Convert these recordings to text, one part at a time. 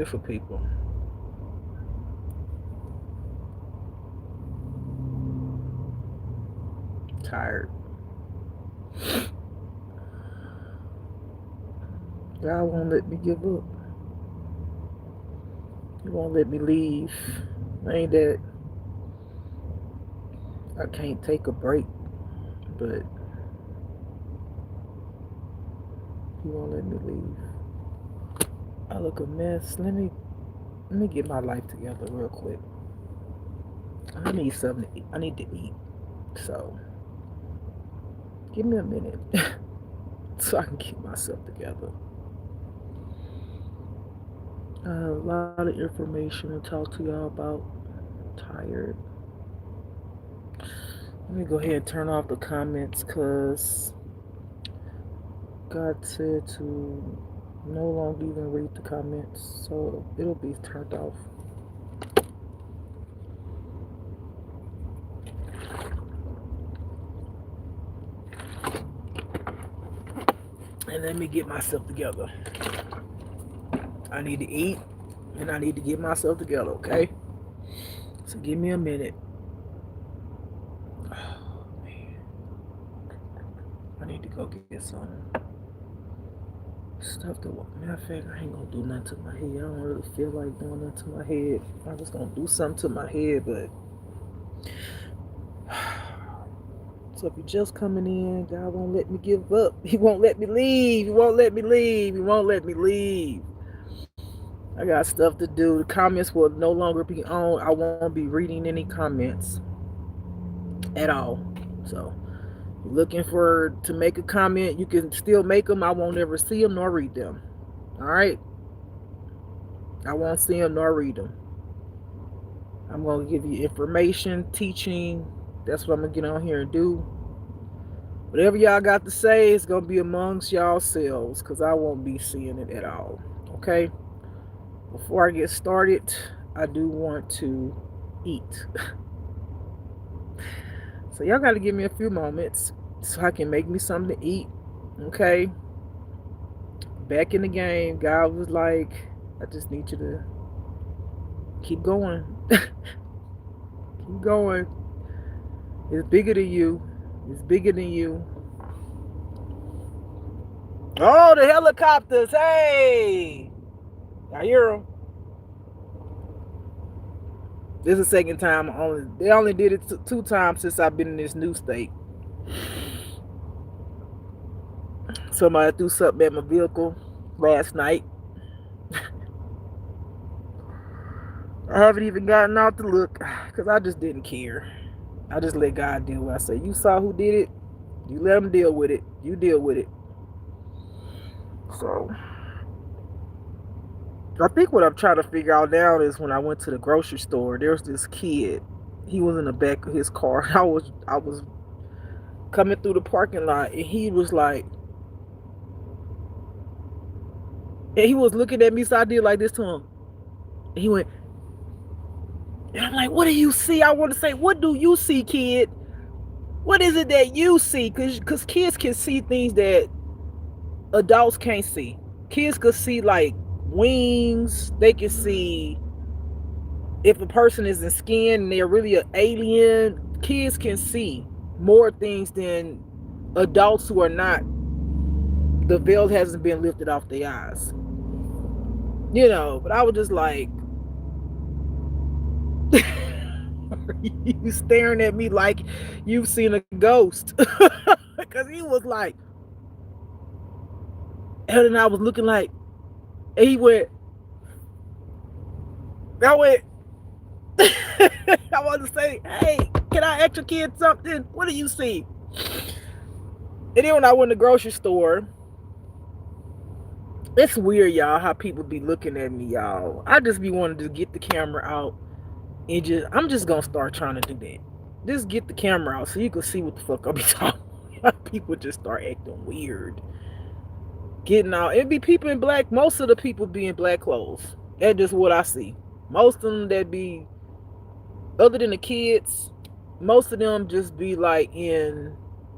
for people. Tired. God won't let me give up. He won't let me leave. Ain't that I can't take a break, but he won't let me leave. I look a mess. Let me get my life together real quick. I need something to eat. I need to eat. So give me a minute so I can keep myself together. A lot of information to talk to y'all about. Tired. Let me go ahead and turn off the comments because God said to no longer even read the comments, so it'll be turned off. And let me get myself together. I need to eat and I need to get myself together, okay? So give me a minute. Oh, man. I need to go get some stuff to walk. Matter of fact, I ain't gonna do nothing to my head. I don't really feel like doing nothing to my head. I was gonna do something to my head, but so if you're just coming in, God won't let me give up. He won't let me leave. He won't let me leave. He won't let me leave. I got stuff to do. The comments will no longer be on. I won't be reading any comments at all. So you're looking for to make a comment, you can still make them. I won't ever see them nor read them. All right? I won't see them nor read them. I'm going to give you information, teaching. That's what I'm going to get on here and do. Whatever y'all got to say is going to be amongst y'all selves because I won't be seeing it at all. Okay? Before I get started, I do want to eat. So y'all got to give me a few moments so I can make me something to eat. Okay? Back in the game, God was like, I just need you to keep going. Keep going. It's bigger than you. It's bigger than you. Oh, the helicopters. Hey. I hear them. This is the second time. They only did it two times since I've been in this new state. Somebody threw something at my vehicle last night. I haven't even gotten out to look because I just didn't care. I just let God deal with it. I say, you saw who did it. You let him deal with it. You deal with it. So I think what I'm trying to figure out now is when I went to the grocery store, there was this kid. He was in the back of his car. I was coming through the parking lot and he was like, and he was looking at me, so I did like this to him. And he went, and I'm like, what do you see? I want to say, what do you see, kid? What is it that you see? Because kids can see things that adults can't see. Kids could see like wings. They can see if a person is in skin and they're really an alien. Kids can see more things than adults who are not. The veil hasn't been lifted off their eyes. But I was just like, you staring at me like you've seen a ghost. Because he was like, and then I was looking like, and he went, I went, I wanted to say, hey, can I ask your kid something? What do you see? And then when I went to the grocery store, it's weird, y'all, how people be looking at me, y'all. I just be wanting to get the camera out and I'm just gonna start trying to do that. Just get the camera out so you can see what the fuck I'll be talking about. People just start acting weird. Getting out. It be people in black, most of the people be in black clothes. That's just what I see. Most of them that be, other than the kids, most of them just be like and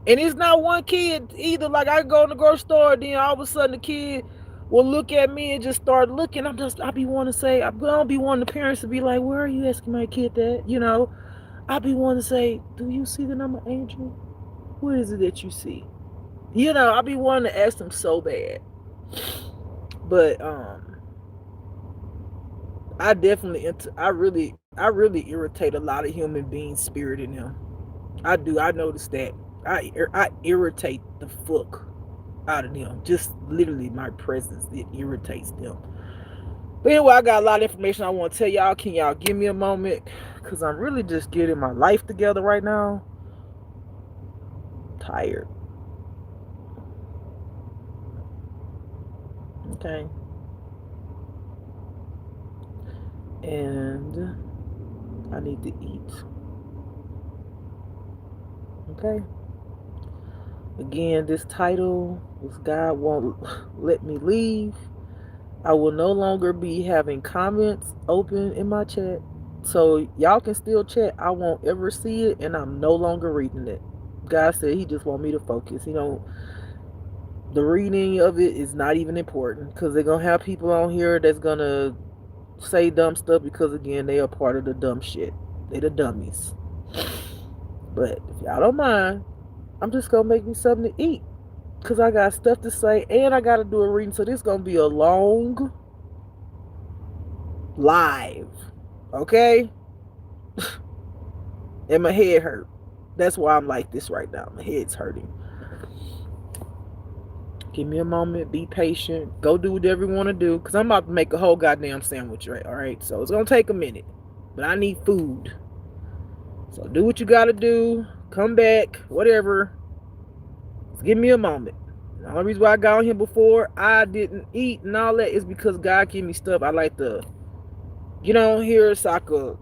it's not one kid either. Like I go in the grocery store, then all of a sudden the kid will look at me and just start looking. I be wanting to say, I'm gonna be wanting the parents to be like, where are you asking my kid that? You know, I be wanting to say, do you see that I'm an angel? What is it that you see? You know, I be wanting to ask them so bad. But I really irritate a lot of human beings' spirit in them. I do. I noticed that. I irritate the fuck out of them. Just literally my presence, it irritates them. But anyway, I got a lot of information I want to tell y'all. Can y'all give me a moment? Because I'm really just getting my life together right now. Tired. Okay. And I need to eat. Okay. Again, this title is God Won't Let Me Leave. I will no longer be having comments open in my chat. So y'all can still chat. I won't ever see it, and I'm no longer reading it. God said he just want me to focus. You know, the reading of it is not even important because they're gonna have people on here that's gonna say dumb stuff because again they are part of the dumb shit. They the dummies. But if y'all don't mind, I'm just gonna make me something to eat because I got stuff to say and I gotta do a reading. So this gonna be a long live. Okay? And my head hurt. That's why I'm like this right now. My head's hurting. Give me a moment. Be patient. Go do whatever you want to do. Because I'm about to make a whole goddamn sandwich, right? All right? So it's going to take a minute. But I need food. So do what you got to do. Come back. Whatever. Just give me a moment. The only reason why I got on here before I didn't eat and all that is because God gave me stuff. I like to get on here so I could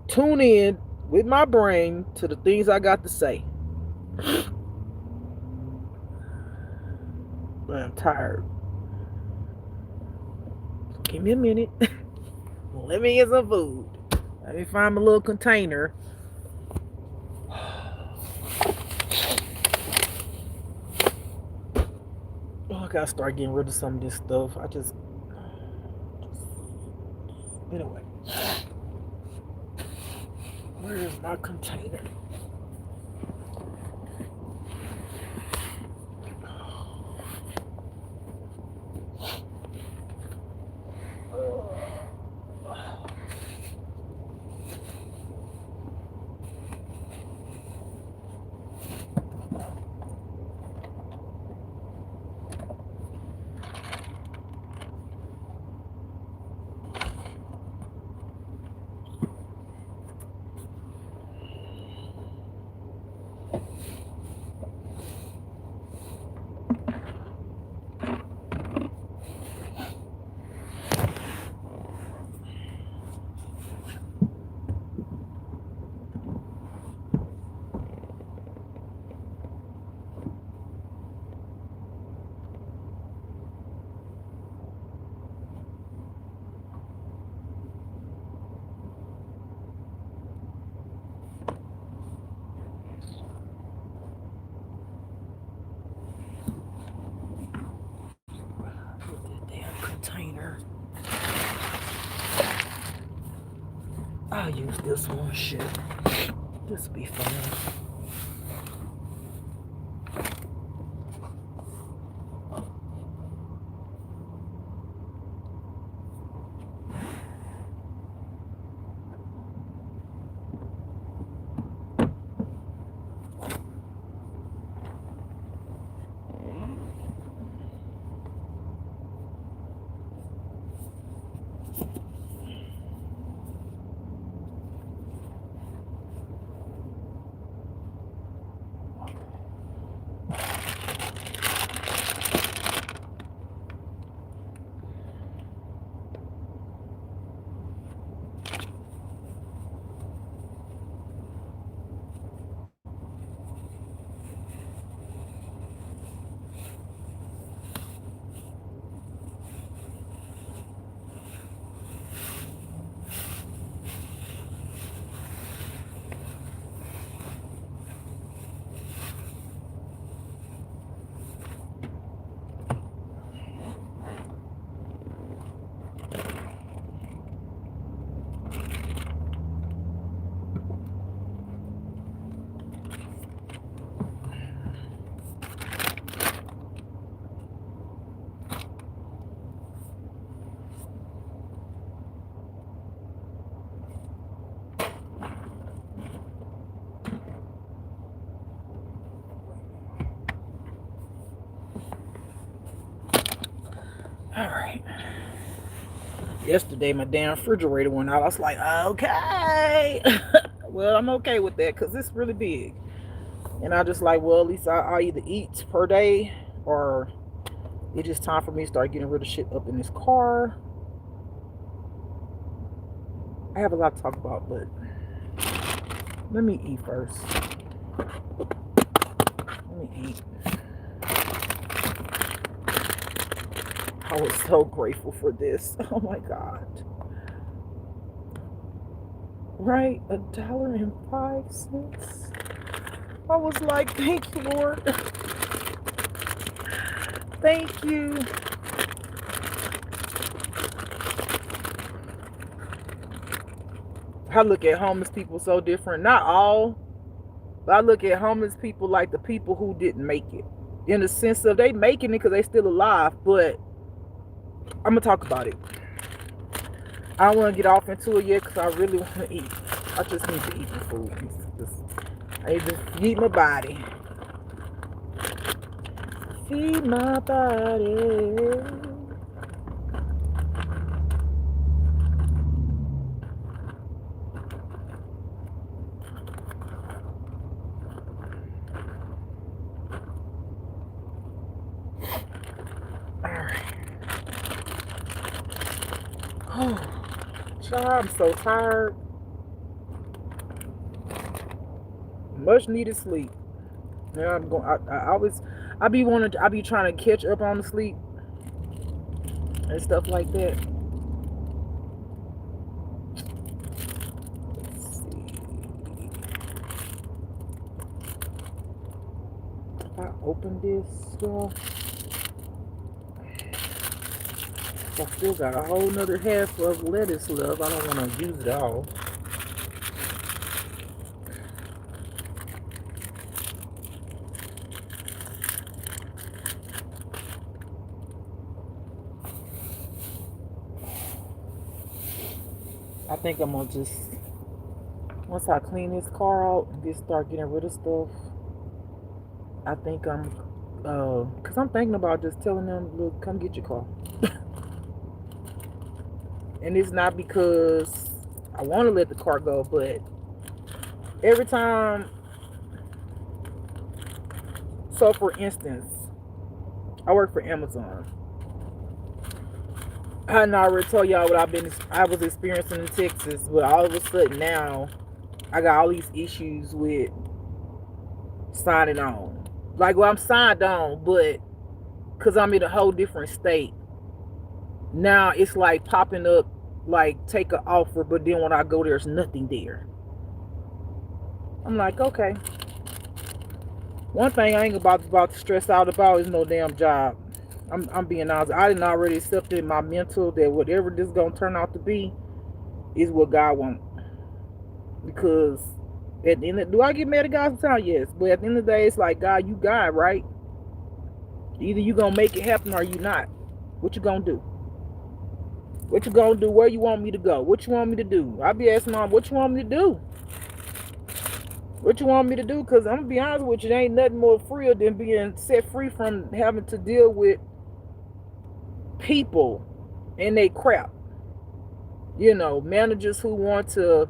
tune in with my brain to the things I got to say. I'm tired. Give me a minute. Let me get some food. Let me find my little container. Oh, I gotta start getting rid of some of this stuff. Anyway. Where is my container? Container. I'll use this one. Shit. This will be fun. Yesterday, my damn refrigerator went out. I was like, okay. Well, I'm okay with that because it's really big. And I just like, well, at least I either eat per day or it's just time for me to start getting rid of shit up in this car. I have a lot to talk about, but let me eat first. Let me eat. I was so grateful for this. Oh my God. Right? $1.05. I was like, thank you, Lord. Thank you. I look at homeless people so different. Not all, but I look at homeless people like the people who didn't make it. In the sense of they making it because they still alive, but I'm going to talk about it. I don't want to get off into it yet because I really want to eat. I just need to eat the food. I need to feed my body. Feed my body. Alright. Oh, child, I'm so tired. Much needed sleep. Now I'm going. I be trying to catch up on the sleep and stuff like that. Let's see. If I open this, y'all, I still got a whole nother half of lettuce left. I don't want to use it all. I think I'm gonna just, once I clean this car out and just start getting rid of stuff, I think cause I'm thinking about just telling them, look, come get your car. And it's not because I want to let the car go, but every time. So for instance, I work for Amazon. I hadn't already told y'all what I was experiencing in Texas, but all of a sudden now I got all these issues with signing on. Like, well, I'm signed on, but because I'm in a whole different state, now it's like popping up, like take an offer, but then when I go there's nothing there. I'm like, okay. One thing I ain't about to stress out about is no damn job. I'm being honest. I didn't already accepted my mental that whatever this is gonna turn out to be is what God wants. Because at the end of, do I get mad at God sometimes? Yes. But at the end of the day, it's like, God, you God, right? Either you gonna make it happen or you not. What you gonna do? What you gonna do? Where you want me to go? What you want me to do? I be asking Mom, what you want me to do? What you want me to do? Because I'm gonna be honest with you, there ain't nothing more freer than being set free from having to deal with people and they crap. You know, managers who want to,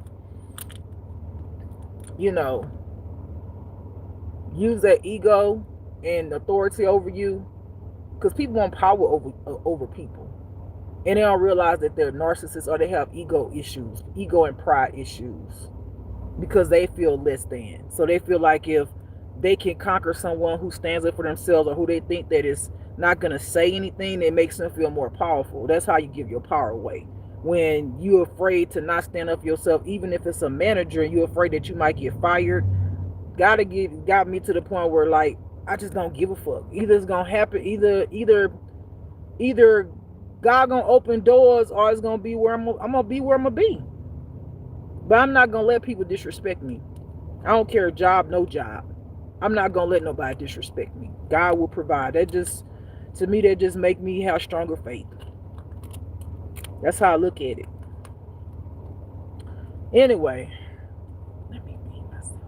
you know, use their ego and authority over you. Because people want power over people. And they don't realize that they're narcissists or they have ego issues, ego and pride issues. Because they feel less than. So they feel like if they can conquer someone who stands up for themselves or who they think that is not going to say anything, it makes them feel more powerful. That's how you give your power away. When you're afraid to not stand up for yourself, even if it's a manager and you're afraid that you might get fired, got me to the point where like I just don't give a fuck. Either it's gonna happen, either God gonna open doors or it's gonna be where I'm gonna be where I'm gonna be. But I'm not gonna let people disrespect me. I don't care, job, no job. I'm not gonna let nobody disrespect me. God will provide. That just, to me, that just make me have stronger faith. That's how I look at it. Anyway, let me feed myself.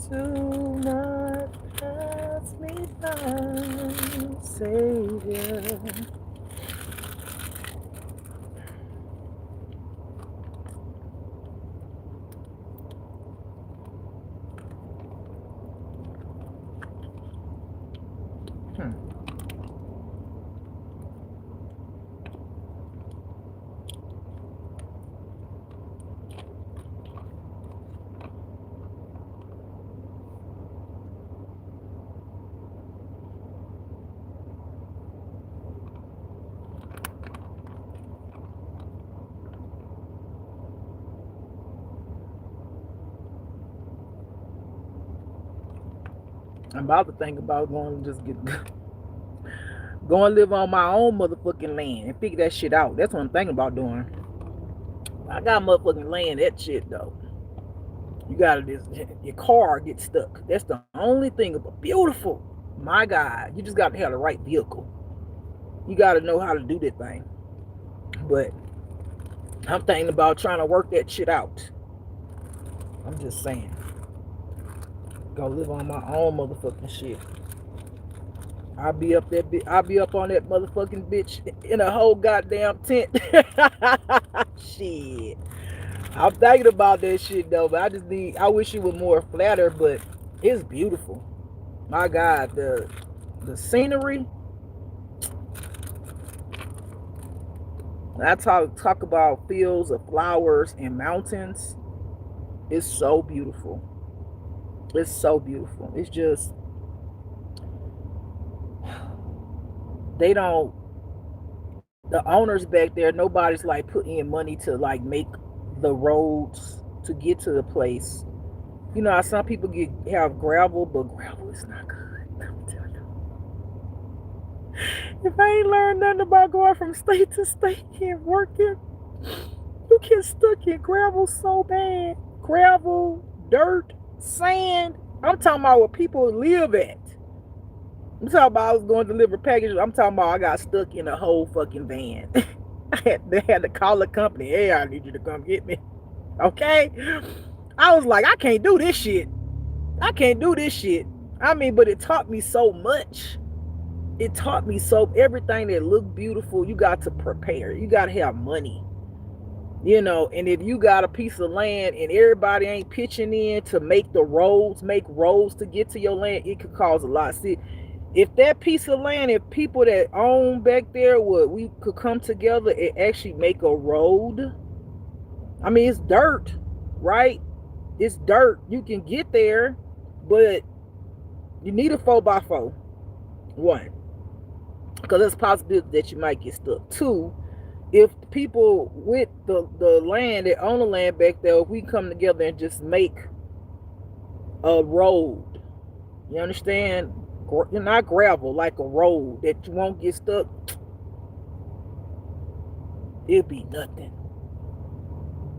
Do not pass me by, Savior. Hmm. I'm about to think about going to just get go and live on my own motherfucking land and figure that shit out. That's what I'm thinking about doing. I got motherfucking land, that shit though. You gotta just your car gets stuck. That's the only thing about beautiful. My God, you just gotta have the right vehicle. You gotta know how to do that thing. But I'm thinking about trying to work that shit out. I'm just saying. Go live on my own motherfucking shit. I'll be up there. I'll be up on that motherfucking bitch in a whole goddamn tent. Shit. I'm thinking about that shit though, but I just need. I wish it was more flatter, but it's beautiful. My God, the scenery. When I talk about fields of flowers and mountains. It's so beautiful. It's so beautiful. It's just they don't the owners back there, nobody's like putting in money to like make the roads to get to the place. You know how some people have gravel, but gravel is not good. Let me tell you. If I ain't learned nothing about going from state to state and working, you get stuck in gravel so bad. Gravel, dirt, sand. I'm talking about where people live at. I'm talking about I was going to deliver packages. I'm talking about I got stuck in a whole fucking van. They had to call the company. Hey, I need you to come get me. Okay? I was like, I can't do this shit. I can't do this shit. I mean, but it taught me so much. It taught me so everything that looked beautiful, you got to prepare. You got to have money. You know, and if you got a piece of land and everybody ain't pitching in to make roads to get to your land, it could cause a lot. See, if that piece of land, if people that own back there we could come together and actually make a road. I mean, it's dirt, right? It's dirt. You can get there, but you need a 4x4. One, because there's a possibility that you might get stuck. Two, if people with the land that own the land back there, if we come together and just make a road, you understand? Not gravel, like a road that you won't get stuck, it'll be nothing.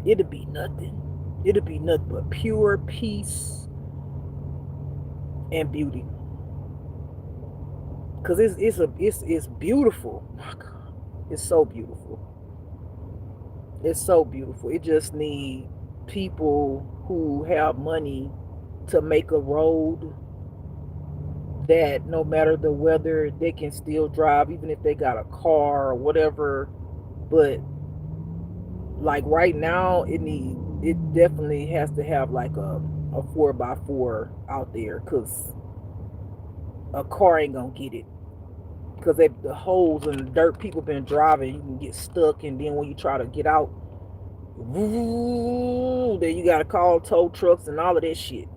It'll be nothing. It'll be nothing but pure peace and beauty. Cause it's beautiful. Oh my God, it's so beautiful. It's so beautiful. It just need people who have money to make a road that no matter the weather, they can still drive, even if they got a car or whatever. But like right now, it definitely has to have like a 4x4 out there, because a car ain't gonna get it. Because the holes and the dirt people been driving, you can get stuck, and then when you try to get out, then you gotta call tow trucks and all of that shit.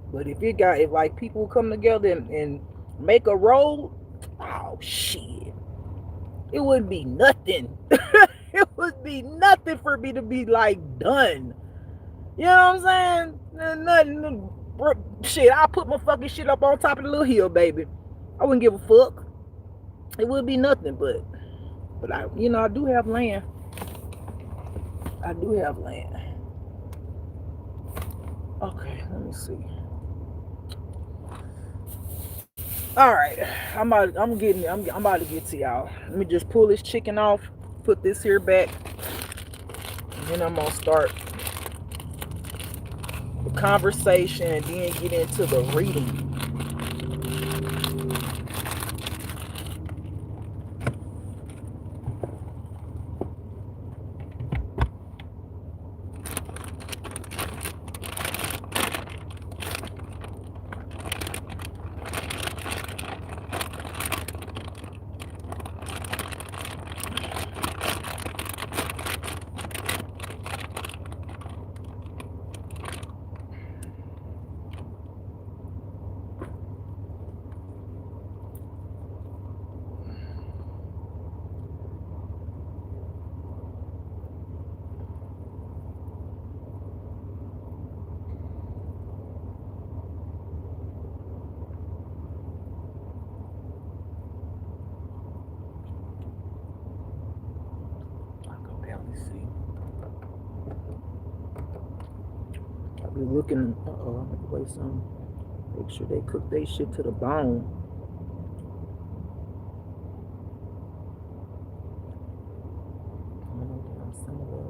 But if like people come together and make a road, oh shit, it wouldn't be nothing. It would be nothing for me to be like done. You know what I'm saying? Nothing. Shit, I put my fucking shit up on top of the little hill, baby. I wouldn't give a fuck. It would be nothing, but I do have land. I do have land. Okay, let me see. All right, I'm about to get to y'all. Let me just pull this chicken off. put this here back, and then I'm gonna start the conversation and then get into the reading. I'll be looking. Wait some. Make sure they cook their shit to the bone. Similar.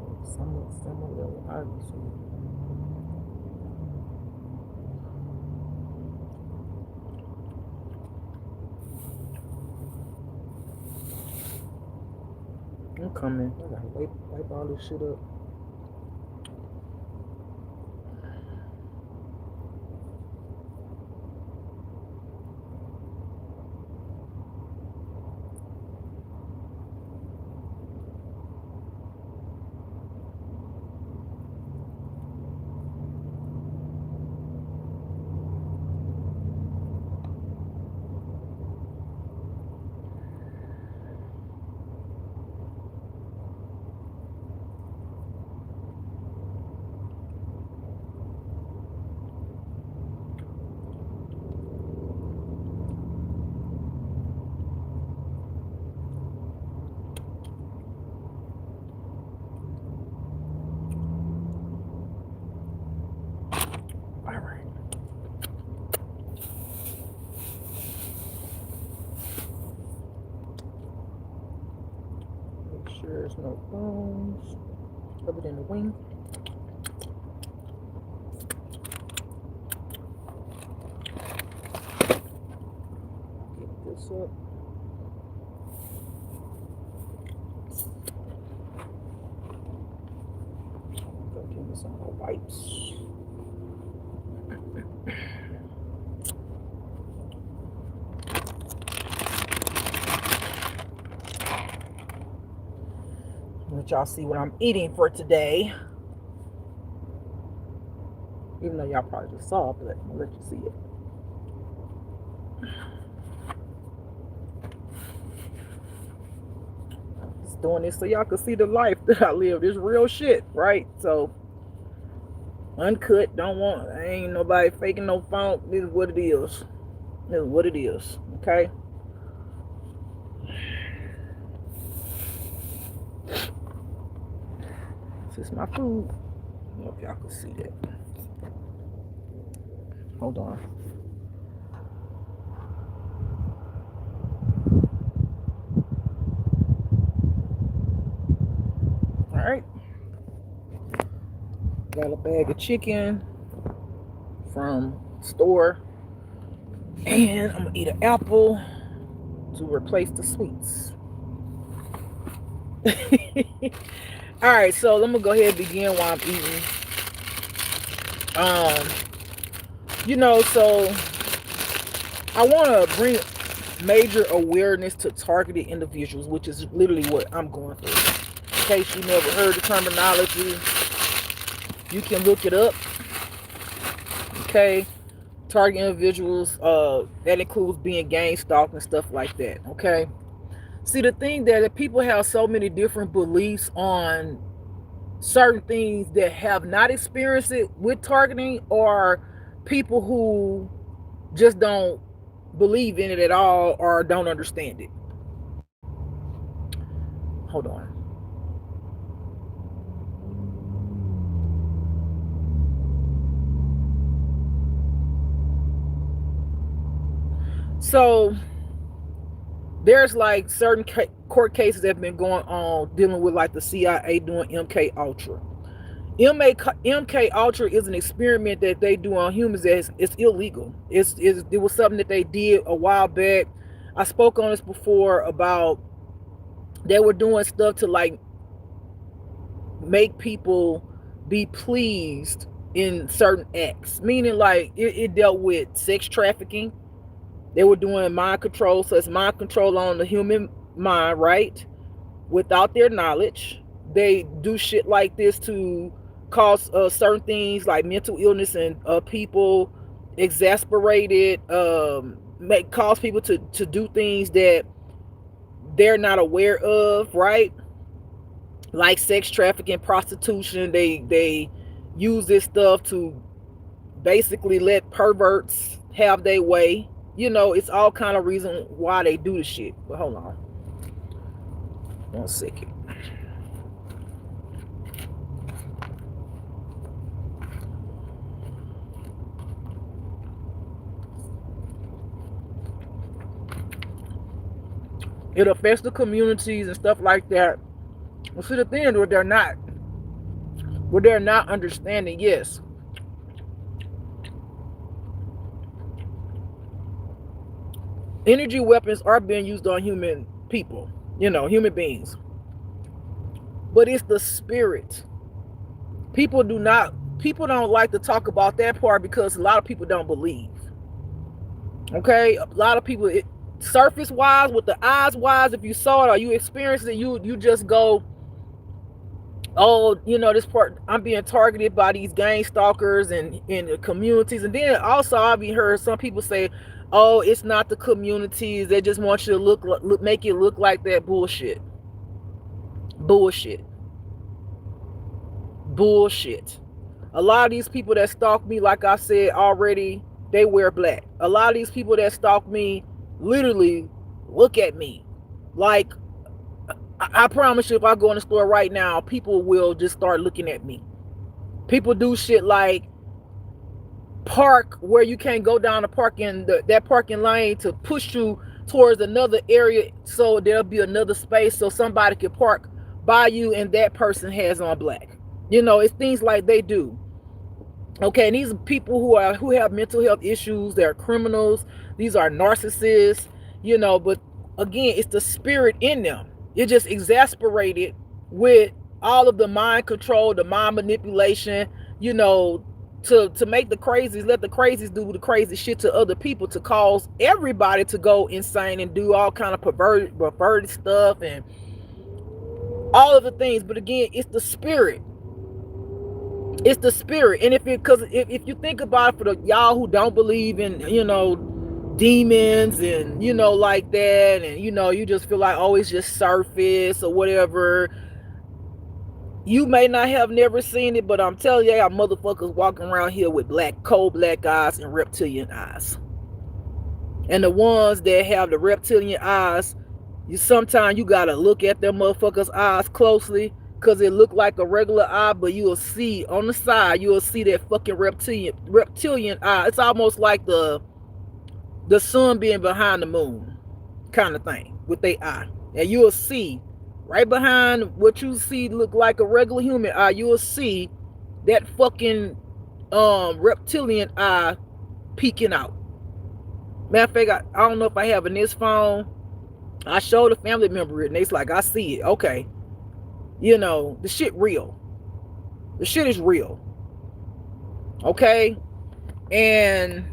I'm coming. I gotta wipe all this shit up. There's no bones. Rub it in the wing. Get this up. Go give me some more wipes. Let y'all see what I'm eating for today. Even though y'all probably just saw it, but I'm gonna let you see it. Just doing this so y'all can see the life that I live. This real shit, right? So uncut, ain't nobody faking no funk. This is what it is. This is what it is. Okay. This is my food. I don't know if y'all can see that. Hold on. All right. Got a bag of chicken from store. And I'm gonna eat an apple to replace the sweets. All right, so I'm gonna go ahead and begin while I'm eating. So I want to bring major awareness to targeted individuals, which is literally what I'm going through. In case you never heard the terminology, you can look it up. Okay, target individuals. That includes being gang stalked and stuff like that. Okay. See, the thing that people have so many different beliefs on certain things that have not experienced it with targeting, or people who just don't believe in it at all or don't understand it. Hold on. So there's like certain court cases that have been going on dealing with like the CIA doing MK Ultra. MK Ultra is an experiment that they do on humans that it's illegal. It was something that they did a while back. I spoke on this before about they were doing stuff to like make people be pleased in certain acts, meaning like it dealt with sex trafficking. They were doing mind control, so it's mind control on the human mind, right? Without their knowledge, they do shit like this to cause certain things like mental illness and people exasperated, make cause people to do things that they're not aware of, right? Like sex trafficking, prostitution. They use this stuff to basically let perverts have their way. You know, it's all kind of reason why they do this shit. But hold on 1 second. It affects the communities and stuff like that. Well, see, the thing where they're not understanding, yes, energy weapons are being used on human people, you know, human beings. But it's the spirit. People don't like to talk about that part because a lot of people don't believe. Okay? A lot of people, surface wise, with the eyes wise, if you saw it or you experienced it, you just go, oh, you know, this part, I'm being targeted by these gang stalkers and in the communities. And then also I've heard some people say, oh, it's not the communities, they just want you to make it look like that. Bullshit. A lot of these people that stalk me, like I said already, they wear black. A lot of these people that stalk me literally look at me like, I promise you, if I go in the store right now, people will just start looking at me. People do shit like park where you can't go down the that parking lane to push you towards another area, so there'll be another space so somebody can park by you and that person has on black. You know, it's things like they do. Okay, and these are people who have mental health issues. They're criminals. These are narcissists. You know, but again, it's the spirit in them. You're just exasperated with all of the mind control, the mind manipulation. You know, to make the crazies, let the crazies do the crazy shit to other people, to cause everybody to go insane and do all kind of perverted stuff and all of the things. But again, it's the spirit. It's the spirit. And if you think about it, for the y'all who don't believe in, you know, demons and, you know, like that, and, you know, you just feel like, oh, it's just surface or whatever, you may not have never seen it, but I'm telling you, I got motherfuckers walking around here with cold black eyes and reptilian eyes. And the ones that have the reptilian eyes, sometimes you gotta look at them motherfuckers' eyes closely, because it look like a regular eye, but you'll see on the side, you'll see that fucking reptilian eye. It's almost like the sun being behind the moon kind of thing with their eye. And you'll see right behind what you see look like a regular human eye, you'll see that fucking reptilian eye peeking out. Matter of fact, I don't know if I have in this phone. I showed a family member it and they's like, I see it. Okay. You know, the shit real. The shit is real. Okay? And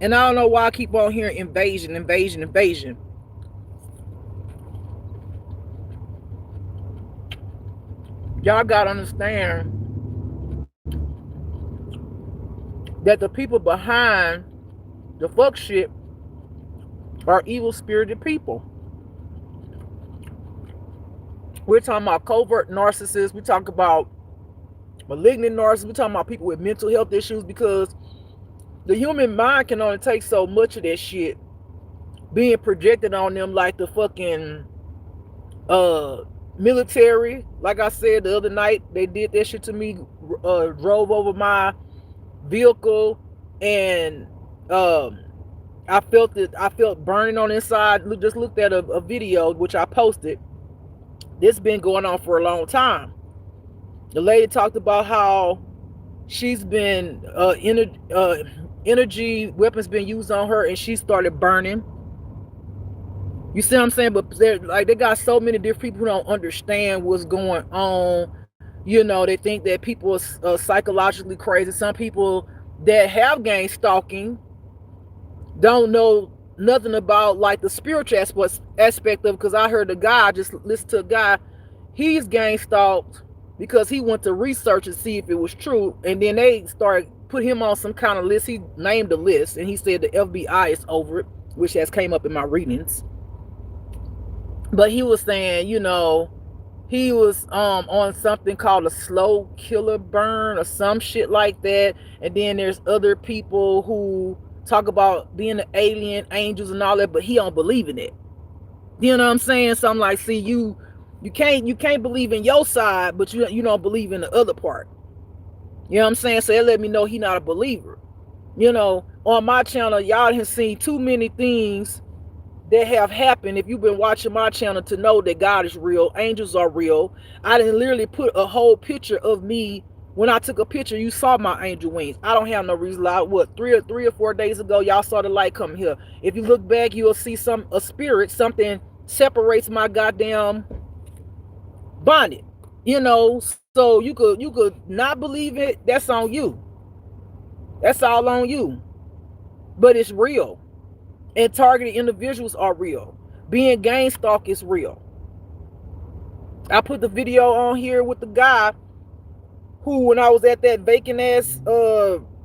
I don't know why I keep on hearing invasion. Y'all gotta understand that the people behind the fuck shit are evil spirited people. We're talking about covert narcissists. We talk about malignant narcissists. We're talking about people with mental health issues, because the human mind can only take so much of that shit being projected on them, like the fucking military. Like I said the other night, they did that shit to me, drove over my vehicle, and I I felt it. I felt burning on the inside. Just looked at a video which I posted. This been going on for a long time. The lady talked about how she's been energy weapons been used on her, and she started burning. You see what I'm saying? But they got so many different people who don't understand what's going on. You know, they think that people are psychologically crazy. Some people that have gang stalking don't know nothing about like the spiritual aspect of it. Because I heard a guy, I just listened to a guy, he's gang stalked because he went to research and see if it was true, and then they started put him on some kind of list. He named a list, and he said the FBI is over it, which has came up in my readings. But he was saying, you know, he was on something called a slow killer burn or some shit like that. And then there's other people who talk about being an alien, angels and all that, but he don't believe in it. You know what I'm saying? So I'm like, see, you can't believe in your side, but you don't believe in the other part. You know what I'm saying? So it let me know he not a believer. You know, on my channel, y'all have seen too many things that have happened. If you've been watching my channel to know that God is real, angels are real. I didn't literally put a whole picture of me. When I took a picture, you saw my angel wings. I don't have no reason. Like, what, three or 4 days ago, y'all saw the light come here. If you look back, you'll see a spirit, something separates my goddamn bonnet. You know, so you could not believe it. That's on you. That's all on you. But it's real. And targeted individuals are real. Being gang stalked is real. I put the video on here with the guy who, when I was at that vacant ass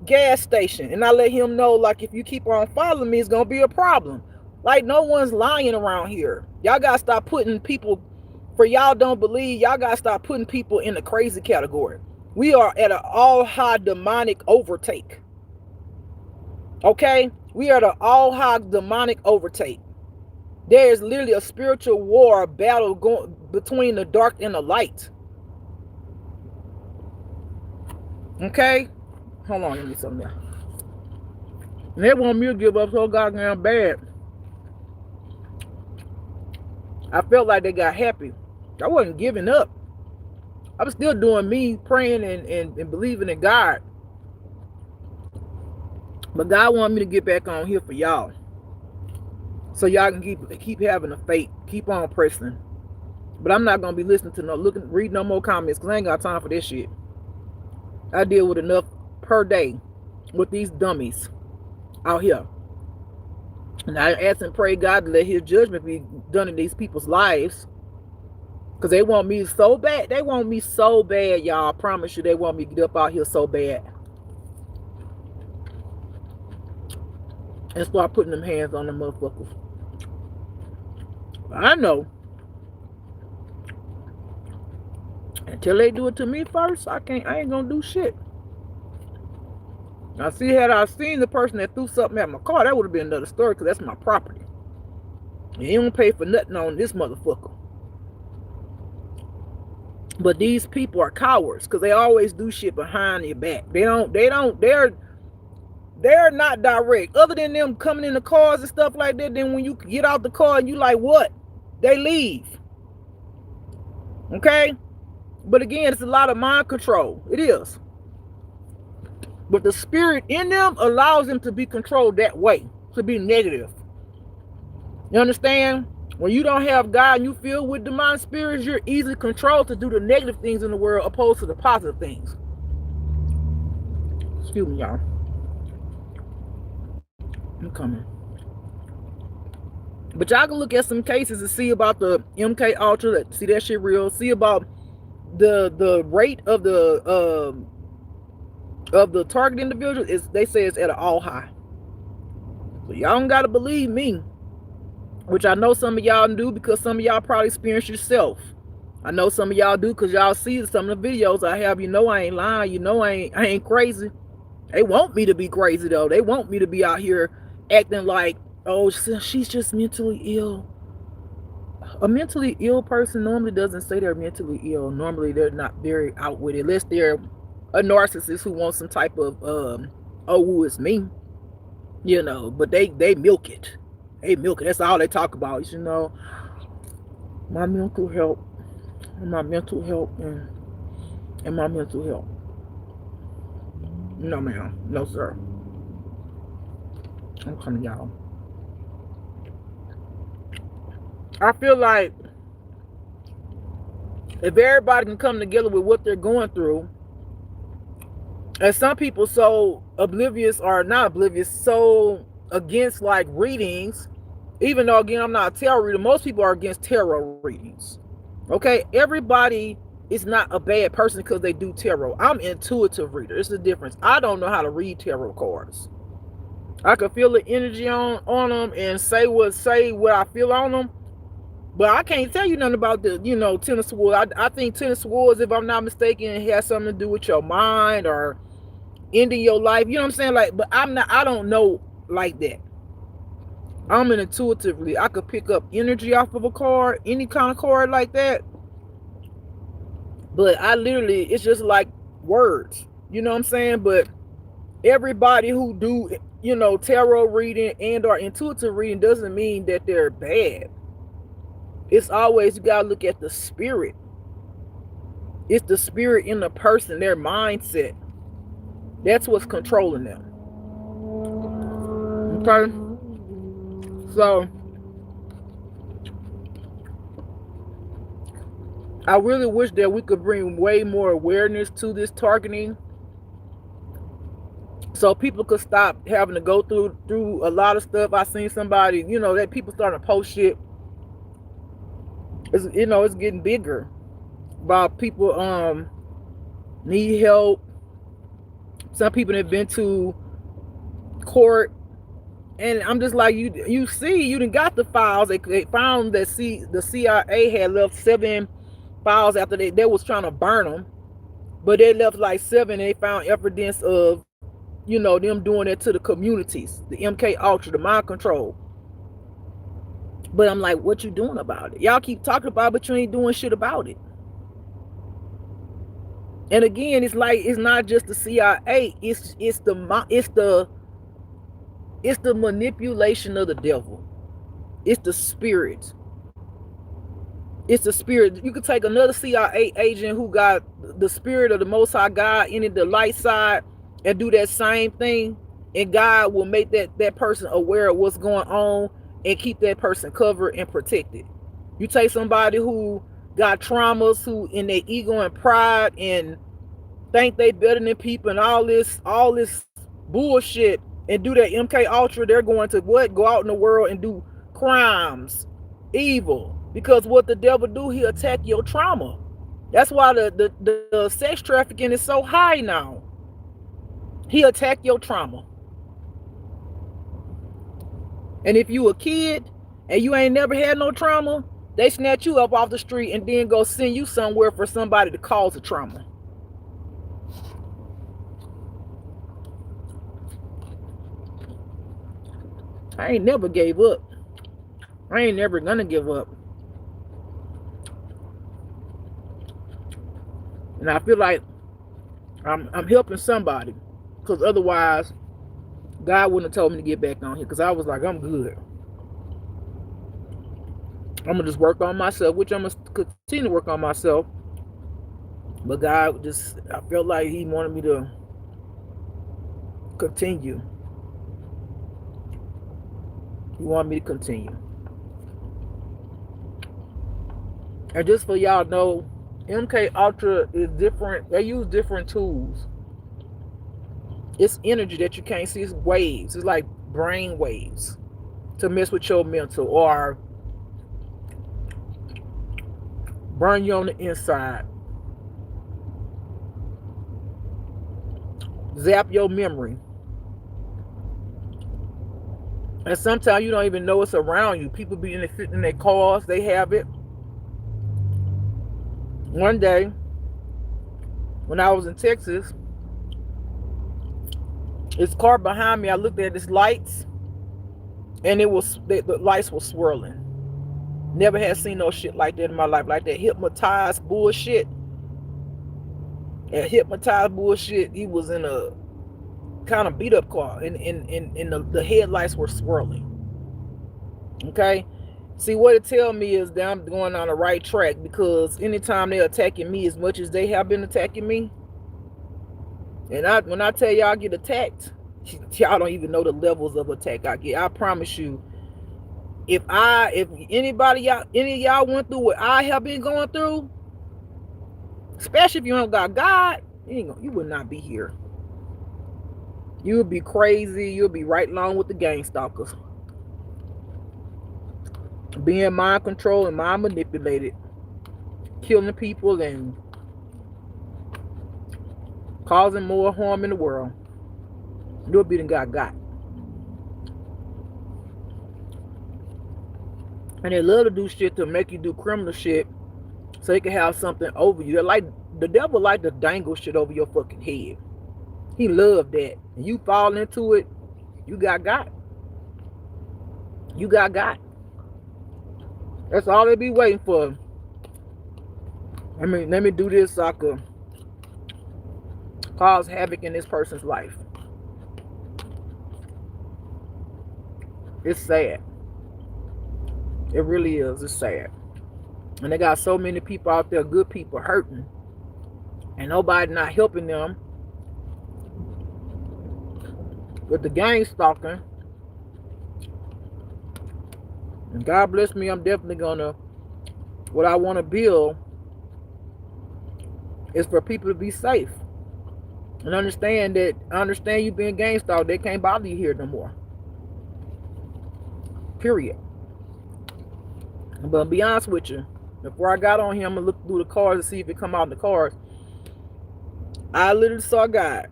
gas station, and I let him know, like, if you keep on following me, it's gonna be a problem. Like, no one's lying around here. Y'all gotta stop putting people, for y'all don't believe, y'all gotta stop putting people in the crazy category. We are at an all-high demonic overtake. Okay? We are at an all-high demonic overtake. There is literally a spiritual war, a battle going between the dark and the light. Okay? Hold on, let me something there. And they want me to give up so goddamn bad. I felt like they got happy. I wasn't giving up. I was still doing me, praying and believing in God. But God wanted me to get back on here for y'all, so y'all can keep having the faith, keep on pressing. But I'm not gonna be listening to read no more comments, because I ain't got time for this shit. I deal with enough per day with these dummies out here, and I ask and pray God to let His judgment be done in these people's lives, because they want me so bad. They want me so bad, y'all. I promise you, they want me to get up out here so bad. And start putting them hands on the motherfuckers. I know. Until they do it to me first, I ain't gonna do shit. Now, see, had I seen the person that threw something at my car, that would have been another story, because that's my property. And you don't pay for nothing on this motherfucker. But these people are cowards, because they always do shit behind your back. They're not direct. Other than them coming in the cars and stuff like that, then when you get out the car and you like, what? They leave. Okay? But again, it's a lot of mind control. It is. But the spirit in them allows them to be controlled that way, to be negative. You understand? When you don't have God and you feel with demonic spirits, you're easily controlled to do the negative things in the world opposed to the positive things. Excuse me, y'all. I'm coming. But y'all can look at some cases and see about the MK Ultra. See that shit real. See about the rate of the target individual is, they say, it's at an all high. So y'all don't gotta believe me, which I know some of y'all do, because some of y'all probably experience yourself. I know some of y'all do, because y'all see some of the videos I have. You know I ain't lying. You know I ain't crazy. They want me to be crazy though. They want me to be out here acting like, oh, she's just mentally ill. A mentally ill person normally doesn't say they're mentally ill. Normally they're not very out with it, unless they're a narcissist who wants some type of oh, woo, it's me. But they milk it. They milk it. That's all they talk about. My mental health, and my mental health, and my mental health. No, ma'am. No, sir. I'm coming, y'all. I feel like if everybody can come together with what they're going through, and some people so oblivious or not oblivious, so against like readings, even though again I'm not a tarot reader, most people are against tarot readings. Okay, everybody is not a bad person because they do tarot. I'm intuitive reader. It's the difference. I don't know how to read tarot cards. I can feel the energy on them and say what I feel on them, but I can't tell you nothing about the Ten of Swords. I think Ten of Swords, if I'm not mistaken, it has something to do with your mind or ending your life. You know what I'm saying? Like, but I don't know like that. I'm an intuitive reader. I could pick up energy off of a card, any kind of card like that. But it's just like words. You know what I'm saying? But everybody who do, tarot reading and or intuitive reading doesn't mean that they're bad. It's always, you gotta look at the spirit. It's the spirit in the person, their mindset. That's what's controlling them. Okay? So I really wish that we could bring way more awareness to this targeting, so people could stop having to go through a lot of stuff. I seen somebody, that people starting to post shit. It's getting bigger about people need help. Some people have been to court, and I'm just like, you done got the files. They found that the CIA had left 7 files after they was trying to burn them, but they left like 7, and they found evidence of them doing it to the communities, the MK Ultra, the mind control. But I'm like, what you doing about it? Y'all keep talking about it, but you ain't doing shit about it. And again, it's like, it's not just the CIA. It's the manipulation of the devil. It's the spirit. It's the spirit. You could take another CIA agent who got the spirit of the Most High God in the light side and do that same thing, and God will make that person aware of what's going on and keep that person covered and protected. You take somebody who got traumas, who in their ego and pride and think they better than people and all this bullshit, and do that MK Ultra, they're going to go out in the world and do crimes, evil. Because what the devil do, he attack your trauma. That's why the sex trafficking is so high now. He attack your trauma. And if you a kid and you ain't never had no trauma, they snatch you up off the street and then go send you somewhere for somebody to cause a trauma. I ain't never gave up. I ain't never gonna give up. And I feel like I'm helping somebody, because otherwise God wouldn't have told me to get back on here, because I was like, I'm good. I'm gonna just work on myself, which I'm gonna continue to work on myself. But God I felt like He wanted me to continue. He wanted me to continue. And just for y'all know, MK Ultra is different. They use different tools. It's energy that you can't see. It's waves. It's like brain waves to mess with your mental or burn you on the inside, zap your memory. And sometimes you don't even know it's around you. People be in their cars. They have it. One day, when I was in Texas, this car behind me, I looked at its lights, and the lights were swirling. Never had seen no shit like that in my life, like that hypnotized bullshit. That hypnotized bullshit. He was in kind of beat up car, and the headlights were swirling. Okay, see what it tell me is that I'm going on the right track, because anytime they're attacking me as much as they have been attacking me, and when I tell y'all I get attacked, y'all don't even know the levels of attack I get. I promise you, if anybody y'all any of y'all went through what I have been going through, especially if you don't got God, you would not be here. You would be crazy. You'll be right along with the gang stalkers, being mind controlled and mind manipulated, killing people and causing more harm in the world. You'll be the got. And they love to do shit to make you do criminal shit so they can have something over you. They're like, the devil like to dangle shit over your fucking head. He loved that. And you fall into it, you got. You got. That's all they be waiting for. Let me do this so I could cause havoc in this person's life. It's sad. It really is. It's sad. And they got so many people out there, good people, hurting, and nobody not helping them. With the gang stalking. And God bless me, I'm definitely gonna, what I want to build is for people to be safe. And understand you being gang stalked, they can't bother you here no more. Period. But to be honest with you, before I got on here, I'm gonna look through the cards to see if it come out in the cards. I literally saw God.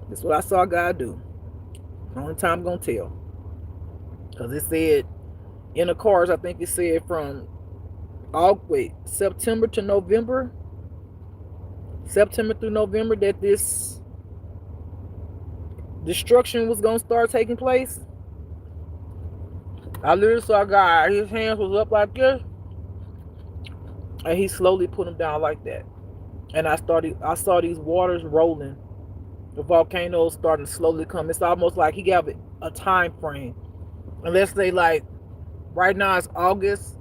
That's what I saw God do. Only time I'm gonna tell. Because it said in the cards, I think it said from September to November. September through November, that this destruction was gonna start taking place. I literally saw God. His hands was up like this, and he slowly put them down like that. And I saw these waters rolling. The volcanoes starting to slowly come. It's almost like he gave it a time frame. And let's say, like, right now it's August.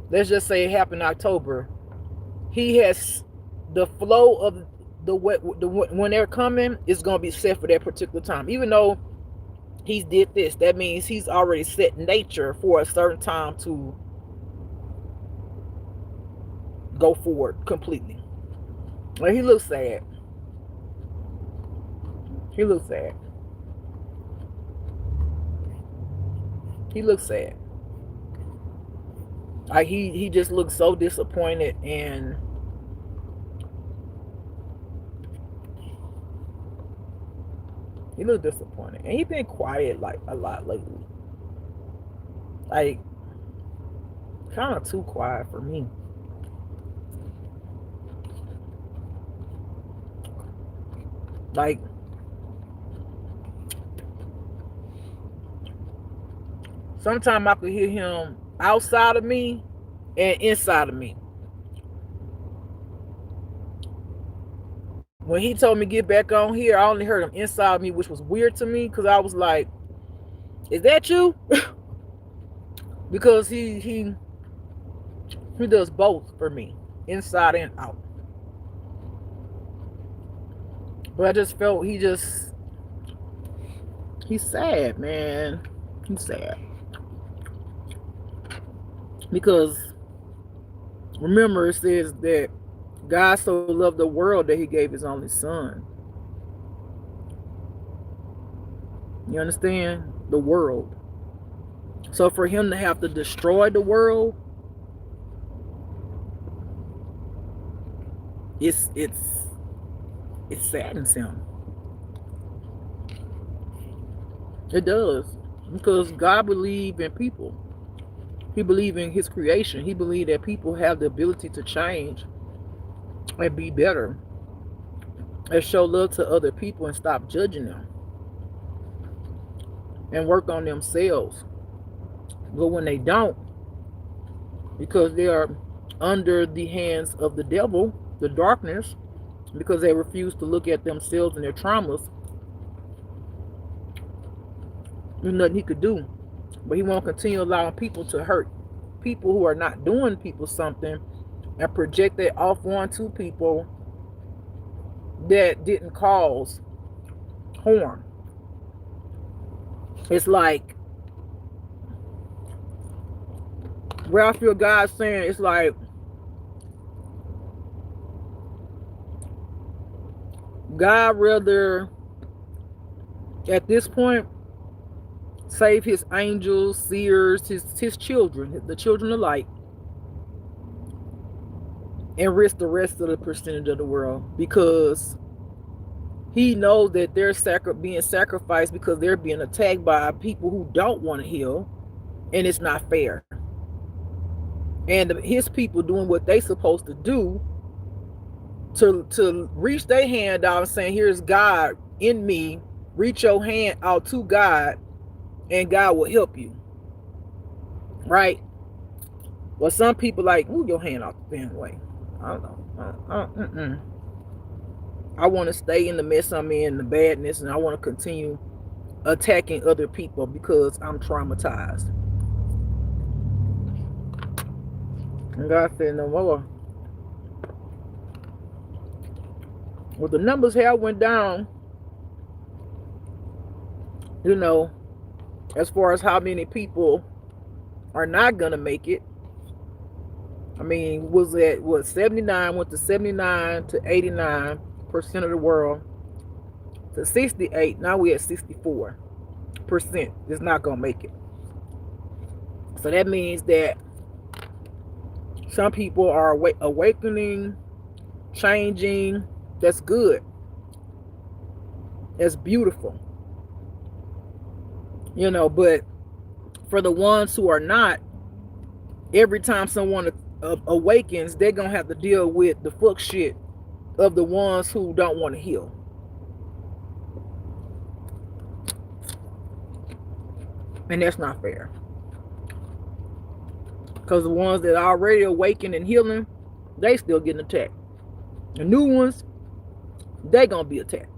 Let's just say it happened in October. He has the flow of when they're coming is gonna be set for that particular time. Even though he did this, that means he's already set nature for a certain time to go forward completely. Like, he looks sad. He looks sad. He looks sad. Like, he just looks so disappointed, and he looks disappointed. And he's been quiet like a lot lately. Like, kind of too quiet for me. Like, sometimes I could hear him outside of me and inside of me. When he told me get back on here, I only heard him inside of me, which was weird to me, because I was like, is that you? Because he does both for me, inside and out. But I just felt he's sad, man. He's sad. Because remember, it says that God so loved the world that he gave his only son. You understand? The world. So for him to have to destroy the world, it saddens him. It does. Because God believed in people. He believed in his creation. He believed that people have the ability to change and be better and show love to other people and stop judging them and work on themselves. But when they don't, because they are under the hands of the devil, the darkness, because they refuse to look at themselves and their traumas There's nothing he could do. But he won't continue allowing people to hurt people who are not doing people something and project it off onto people that didn't cause harm. It's like where I feel God saying, it's like God rather at this point save his angels, seers, his children, the children of light, and risk the rest of the percentage of the world, because he knows that they're being sacrificed because they're being attacked by people who don't want to heal, and it's not fair. And his people doing what they supposed to do to reach their hand out and saying, "Here's God in me. Reach your hand out to God, and God will help you." Right? Well, some people like, move your hand out the damn way. I don't know. I want to stay in the mess I'm in, the badness, and I want to continue attacking other people because I'm traumatized. And God said, no more. Well, the numbers have went down, you know, as far as how many people are not going to make it. I mean, was at what, 79, went to 79 to 89% of the world to 68. Now we're at 64% is not going to make it. So that means that some people are awakening, changing. That's good. That's beautiful. You know, but for the ones who are not, every time someone awakens, they're going to have to deal with the fuck shit of the ones who don't want to heal. And that's not fair. Because the ones that are already awakened and healing, they still getting attacked. The new ones, they going to be attacked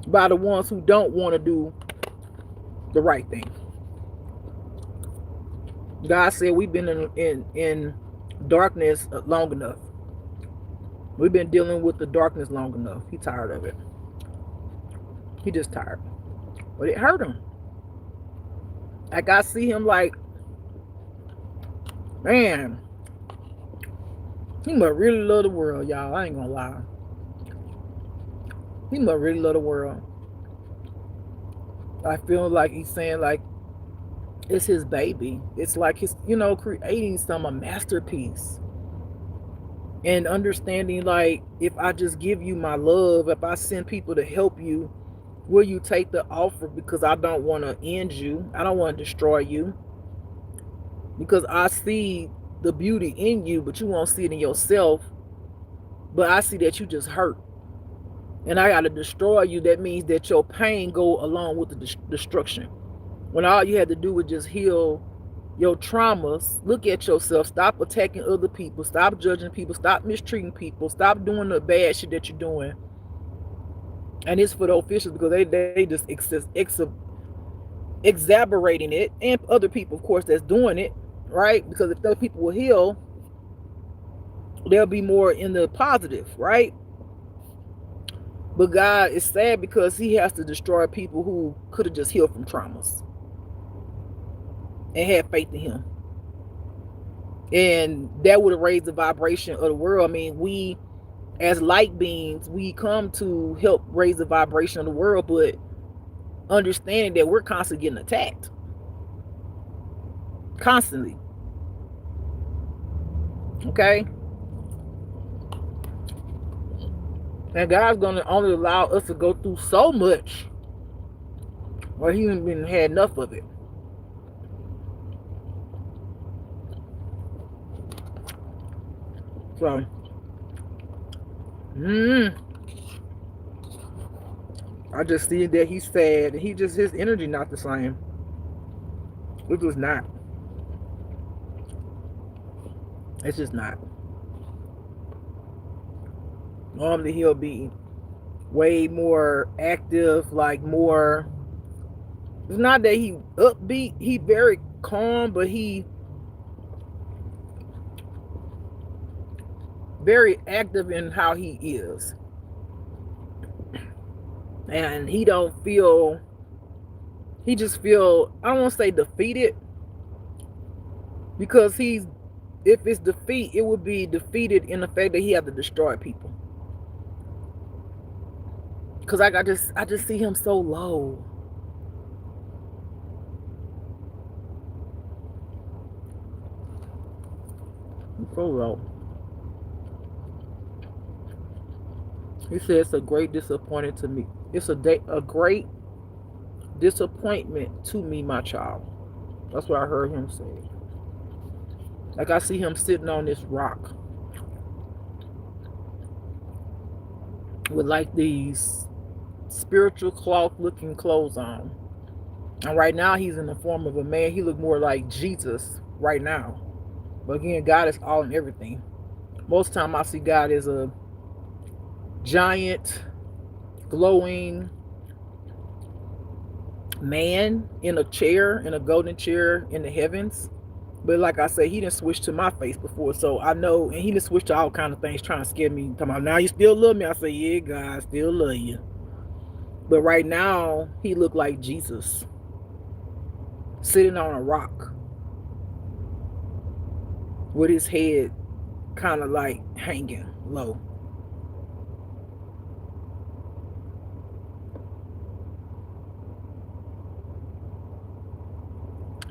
by the ones who don't want to do the right thing. God said we've been in darkness long enough. We've been dealing with the darkness long enough. He tired of it. He just tired. But it hurt him. Like, I see him like, man, he must really love the world, y'all. I ain't gonna lie. He must really love the world. I feel like he's saying, like, it's his baby. It's like he's, creating a masterpiece. And understanding, like, if I just give you my love, if I send people to help you, will you take the offer? Because I don't want to end you. I don't want to destroy you. Because I see the beauty in you, but you won't see it in yourself. But I see that you just hurt. And I got to destroy you. That means that your pain go along with the destruction. When all you had to do was just heal your traumas, look at yourself, stop attacking other people, stop judging people, stop mistreating people, stop doing the bad shit that you're doing. And it's for the officials because they just exaggerating it, and other people, of course, that's doing it, right? Because if those people will heal, they'll be more in the positive, right? But God is sad because he has to destroy people who could have just healed from traumas and had faith in him. And that would have raised the vibration of the world. I mean, we as light beings, we come to help raise the vibration of the world, but understanding that we're constantly getting attacked. Constantly. Okay? And God's going to only allow us to go through so much where he even had enough of it. So, I just see that he's sad. His energy not the same. It was not. It's just not. Normally he'll be way more active, like more It's not that he upbeat. He very calm, but he very active in how he is. And he don't feel, he just feel, I don't want to say defeated, because he's, if it's defeat, it would be defeated in the fact that he have to destroy people. Because I just see him so low. So low. He said it's a great disappointment to me. It's a great disappointment to me, my child. That's what I heard him say. Like I see him sitting on this rock with like these spiritual cloth looking clothes on. And right now he's in the form of a man. He look more like Jesus right now. But again, God is all in everything. Most time I see God as a giant, glowing man in a chair, in a golden chair in the heavens. But like I said, he didn't switch to my face before, so I know, and he didn't switch to all kind of things, trying to scare me. Talking about, now you still love me. I say, yeah, God, I still love you. But right now, he looked like Jesus, sitting on a rock with his head kind of like hanging low.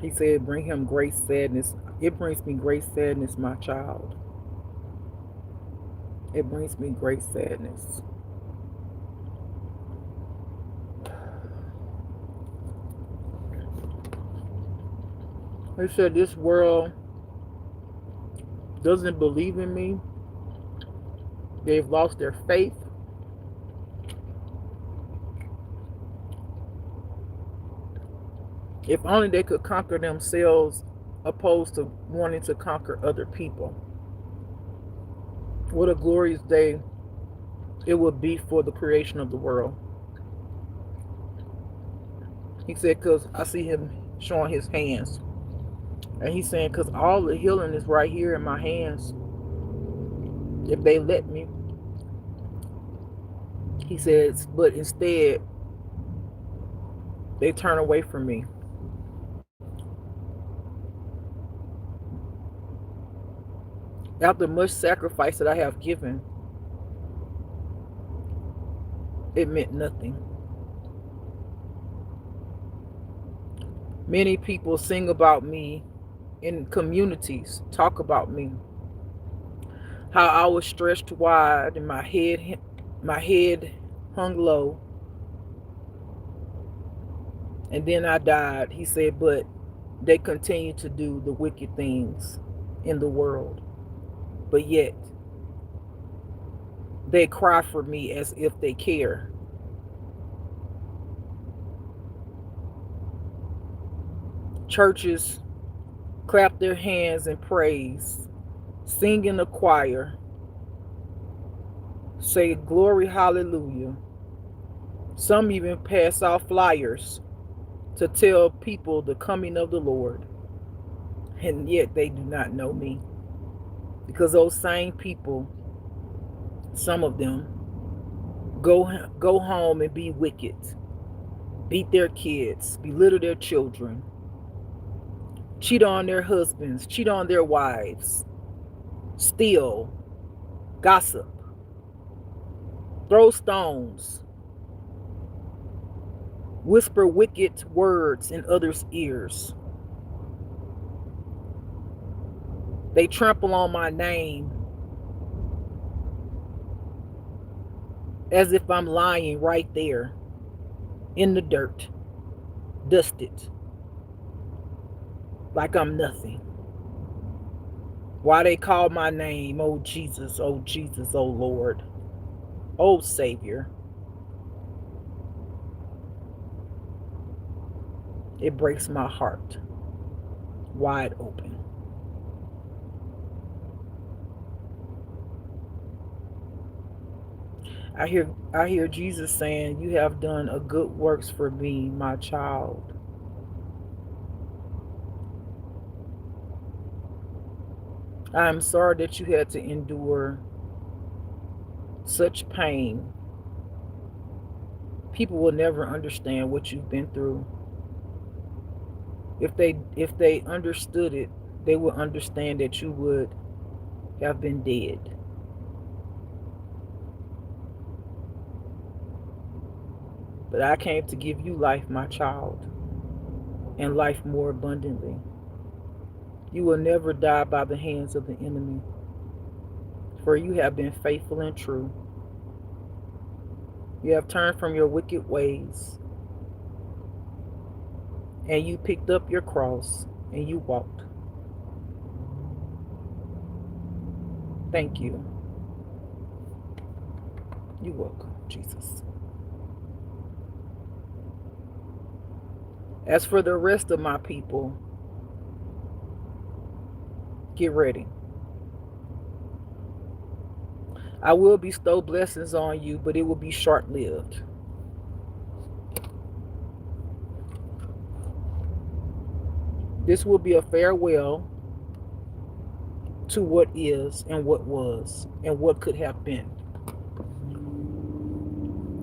He said, bring him great sadness. It brings me great sadness, my child. It brings me great sadness. He said, this world doesn't believe in me. They've lost their faith. If only they could conquer themselves opposed to wanting to conquer other people. What a glorious day it would be for the creation of the world. He said, because I see him showing his hands. And he's saying, because all the healing is right here in my hands. If they let me. He says, but instead, they turn away from me. After much sacrifice that I have given, it meant nothing. Many people sing about me in communities, talk about me. How I was stretched wide and my head hung low. And then I died. He said, but they continue to do the wicked things in the world. But yet, they cry for me as if they care. Churches clap their hands in praise, sing in the choir, say glory, hallelujah. Some even pass out flyers to tell people the coming of the Lord. And yet they do not know me. Because those same people, some of them, go home and be wicked, beat their kids, belittle their children, cheat on their husbands, cheat on their wives, steal, gossip, throw stones, whisper wicked words in others' ears. They trample on my name as if I'm lying right there in the dirt, dusted, like I'm nothing. Why they call my name, oh Jesus, oh Jesus, oh Lord, oh Savior. It breaks my heart wide open. I hear Jesus saying, you have done a good works for me, my child. I am sorry that you had to endure such pain. People will never understand what you've been through. If they understood it, they would understand that you would have been dead. But I came to give you life, my child, and life more abundantly. You will never die by the hands of the enemy, for you have been faithful and true. You have turned from your wicked ways, and you picked up your cross and you walked. Thank you. You're welcome, Jesus. As for the rest of my people, get ready. I will bestow blessings on you, but it will be short lived. This will be a farewell to what is and what was and what could have been.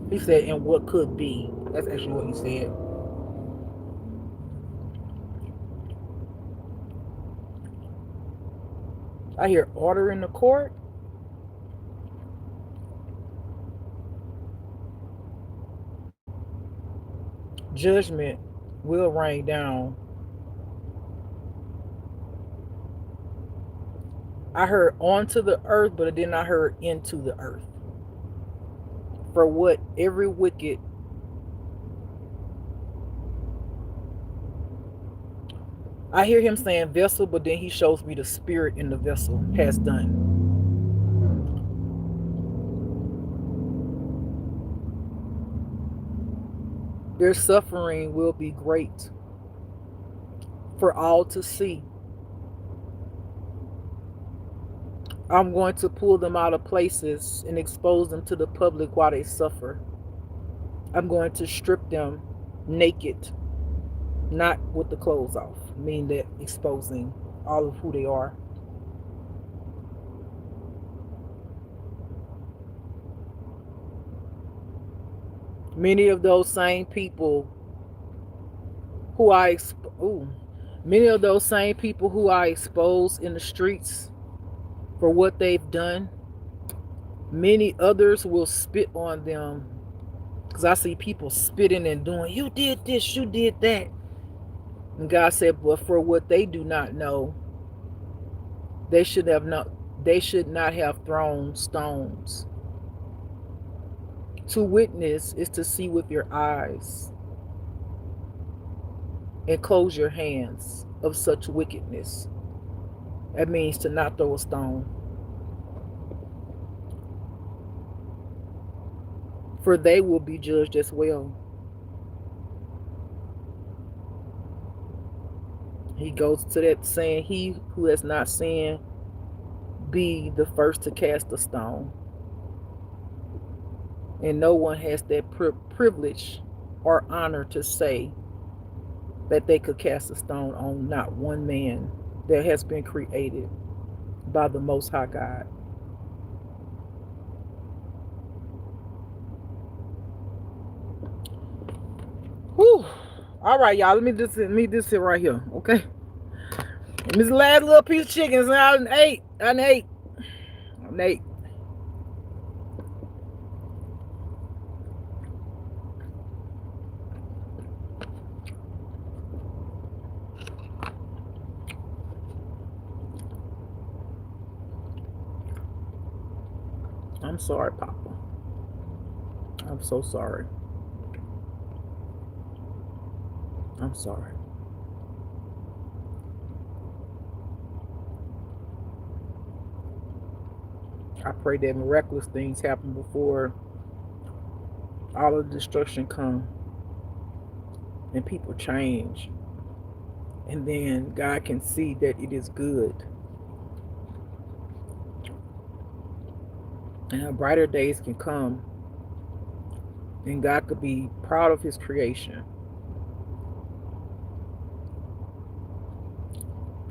He said, and what could be. That's actually what he said. I hear order in the court. Judgment will rain down. I heard onto the earth, but then I heard into the earth. For what every wicked, I hear him saying vessel, but then he shows me the spirit in the vessel has done. Their suffering will be great for all to see. I'm going to pull them out of places and expose them to the public while they suffer. I'm going to strip them naked, not with the clothes off, meaning that exposing all of who they are. Many of those same people who many of those same people who I expose in the streets for what they've done, many others will spit on them. Because I see people spitting and doing, you did this, you did that. And God said, but for what they do not know, they should have not they should not have thrown stones. To witness is to see with your eyes and close your hands of such wickedness. That means to not throw a stone. For they will be judged as well. He goes to that saying, he who has not sinned, be the first to cast a stone. And no one has that privilege or honor to say that they could cast a stone on not one man that has been created by the Most High God. Whew. All right, y'all. Let me just sit right here, okay? This last little piece of chicken is out and ate. I'm sorry, Papa. I'm so sorry. I'm sorry. I pray that miraculous things happen before all of the destruction come and people change. And then God can see that it is good. And brighter days can come. And God could be proud of his creation.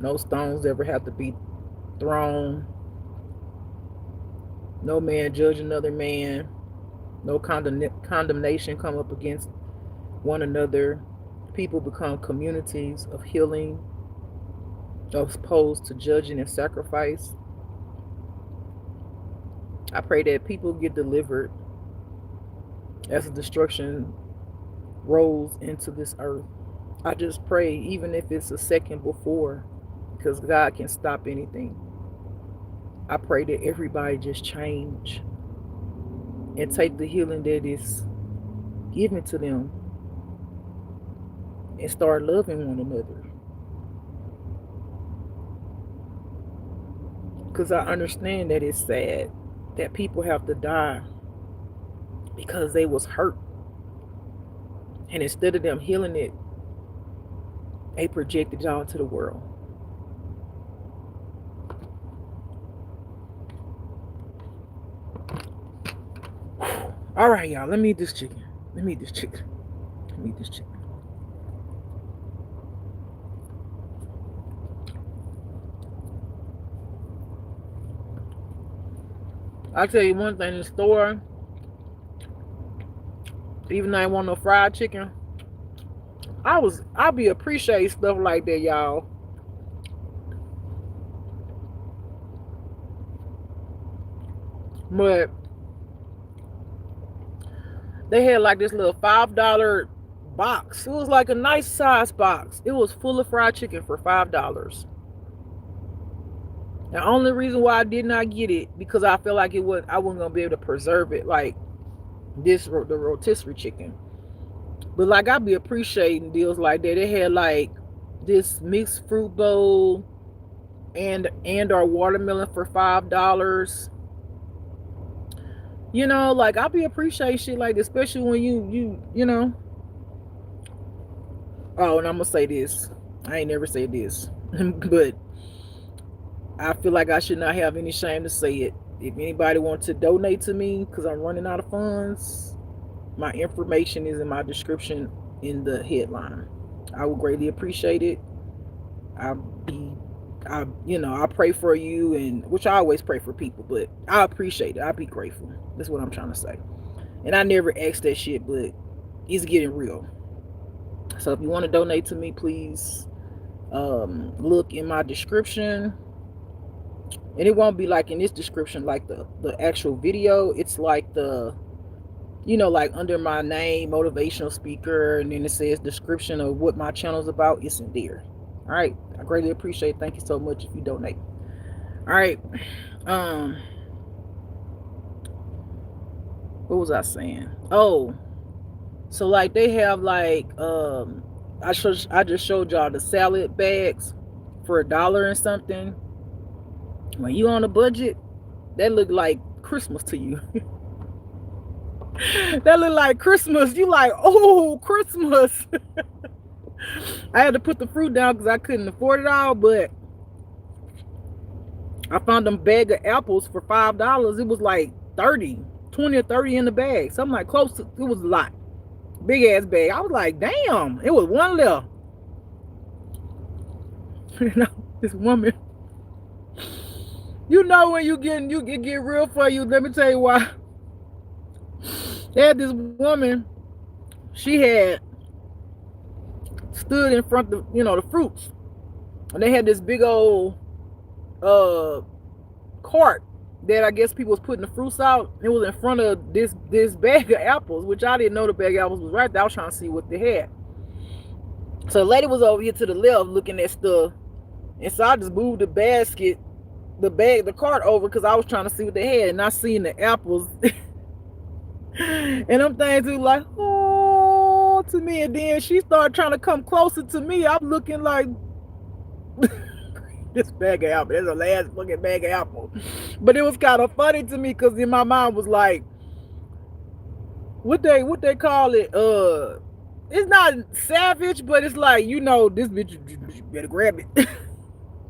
No stones ever have to be throne. No man judge another man. No condemnation come up against one another. People become communities of healing, opposed to judging and sacrifice. I pray that people get delivered as the destruction rolls into this earth. I just pray, even if it's a second before, because God can stop anything. I pray that everybody just change and take the healing that is given to them and start loving one another. Because I understand that it's sad that people have to die because they was hurt. And instead of them healing it, they projected it onto the world. All right, y'all. Let me eat this chicken. Let me eat this chicken. Let me eat this chicken. I'll tell you one thing, in the store, even though I ain't want no fried chicken, I be appreciating stuff like that, y'all. But they had like this little $5 box. It was like a nice size box. It was full of fried chicken for $5. The only reason why I did not get it, because I felt like I wasn't gonna be able to preserve it like the rotisserie chicken. But like I be appreciating deals like that. They had like this mixed fruit bowl and our watermelon for $5. You know, like I be appreciating shit like this, especially when you know. Oh, and I'm gonna say this. I ain't never said this, but I feel like I should not have any shame to say it. If anybody wants to donate to me because I'm running out of funds, my information is in my description in the headline. I would greatly appreciate it. I pray for you, and which I always pray for people, but I appreciate it. I'd be grateful. That's what I'm trying to say. And I never asked that shit, but it's getting real. So if you want to donate to me, please look in my description. And it won't be like in this description like the actual video. It's like the, like under my name, motivational speaker, and then it says description of what my channel's about. It's in there. All right, I greatly appreciate it. Thank you so much if you donate. All right, what was I saying? Oh, so like they have like I just showed y'all the salad bags for $1 and something. When you on a budget, that look like Christmas to you. That look like Christmas. You like, oh, Christmas. I had to put the fruit down because I couldn't afford it all, but I found them bag of apples for $5. It was like 20 or 30 in the bag. Something like close to, it was a lot. Big ass bag. I was like, damn, it was one left. This woman, when you get real for you. Let me tell you why. They had this woman, she had stood in front of the fruits, and they had this big old cart that I guess people was putting the fruits out. It was in front of this bag of apples, which I didn't know the bag of apples was right there. I was trying to see what they had. So the lady was over here to the left looking at stuff, and so I just moved the cart over because I was trying to see what they had, and I seen the apples. And I'm thinking like, oh, to me. And then she started trying to come closer to me. I'm looking like, this bag of apple. That's the last fucking bag of apple. But it was kind of funny to me because in my mind was like, what they call it? It's not savage, but it's like, this bitch, you better grab it.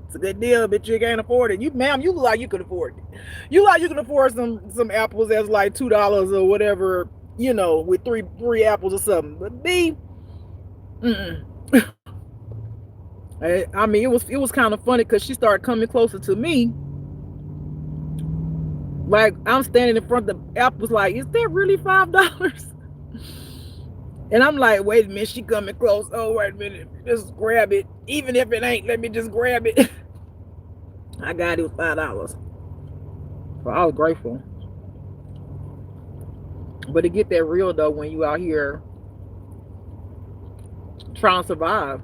It's a good deal, but you can't afford it. Ma'am, you look like you could afford it. You like you can afford some apples that's like $2 or whatever, with three apples or something. But me, I mean, it was kind of funny because she started coming closer to me. Like I'm standing in front of the apples, like, is that really $5? And I'm like, wait a minute, she coming close. Oh, wait a minute, just grab it. Even if it ain't, let me just grab it. I got it was $5. So I was grateful. But to get that real though, when you out here trying to survive,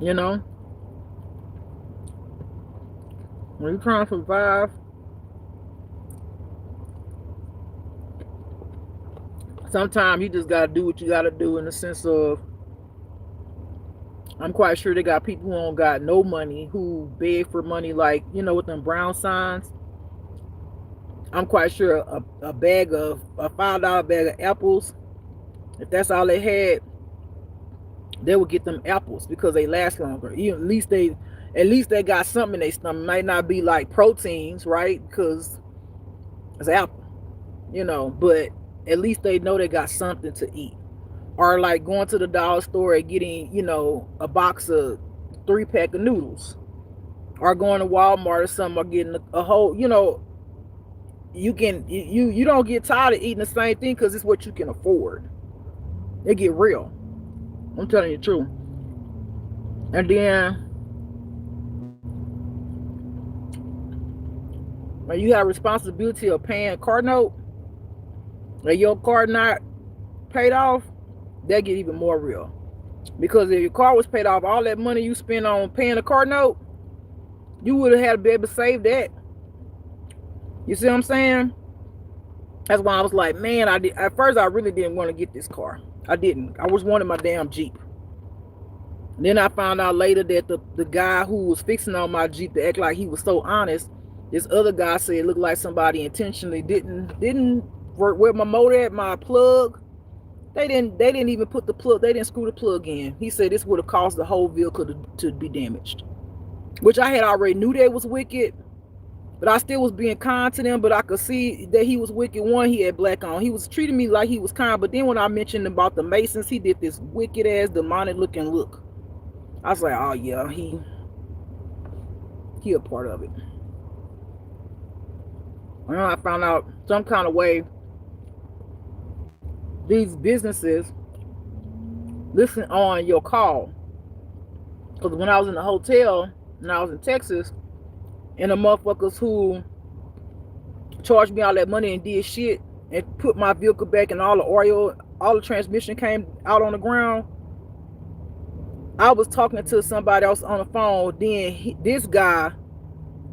you know, when you're trying to survive, sometimes you just gotta do what you gotta do in the sense of, I'm quite sure they got people who don't got no money who beg for money, like, with them brown signs. I'm quite sure a bag of a $5 bag of apples, if that's all they had, they would get them apples because they last longer. At least they got something in their stomach. It might not be like proteins, right? Because it's apple, but at least they know they got something to eat. Or like going to the dollar store and getting, a box of 3-pack of noodles. Or going to Walmart or something, or getting a whole, you don't get tired of eating the same thing because it's what you can afford. It get real. I'm telling you the truth. And then when you have responsibility of paying a car note, and your car not paid off, that get even more real. Because if your car was paid off, all that money you spent on paying a car note, you would have had to be able to save that. You see what I'm saying? That's why I was like, man, at first I really didn't want to get this car. I didn't. I was wanting my damn Jeep. And then I found out later that the guy who was fixing on my Jeep to act like he was so honest, this other guy said it looked like somebody intentionally didn't work where my motor at, my plug. They didn't even put the plug. They didn't screw the plug in. He said this would have caused the whole vehicle to be damaged, which I had already knew that was wicked. But I still was being kind to them, but I could see that he was wicked. One, he had black on. He was treating me like he was kind, but then when I mentioned about the Masons, he did this wicked ass demonic looking look. I was like, oh yeah, he a part of it. And I found out some kind of way these businesses listen on your call. Because when I was in the hotel and I was in Texas, and the motherfuckers who charged me all that money and did shit and put my vehicle back and all the oil, all the transmission came out on the ground. I was talking to somebody else on the phone. Then this guy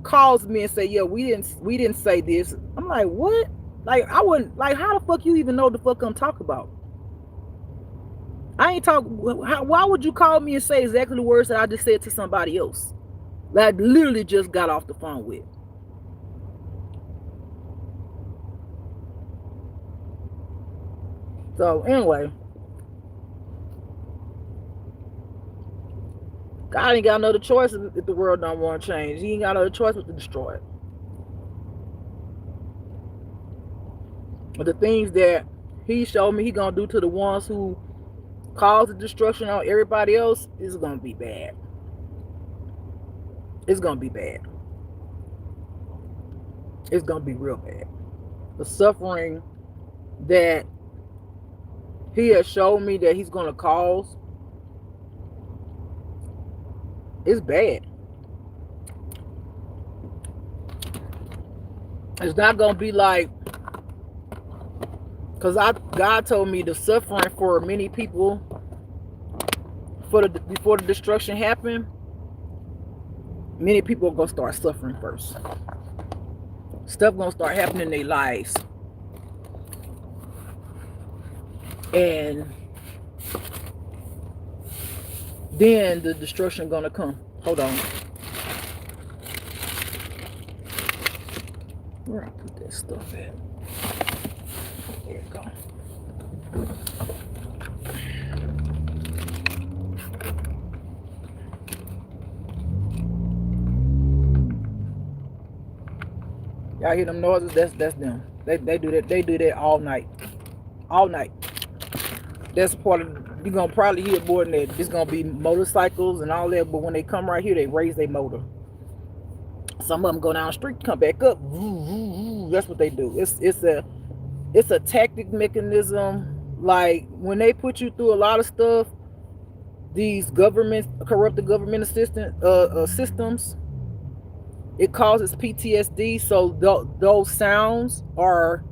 calls me and say, "Yeah, we didn't say this." I'm like, "What?" Like I wouldn't like. How the fuck you even know the fuck I'm talking about? I ain't talk. Why would you call me and say exactly the words that I just said to somebody else that I literally just got off the phone with? So anyway, God ain't got another choice if the world don't want to change. He ain't got another choice but to destroy it. But the things that he showed me he gonna do to the ones who cause the destruction on everybody else is gonna be bad. It's gonna be bad. It's gonna be real bad. The suffering that he has shown me that he's gonna cause is bad. It's not gonna be like, because God told me the suffering for many people before the destruction happened, many people are gonna start suffering first. Stuff gonna start happening in their lives, and then the destruction gonna come. Hold on. Where I put that stuff at? There you go. Y'all hear them noises? That's them. They do that. They do that all night. All night. That's part of, you're gonna probably hear more than that. It's gonna be motorcycles and all that, but when they come right here, they raise their motor. Some of them go down the street, come back up. That's what they do. It's a tactic mechanism. Like when they put you through a lot of stuff, these government corrupted government assistant systems, it causes PTSD. So those sounds are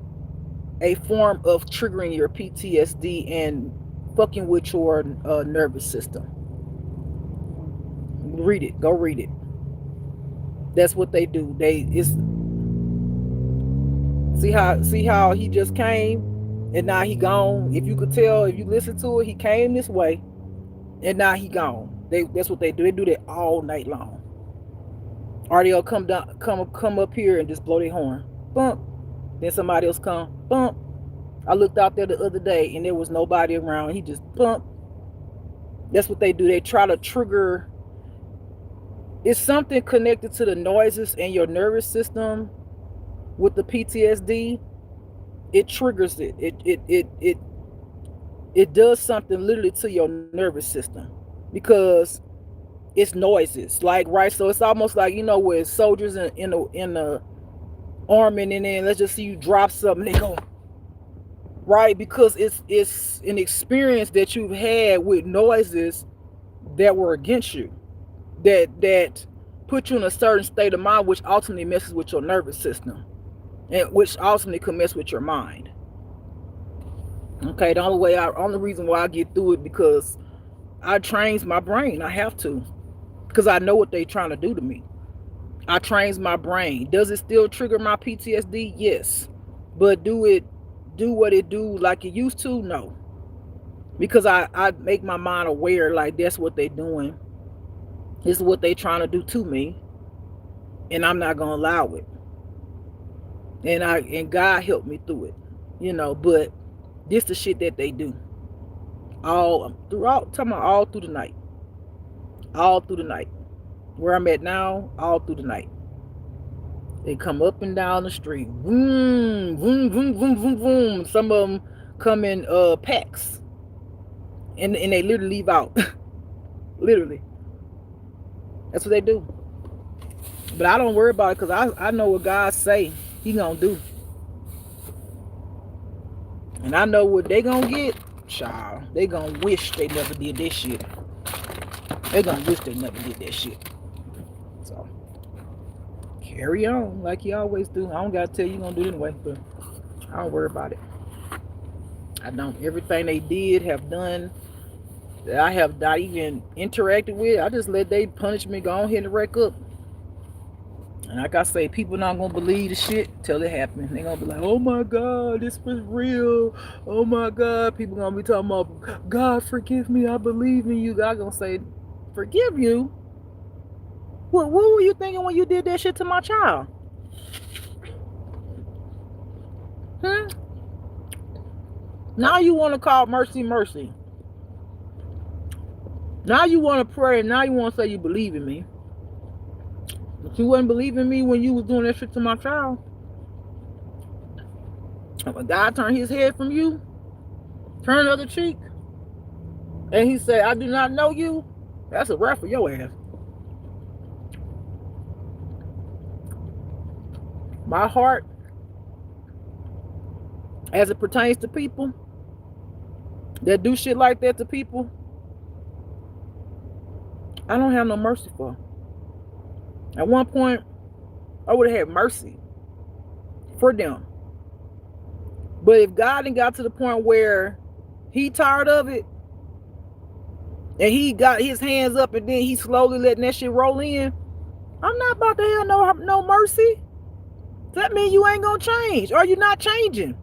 a form of triggering your PTSD and fucking with your nervous system. Read it. Go read it. That's what they do. It's see how he just came and now he gone. If you could tell, if you listen to it, he came this way and now he gone. That's what they do. They do that all night long. Or they'll come up here and just blow their horn. Bump. Then somebody else come. Bump. I looked out there the other day and there was nobody around. He just bump. That's what they do. They try to trigger. It's something connected to the noises in your nervous system with the PTSD. It triggers it. It does something literally to your nervous system because it's noises. Like, right, so it's almost like, where soldiers in the army, and then let's just see you drop something, they go right, because it's an experience that you've had with noises that were against you, that put you in a certain state of mind, which ultimately messes with your nervous system, and which ultimately can mess with your mind. Okay, the only reason why I get through it because I trains my brain. I have to, because I know what they're trying to do to me. I trains my brain. Does it still trigger my PTSD? Yes, but do what it do like it used to? No, because I make my mind aware, like that's what they're doing. This is what they're trying to do to me, and I'm not gonna allow it. And God helped me through it, But this the shit that they do all through the night, Where I'm at now, all through the night. They come up and down the street, boom, boom, boom, boom, boom, boom. Some of them come in packs, and they literally leave out. Literally, that's what they do. But I don't worry about it because I know what God say He gonna do, and I know what they gonna get. Child, they gonna wish they never did that shit. They gonna wish they never did that shit. So carry on like you always do. I don't gotta tell you gonna do it anyway, but I don't worry about it. I don't. Everything they did, have done, that I have not even interacted with, I just let they punishment go on here and wreck up. And like I say, people not gonna believe the shit till it happens. They gonna be like, oh my God, this was real. Oh my God. People gonna be talking about, God forgive me, I believe in you. God gonna say, forgive you? What were you thinking when you did that shit to my child? Now you want to call mercy, mercy. Now you want to pray, and now you want to say you believe in me. But you wasn't believing me when you was doing that shit to my child. And when God turned his head from you, turned the other cheek, and he said, I do not know you, that's a wrap for your ass. My heart, as it pertains to people that do shit like that to people, I don't have no mercy for. At one point, I would have had mercy for them. But if God didn't got to the point where he tired of it, and he got his hands up and then he slowly letting that shit roll in, I'm not about to have no mercy. Does that mean you ain't gonna change? Or you not changing?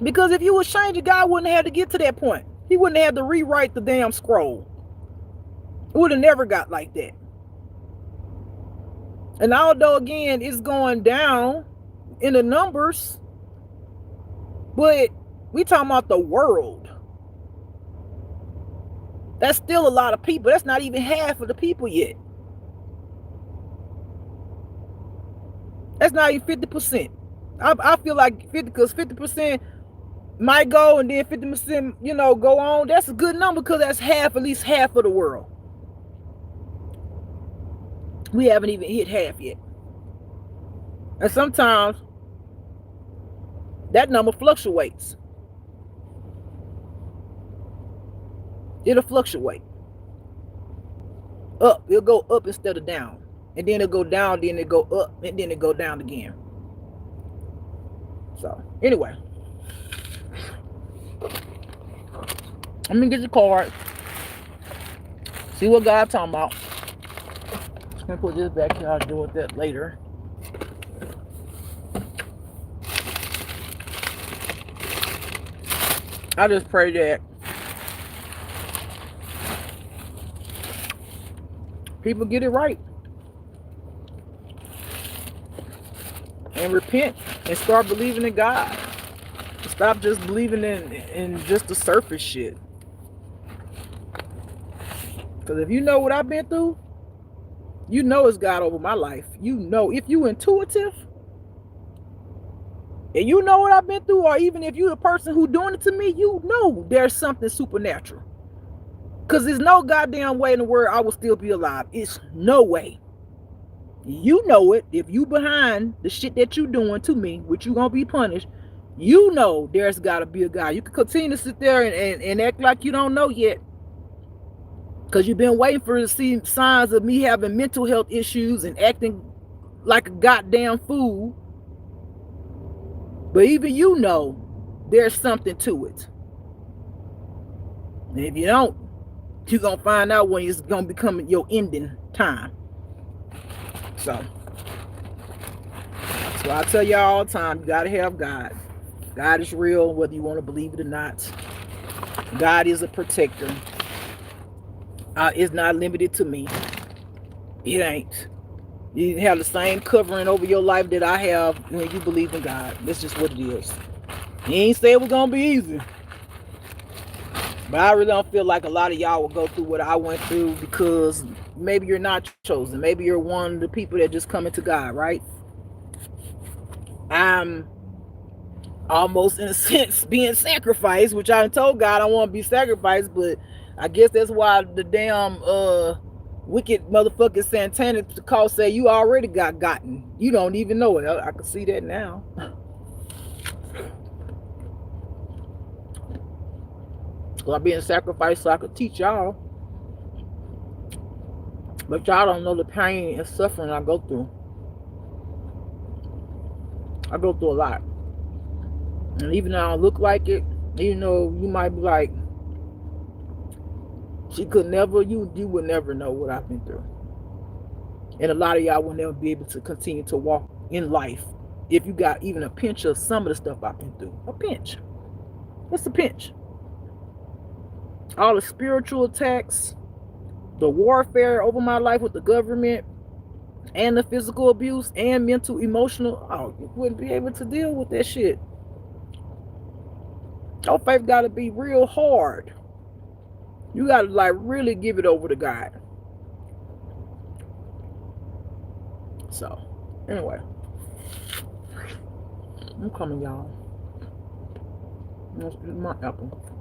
Because if you was changing, God wouldn't have to get to that point. He wouldn't have to rewrite the damn scroll. It would have never got like that. And although, again, it's going down in the numbers, but we talking about the world. That's still a lot of people. That's not even half of the people yet. That's not even 50%. I feel like 50%, might go, and then 50%, go on. That's a good number because that's half, at least half of the world. We haven't even hit half yet. And sometimes that number fluctuates. It'll fluctuate. Up. It'll go up instead of down. And then it'll go down, then it'll go up, and then it'll go down again. So, anyway. Let me get the card. See what God's talking about. I'm going to put this back here. I'll deal with that later. I just pray that people get it right and repent and start believing in God. Stop just believing in just the surface shit. Because if you know what I've been through, you know it's God over my life. You know, if you intuitive and you know what I've been through, or even if you're the person who doing it to me, you know there's something supernatural. Because there's no goddamn way in the world I will still be alive. It's no way. You know it. If you behind the shit that you doing to me, which you gonna be punished, you know there's gotta be a God. You can continue to sit there and act like you don't know yet. Because you've been waiting for to see signs of me having mental health issues and acting like a goddamn fool. But even you know there's something to it. And if you don't, you're going to find out when it's going to become your ending time. So I tell y'all all the time, you got to have God. God is real, whether you want to believe it or not. God is a protector. It's not limited to me. It ain't. You have the same covering over your life that I have when you believe in God. That's just what it is. He ain't say it was going to be easy. But I really don't feel like a lot of y'all will go through what I went through, because maybe you're not chosen. Maybe you're one of the people that just coming to God, right? I'm almost, in a sense, being sacrificed, which I told God I want to be sacrificed, but I guess that's why the damn wicked motherfucking Santanic call say you already got gotten. You don't even know it. I can see that now. Well, I'm being sacrificed so I could teach y'all. But y'all don't know the pain and suffering I go through. I go through a lot. And even though I don't look like it, even though you might be like, she could never, you would never know what I've been through. And a lot of y'all will never be able to continue to walk in life if you got even a pinch of some of the stuff I've been through. A pinch. What's a pinch? All the spiritual attacks, the warfare over my life with the government, and the physical abuse and mental, emotional. Oh, you wouldn't be able to deal with that shit. Your faith got to be real hard. You got to like really give it over to God. So, anyway. I'm coming, y'all. Let's eat my apple.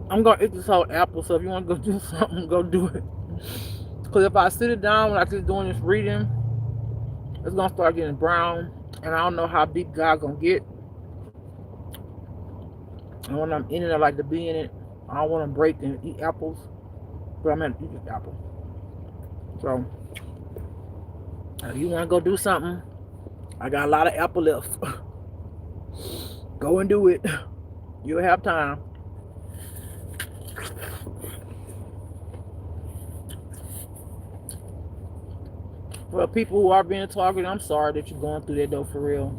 I'm gonna eat this whole apple, so if you want to go do something, go do it. Because if I sit it down when I keep doing this reading, it's gonna start getting brown, and I don't know how deep God's gonna get. And when I'm in it, I like to be in it. I don't want to break and eat apples, but I'm gonna eat this apple. So, if you want to go do something, I got a lot of apple left. Go and do it. You'll have time. Well, people who are being targeted, I'm sorry that you're going through that though, for real.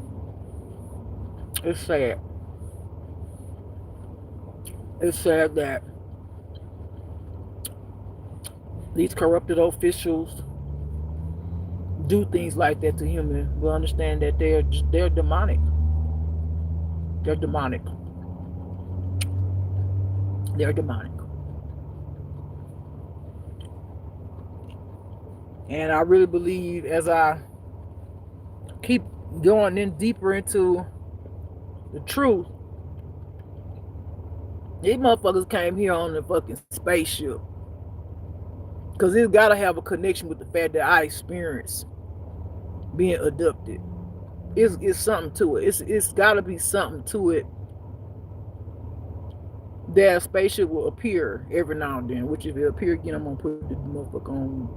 It's sad. It's sad that these corrupted officials do things like that to humans, we'll understand that they're demonic. They're demonic. They're demonic. And I really believe as I keep going in deeper into the truth, these motherfuckers came here on the fucking spaceship. Because it's got to have a connection with the fact that I experienced being abducted. It's something to it. It's got to be something to it that a spaceship will appear every now and then. Which if it appear again, I'm going to put the motherfucker on.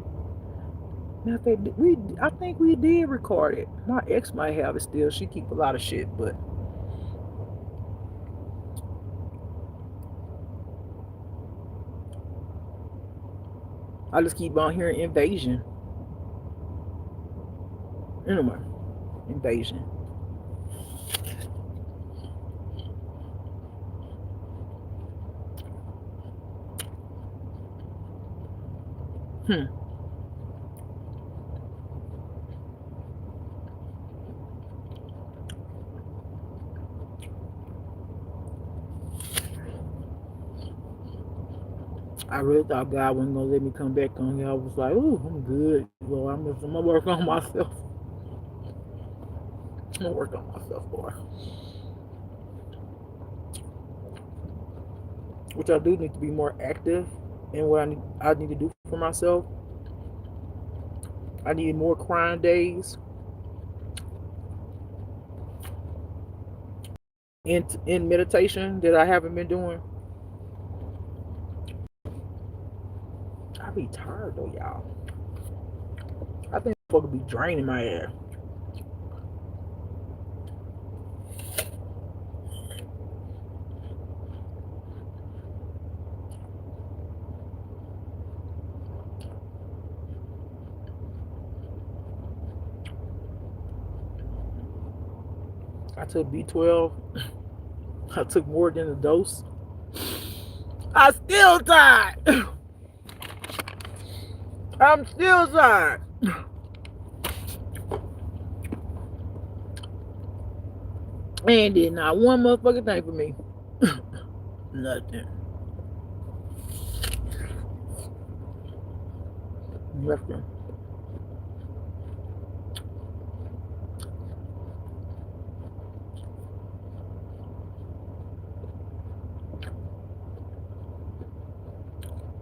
I think we did record it. My ex might have it still. She keep a lot of shit, but I just keep on hearing invasion. Anyway, invasion. I really thought God wasn't gonna let me come back on here. I was like, "Ooh, I'm good. Well, I'm gonna work on myself. I'm gonna work on myself, boy." Which I do need to be more active in what I need to do for myself. I need more crying days in meditation that I haven't been doing. I be tired though, y'all. I think fucking be draining my ass. I took B12. I took more than a dose. I still tired. I'm still tired. And did not one motherfucking thing for me. Nothing. Nothing.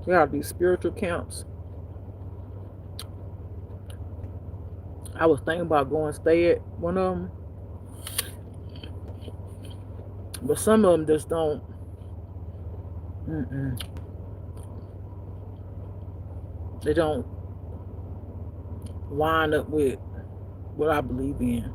We have these spiritual camps. I was thinking about going stay at one of them, but some of them just don't. They don't line up with what I believe in.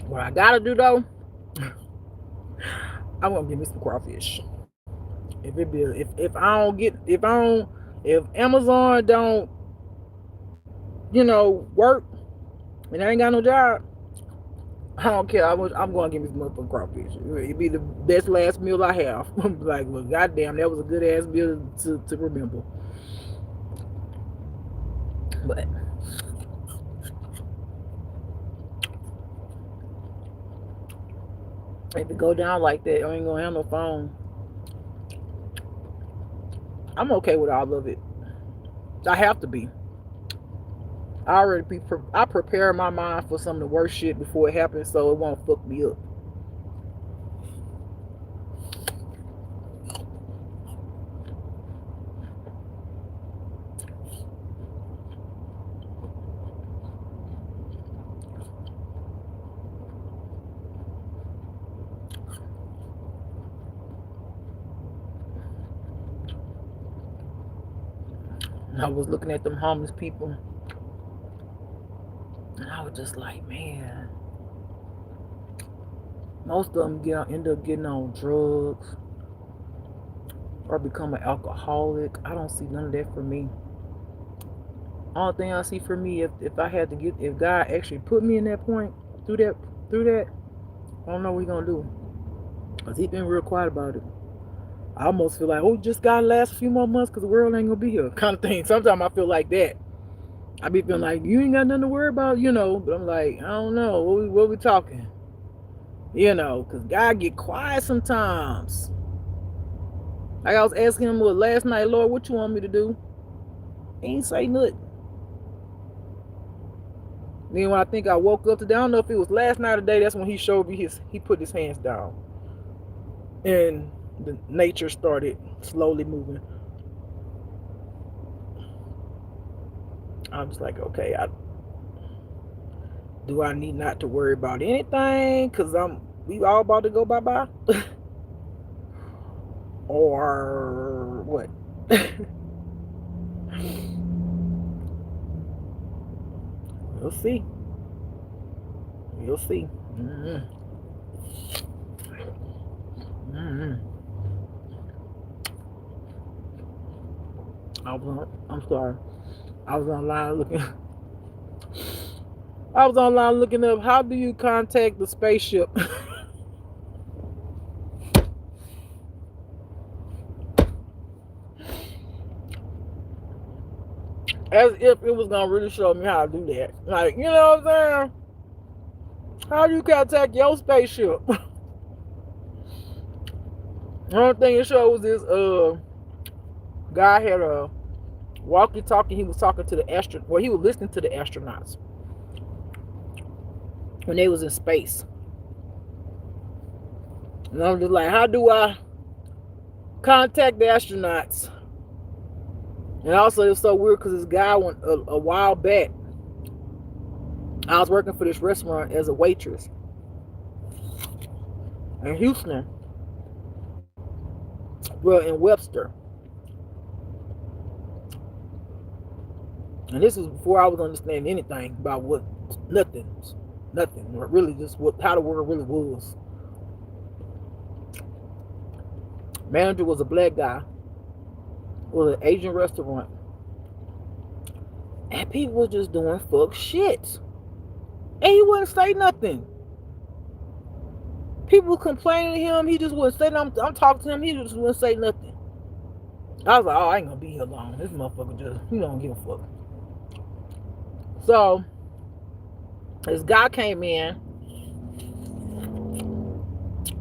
What I gotta do though, I'm gonna give me some crawfish. If I don't get if Amazon don't work and I ain't got no job, I don't care. I'm going to give me some motherfucking crawfish. It'd be the best last meal I have. I'm like, well, goddamn, that was a good ass meal to remember. But if it go down like that, I ain't gonna have no phone. I'm okay with all of it. I have to be. I prepare my mind for some of the worst shit before it happens, so it won't fuck me up. And I was looking at them homeless people, and I was just like, man, most of them end up getting on drugs or become an alcoholic. I don't see none of that for me. Only thing I see for me, if I had to get, if God actually put me in that point through that, I don't know what He gonna do, cause He been real quiet about it. I almost feel like, oh, just gotta last a few more months, cause the world ain't gonna be here, kind of thing. Sometimes I feel like that. I be feeling like you ain't got nothing to worry about, But I'm like, I don't know, what we talking, cause God get quiet sometimes. Like I was asking Him last night, Lord, what you want me to do? He ain't say nothing. Then when I think I woke up today, I don't know if it was last night or today, that's when He showed me He put His hands down. And the nature started slowly moving. I'm just like, okay, do I need not to worry about anything? Cause we all about to go bye-bye? Or what? We'll see. We'll see. I'm sorry. I was online looking. I was online looking up, how do you contact the spaceship? As if it was gonna really show me how to do that. Like, you know what I'm saying? How do you contact your spaceship? The only thing it showed was this guy had a walkie-talkie. He was talking to the astronaut. Well, he was listening to the astronauts when they was in space. And I'm just like, how do I contact the astronauts? And also, it was so weird because this guy went a while back. I was working for this restaurant as a waitress in Houston. Well, in Webster. And this was before I was understanding anything about nothing, really just how the world really was. Manager was a black guy. It was an Asian restaurant. And people were just doing fuck shit. And he wouldn't say nothing. People complaining to him, he just wouldn't say nothing. I'm talking to him, he just wouldn't say nothing. I was like, oh, I ain't gonna be here long. This motherfucker just, he don't give a fuck. So, this guy came in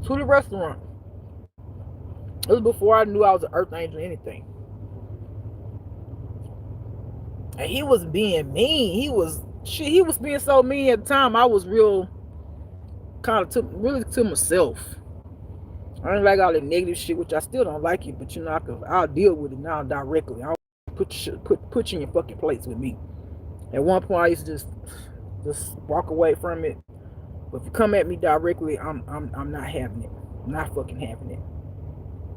to the restaurant. It was before I knew I was an earth angel or anything. And he was being mean. He was being so mean at the time. I was real kind of really to myself. I don't like all that negative shit, which I still don't like it, but I'll deal with it now directly. I'll put you in your fucking place with me. At one point I used to just walk away from it. But if you come at me directly, I'm not having it. I'm not fucking having it.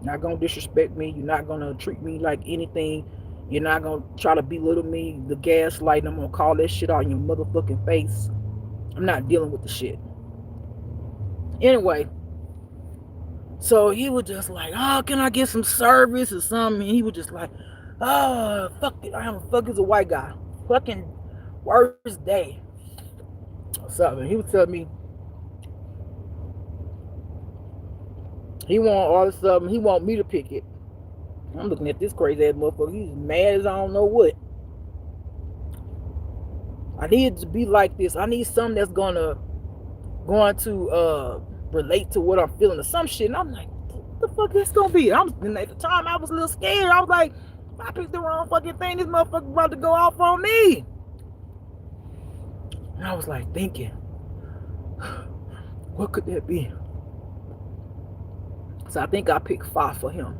You're not gonna disrespect me. You're not gonna treat me like anything. You're not gonna try to belittle me, the gaslight. I'm gonna call that shit out in your motherfucking face. I'm not dealing with the shit. Anyway, so he was just like, oh, can I get some service or something? And he was just like, oh, fuck it. Fuck is a white guy. Fucking worst day. Or something. He was telling me he want all this stuff and he want me to pick it. I'm looking at this crazy ass motherfucker. He's mad as I don't know what. I need it to be like this. I need something that's going to relate to what I'm feeling or some shit. And I'm like, what the fuck is this gonna be? At the time I was a little scared. I was like, if I picked the wrong fucking thing, this motherfucker about to go off on me. And I was like thinking, what could that be? So I think I picked 5 for him.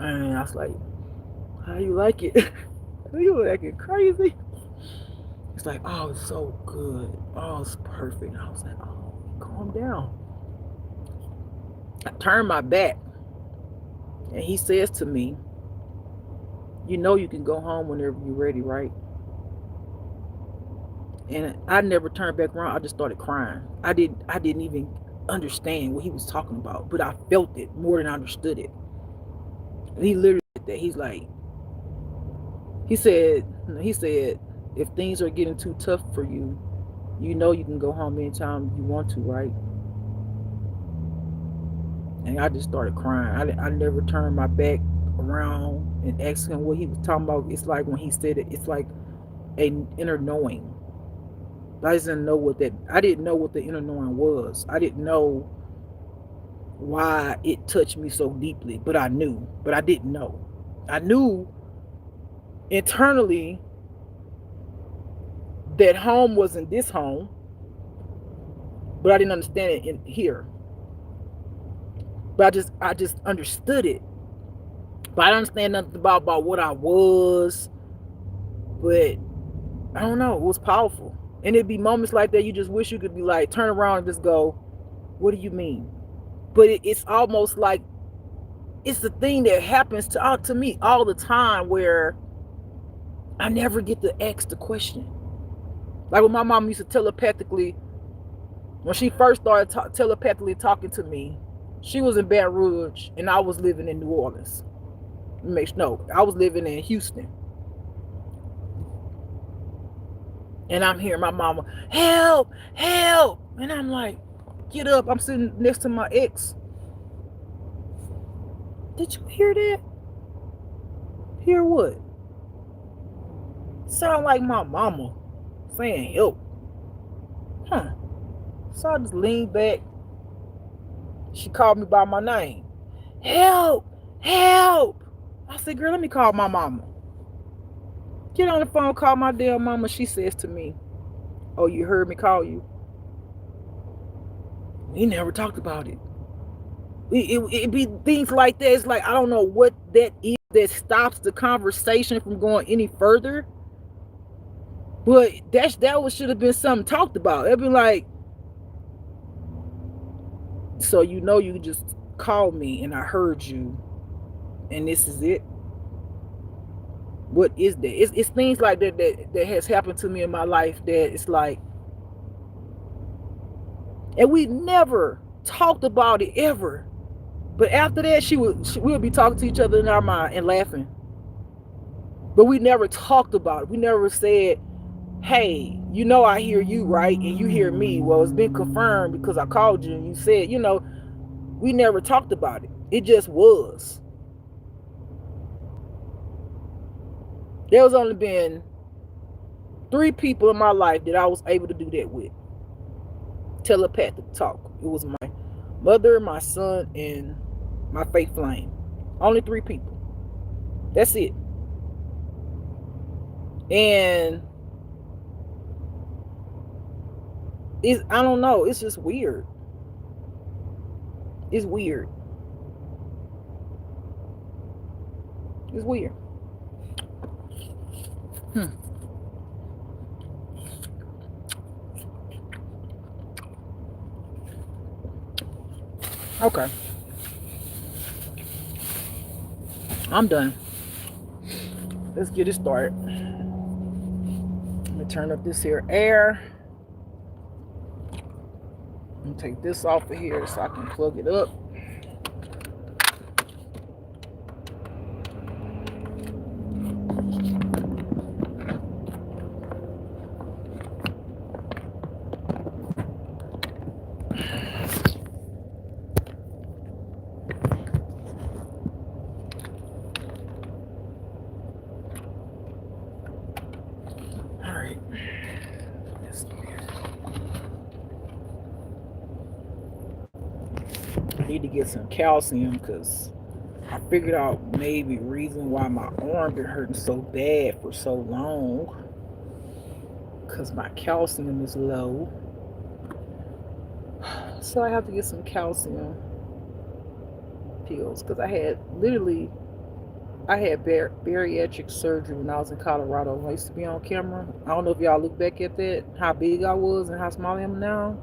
And I was like, how you like it? You were acting crazy. It's like, oh, it's so good. Oh, it's perfect. And I was like, oh, calm down. I turned my back. And he says to me, you know you can go home whenever you're ready, right? And I never turned back around. I just started crying. I didn't even understand what he was talking about, but I felt it more than I understood it. And he literally said that. He said, if things are getting too tough for you, you know you can go home anytime you want to, right? And I just started crying. I never turned my back around and asked him what he was talking about. It's like when he said it, it's like an inner knowing. I didn't know what that. I didn't know what the inner knowing was. I didn't know why it touched me so deeply, but I knew. But I didn't know. I knew internally that home wasn't this home, but I didn't understand it in here. But I just understood it. But I don't understand nothing about what I was. But I don't know. It was powerful. And it'd be moments like that you just wish you could be like, turn around and just go, what do you mean? But it's almost like it's the thing that happens to me all the time where I never get to ask the question. Like when my mom used to telepathically, when she first started telepathically talking to me, she was in Baton Rouge and I was living in New Orleans. No, I was living in Houston. And I'm hearing my mama, help, help. And I'm like, get up. I'm sitting next to my ex. Did you hear that? Hear what? Sound like my mama saying help. Huh. So I just leaned back. She called me by my name. Help! Help! I said, girl, let me call my mama. Get on the phone, call my damn mama. She says to me, oh, you heard me call you? We never talked about it. It be things like that. It's like, I don't know what that is that stops the conversation from going any further. But that was should have been something talked about. It'd be like, so you know you just called me and I heard you and this is it. What is that? It's things like that has happened to me in my life that it's like, and we never talked about it ever. But after that, we'll be talking to each other in our mind and laughing. But we never talked about it. We never said, hey, you know I hear you, right? And you hear me. Well, it's been confirmed because I called you and you said, we never talked about it. It just was. There's only been 3 people in my life that I was able to do that with. Telepathic talk. It was my mother, my son, and my faith flame. Only 3 people. That's it. And I don't know. It's just weird. It's weird. It's weird. Okay. I'm done. Let's get it started. Let me turn up this here air. Let me take this off of here so I can plug it up. Need to get some calcium because I figured out maybe reason why my arm been hurting so bad for so long. because my calcium is low. So I have to get some calcium pills because I had bariatric surgery when I was in Colorado. When I used to be on camera. I don't know if y'all look back at that, how big I was and how small I am now.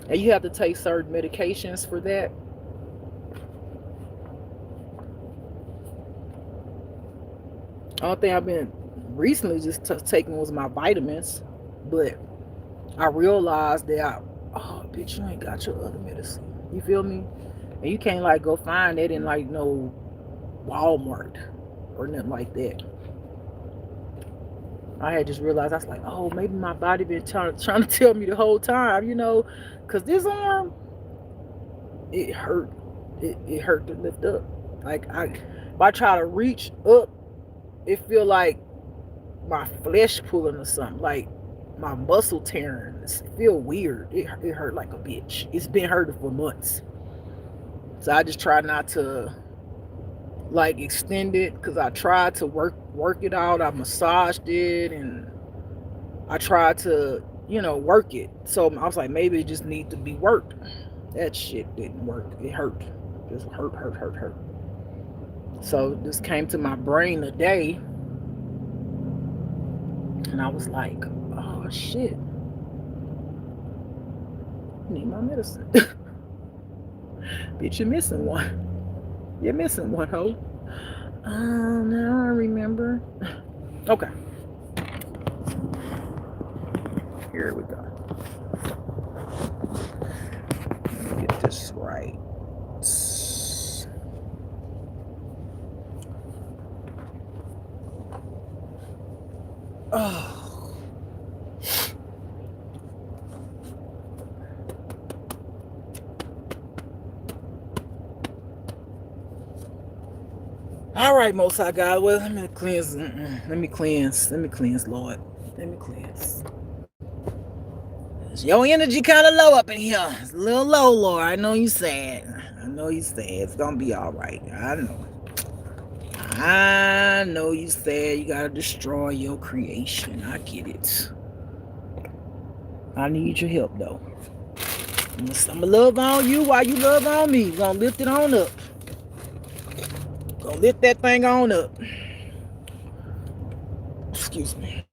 And you have to take certain medications for that. Only thing I've been recently just taking was my vitamins, but I realized that oh bitch, you ain't got your other medicine. You feel me? And you can't like go find it in like no Walmart or nothing like that. I had just realized I was like, oh, maybe my body been trying to tell me the whole time, because this arm, it hurt. It hurt to lift up. Like if I try to reach up, it feel like my flesh pulling or something, like my muscle tearing. It feel weird. It hurt like a bitch. It's been hurting for months. So I just try not to like extend it because I tried to work it out. I massaged it and I tried to, work it. So I was like, maybe it just needs to be worked. That shit didn't work. It hurt. Just hurt. So this came to my brain today and I was like, oh shit. I need my medicine. Bitch, you're missing one. You're missing one, ho. Now I remember. Okay. Here we go. Let me get this right. Oh. All right, Most High God. Well, let me cleanse. Let me cleanse, Lord. Let me cleanse. Your energy kind of low up in here. It's a little low, Lord. I know you sad. It's gonna be all right. I know you said you gotta destroy your creation. I get it. I need your help though. I'm gonna love on you while you love on me. We're gonna lift it on up. Gonna lift that thing on up. Excuse me.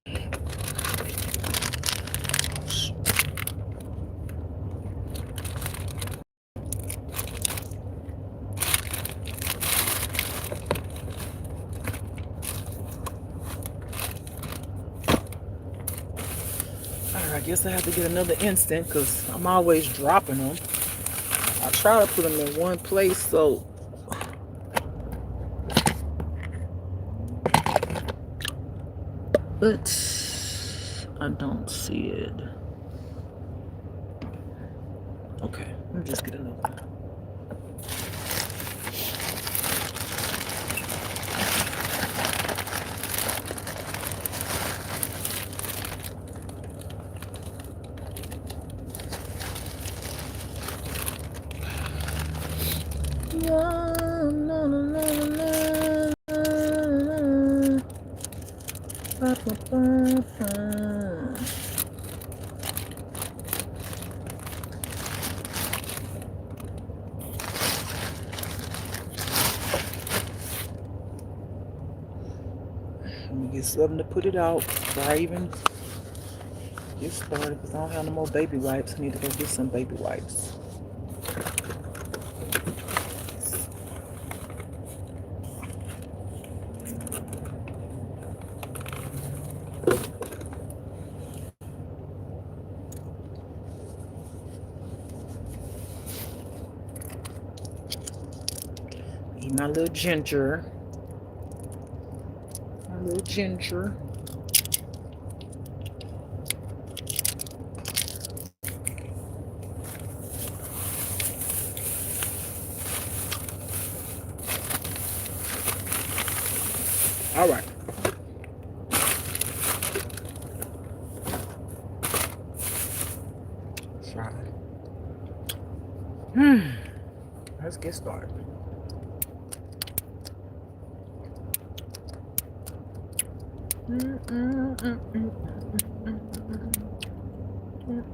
I guess I have to get another instant because I'm always dropping them. I try to put them in one place so but I don't see it. Okay, let me just get another one. Let me get something to put it out before I even get started because I don't have no more baby wipes. I need to go get some baby wipes. Eat my little ginger. All right. Try. Let's get started.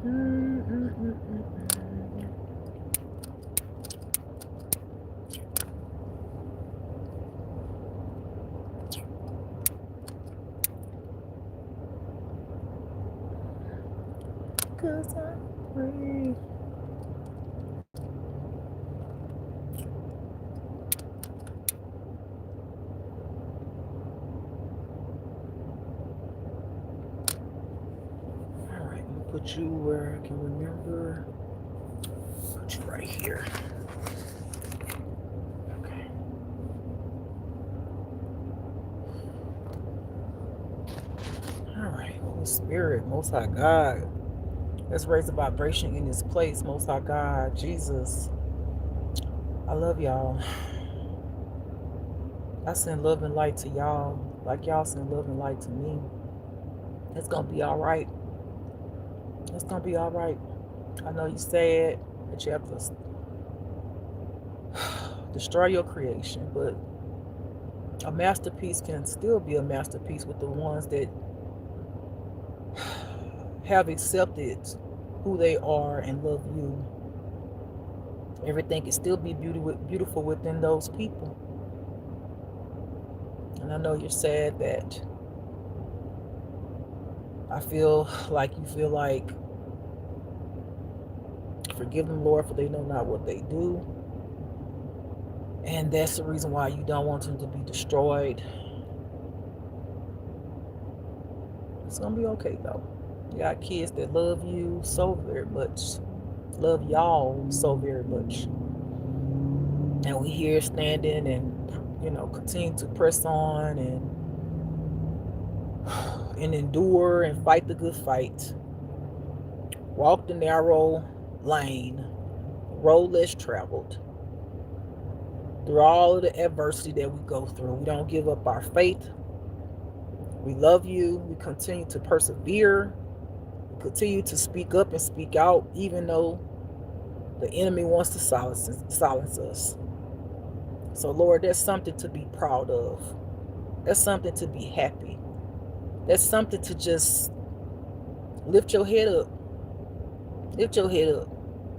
'Cause I'm free. All right, I'm gonna put you where I can remember. Put you right here. Okay. All right, Holy Spirit, Most High God. Let's raise the vibration in this place, Most High God, Jesus. I love y'all. I send love and light to y'all, like y'all send love and light to me. It's gonna be all right. It's gonna be all right. I know you said that you have to destroy your creation, but a masterpiece can still be a masterpiece with the ones that have accepted who they are and love you. Everything can still be beautiful within those people. And I know you're sad that I feel like you feel like, forgive them, Lord, for they know not what they do. And that's the reason why you don't want them to be destroyed. It's going to be okay, though. You got kids that love you so very much, love y'all so very much. And we here standing and, continue to press on and endure and fight the good fight. Walk the narrow lane, road less traveled. Through all of the adversity that we go through, we don't give up our faith. We love you. We continue to persevere. We continue to speak up and speak out, even though the enemy wants to silence us. So, Lord, that's something to be proud of. That's something to be happy. That's something to just lift your head up. Lift your head up.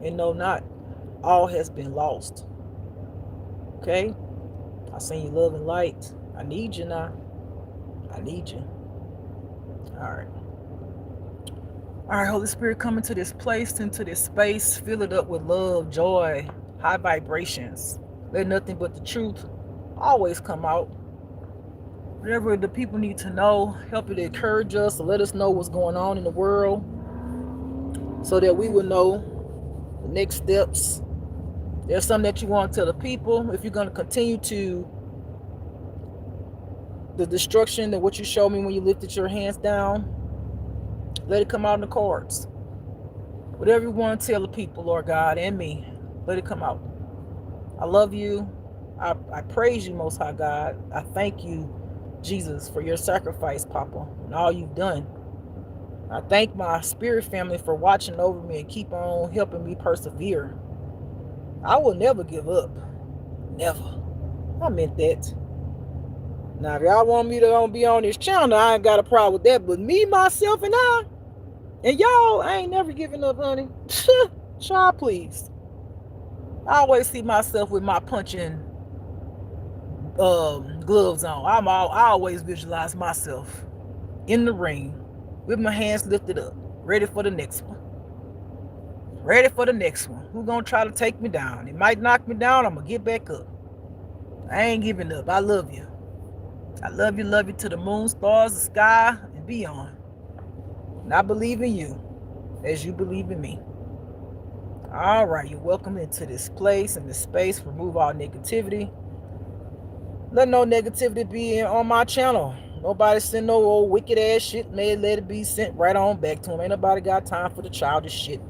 And know not all has been lost. Okay? I send you love and light. I need you now. I need you. All right. All right, Holy Spirit, come into this place, into this space. Fill it up with love, joy, high vibrations. Let nothing but the truth always come out. Whatever the people need to know, help it encourage us, to let us know what's going on in the world so that we will know the next steps. There's something that you want to tell the people. If you're going to continue to the destruction that what you showed me when you lifted your hands down, let it come out in the cards. Whatever you want to tell the people, Lord God, and me, let it come out. I love you. I praise you, Most High God. I thank you, Jesus, for your sacrifice, Papa, and all you've done. I thank my spirit family for watching over me and keep on helping me persevere. I will never give up. Never. I meant that. Now, if y'all want me to be on this channel, I ain't got a problem with that. But me, myself, and y'all, I ain't never giving up, honey. Child, please. I always see myself with my punching gloves on. I always visualize myself in the ring with my hands lifted up, ready for the next one. Ready for the next one. Who gonna try to take me down? It might knock me down. I'm gonna get back up. I ain't giving up. I love you. I love you to the moon, stars, the sky, and beyond. And I believe in you as you believe in me. All right, you're welcome into this place and this space. Remove all negativity. Let no negativity be on my channel. Nobody send no old wicked ass shit. May let it be sent right on back to him. Ain't nobody got time for the childish shit.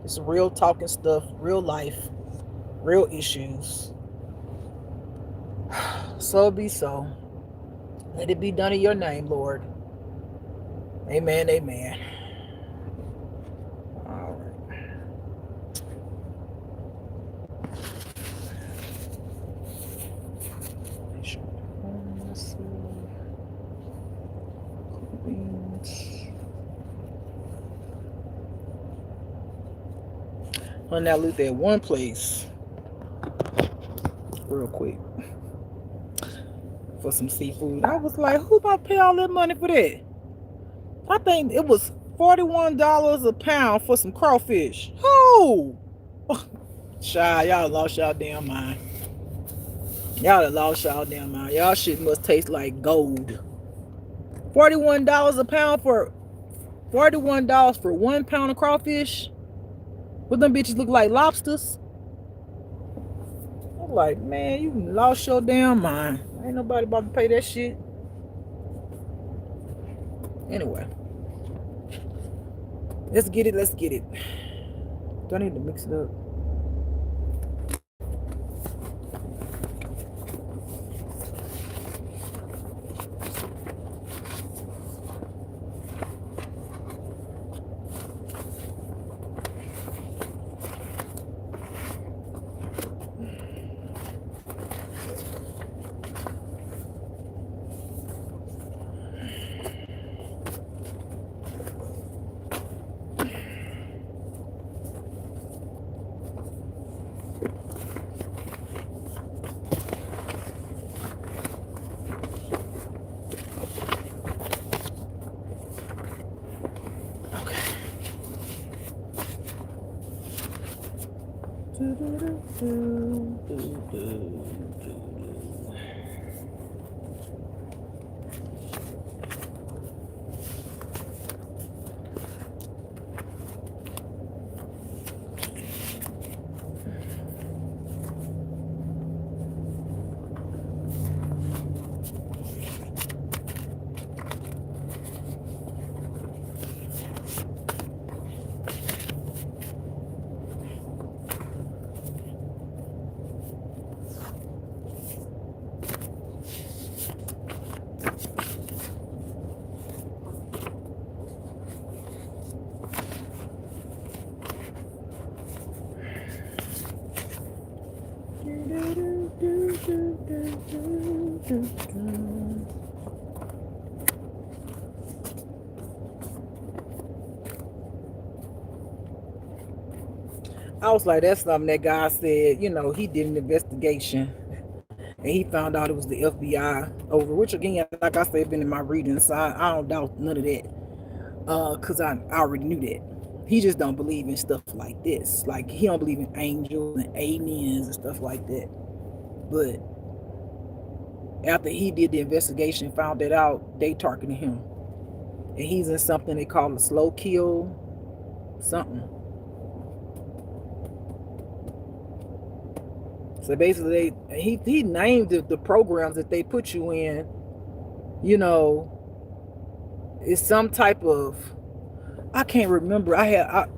It's real talking stuff, real life, real issues. So be so. Let it be done in your name, Lord. Amen, amen. All right. And I looked at one place real quick for some seafood. I was like, who about to pay all that money for that? I think it was $41 a pound for some crawfish. Who? Child, y'all lost y'all damn mind. Y'all done lost y'all damn mind. Y'all shit must taste like gold. $41 a pound for $41 for 1 pound of crawfish? What them bitches look like, lobsters? I'm like, man, you lost your damn mind. Ain't nobody about to pay that shit. Anyway, let's get it. Let's get it. Do I need to mix it up? I was like, that's something that guy said. You know, he did an investigation and he found out it was the FBI over, which again, like I said, been in my reading, so I don't doubt none of that. Cause I already knew that. He just don't believe in stuff like this. Like he don't believe in angels and aliens and stuff like that. But after he did the investigation, found that out, they targeted him, and he's in something they call a slow kill, something. So basically, he named the programs that they put you in. You know, it's some type of, I can't remember. I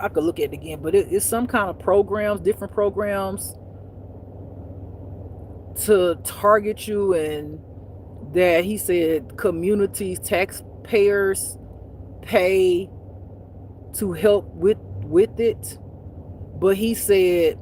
could look at it again, but it's some kind of programs, different programs to target you, and that he said communities, taxpayers pay to help with it. But he said,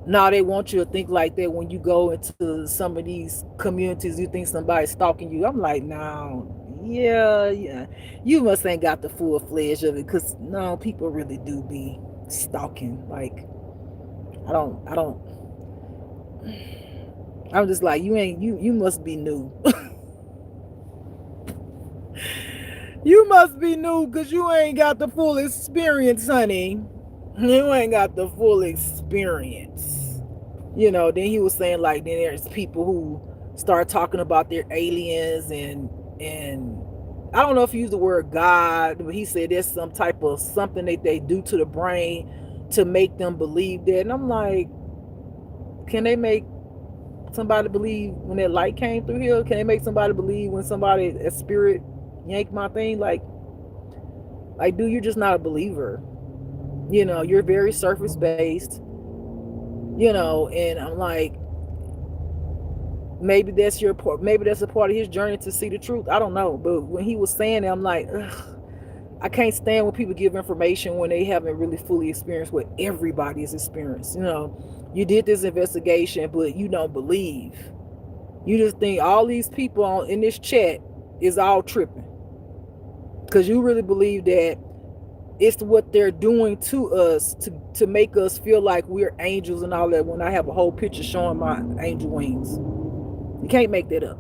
no, they want you to think like that when you go into some of these communities. You think somebody's stalking you. I'm like, no, yeah, you must ain't got the full fledged of it, because no, people really do be stalking. Like, I'm just like, you must be new. You must be new, because you ain't got the full experience, honey. You ain't got the full experience. You know, then he was saying, like, then there's people who start talking about their aliens, and I don't know if he used the word God, but he said there's some type of something that they do to the brain to make them believe that. And I'm like, can they make somebody believe when that light came through here? Can they make somebody believe when somebody, a spirit, yanked my thing? Like, dude, you're just not a believer. You know, you're very surface based. You know, and I'm like, maybe that's a part of his journey to see the truth. I don't know, but when he was saying that, I'm like, ugh, I can't stand when people give information when they haven't really fully experienced what everybody has experienced. You know, you did this investigation, but you don't believe. You just think all these people in this chat is all tripping, because you really believe that It's what they're doing to us to make us feel like we're angels and all that, when I have a whole picture showing my angel wings. You can't make that up.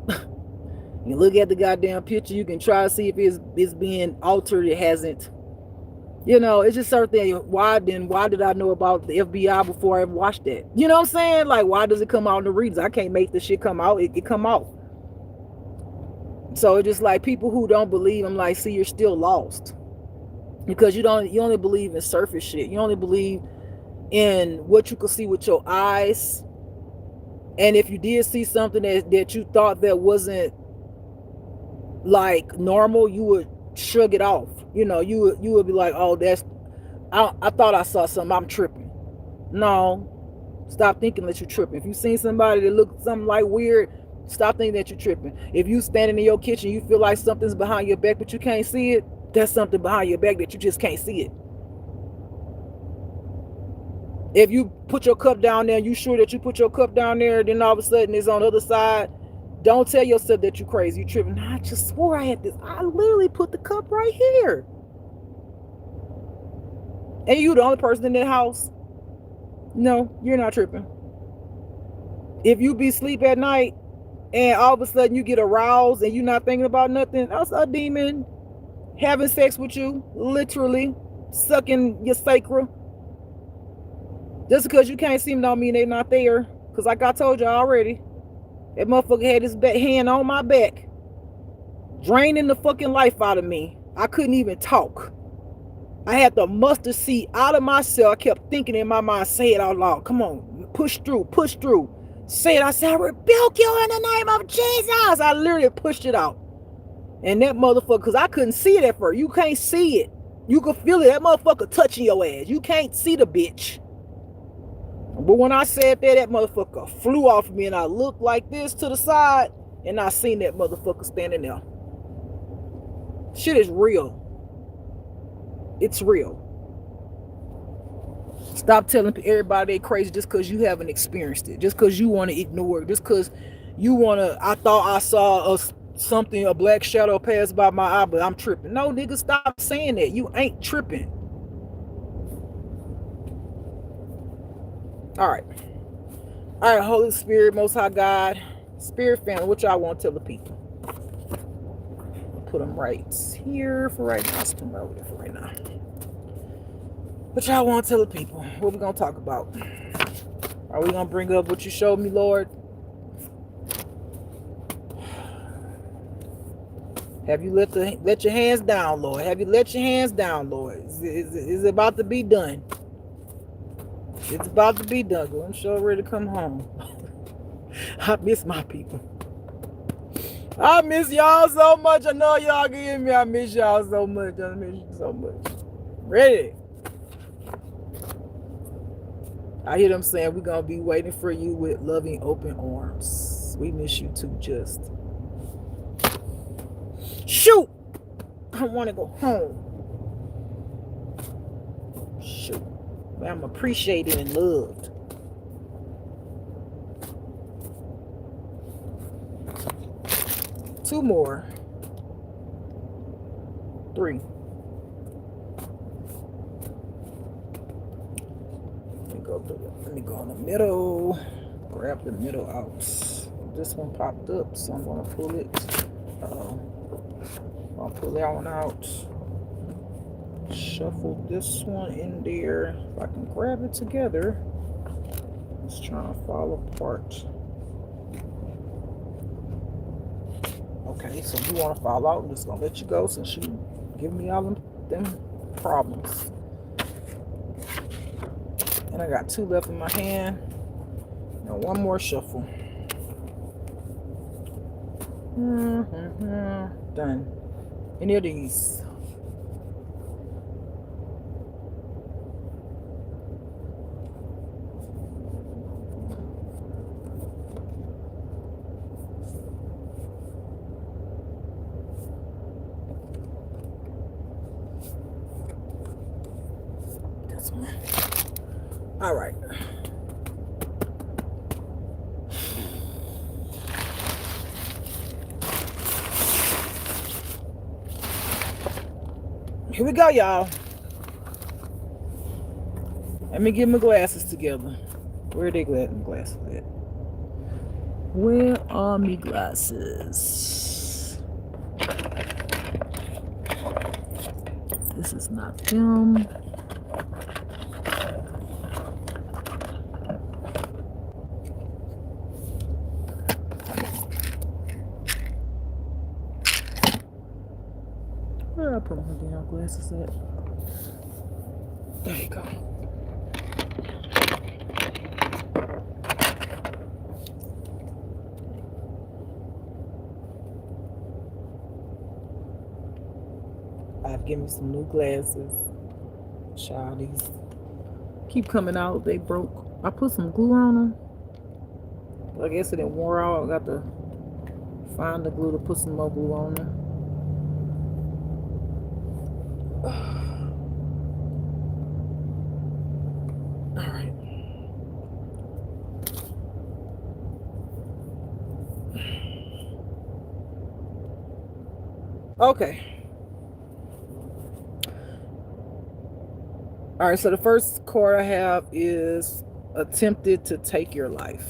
You look at the goddamn picture, you can try to see if it's being altered. It hasn't. It's just certain things. Why did I know about the FBI before I ever watched that? You know what I'm saying? Like, why does it come out in the readings? I can't make this shit come out. It come out. So it's just like people who don't believe, I'm like, see, you're still lost. Because you only believe in surface shit. You only believe in what you can see with your eyes. And if you did see something that you thought that wasn't like normal, you would shrug it off. You would be like, oh, I thought I saw something, I'm tripping. No, stop thinking that you're tripping. If you seen somebody that looked something like weird, stop thinking that you're tripping. If you standing in your kitchen, you feel like something's behind your back but you can't see it, that's something behind your back that you just can't see it. If you put your cup down there and you sure that you put your cup down there, then all of a sudden it's on the other side, don't tell yourself that you're crazy, you're tripping. I just swore I had this. I literally put the cup right here. And you the only person in that house? No, you're not tripping. If you be asleep at night and all of a sudden you get aroused and you're not thinking about nothing, that's a demon having sex with you, literally sucking your sacral. Just because you can't see them don't mean they're not there. Because like I told you already, that motherfucker had his hand on my back, draining the fucking life out of me. I couldn't even talk. I had to muster seat out of myself. I kept thinking in my mind, say it out loud. Come on, push through, push through. Say it. I said, I rebuke you in the name of Jesus. I literally pushed it out. And that motherfucker, because I couldn't see it at first. You can't see it. You can feel it. That motherfucker touching your ass. You can't see the bitch. But when I said that motherfucker flew off of me, and I looked like this to the side, and I seen that motherfucker standing there. Shit is real. It's real. Stop telling everybody they crazy just because you haven't experienced it. Just because you want to ignore it. Just because you want to, I thought I saw a black shadow pass by my eye, but I'm tripping. No, nigga, stop saying that. You ain't tripping. All right, Holy Spirit, Most High God, Spirit family, what y'all want to tell the people? Put them right here for right now. Put them right over there for right now. What y'all want to tell the people? What we gonna talk about? Are we gonna bring up what you showed me, Lord? Have you let your hands down, Lord? Have you let your hands down, Lord? Is it about to be done? It's about to be done. I'm sure ready to come home. I miss my people. I miss y'all so much. I know y'all can hear me. I miss y'all so much. I miss you so much. Ready? I hear them saying we're going to be waiting for you with loving open arms. We miss you too, just. Shoot! I want to go home. Shoot. I'm appreciated and loved. Two more. Three. Let me go in the middle. Grab the middle out. This one popped up, so I'm going to pull it. I'll pull that one out. Shuffle this one in there. If I can grab it together. It's trying to fall apart. Okay, so you want to fall out, I'm just going to let you go since you give me all them problems. And I got two left in my hand. Now one more shuffle. Done. Any of these? This one. All right. Here we go, y'all. Let me get my glasses together. Where are they glasses at? Where are me glasses? This is not them. Where I put my damn glasses at? There you go. I've given me some new glasses. Child, these keep coming out. They broke. I put some glue on them. I guess it didn't wore out. I got to find the glue to put some more glue on them. All right. Okay. All right, so the first card I have is attempted to take your life.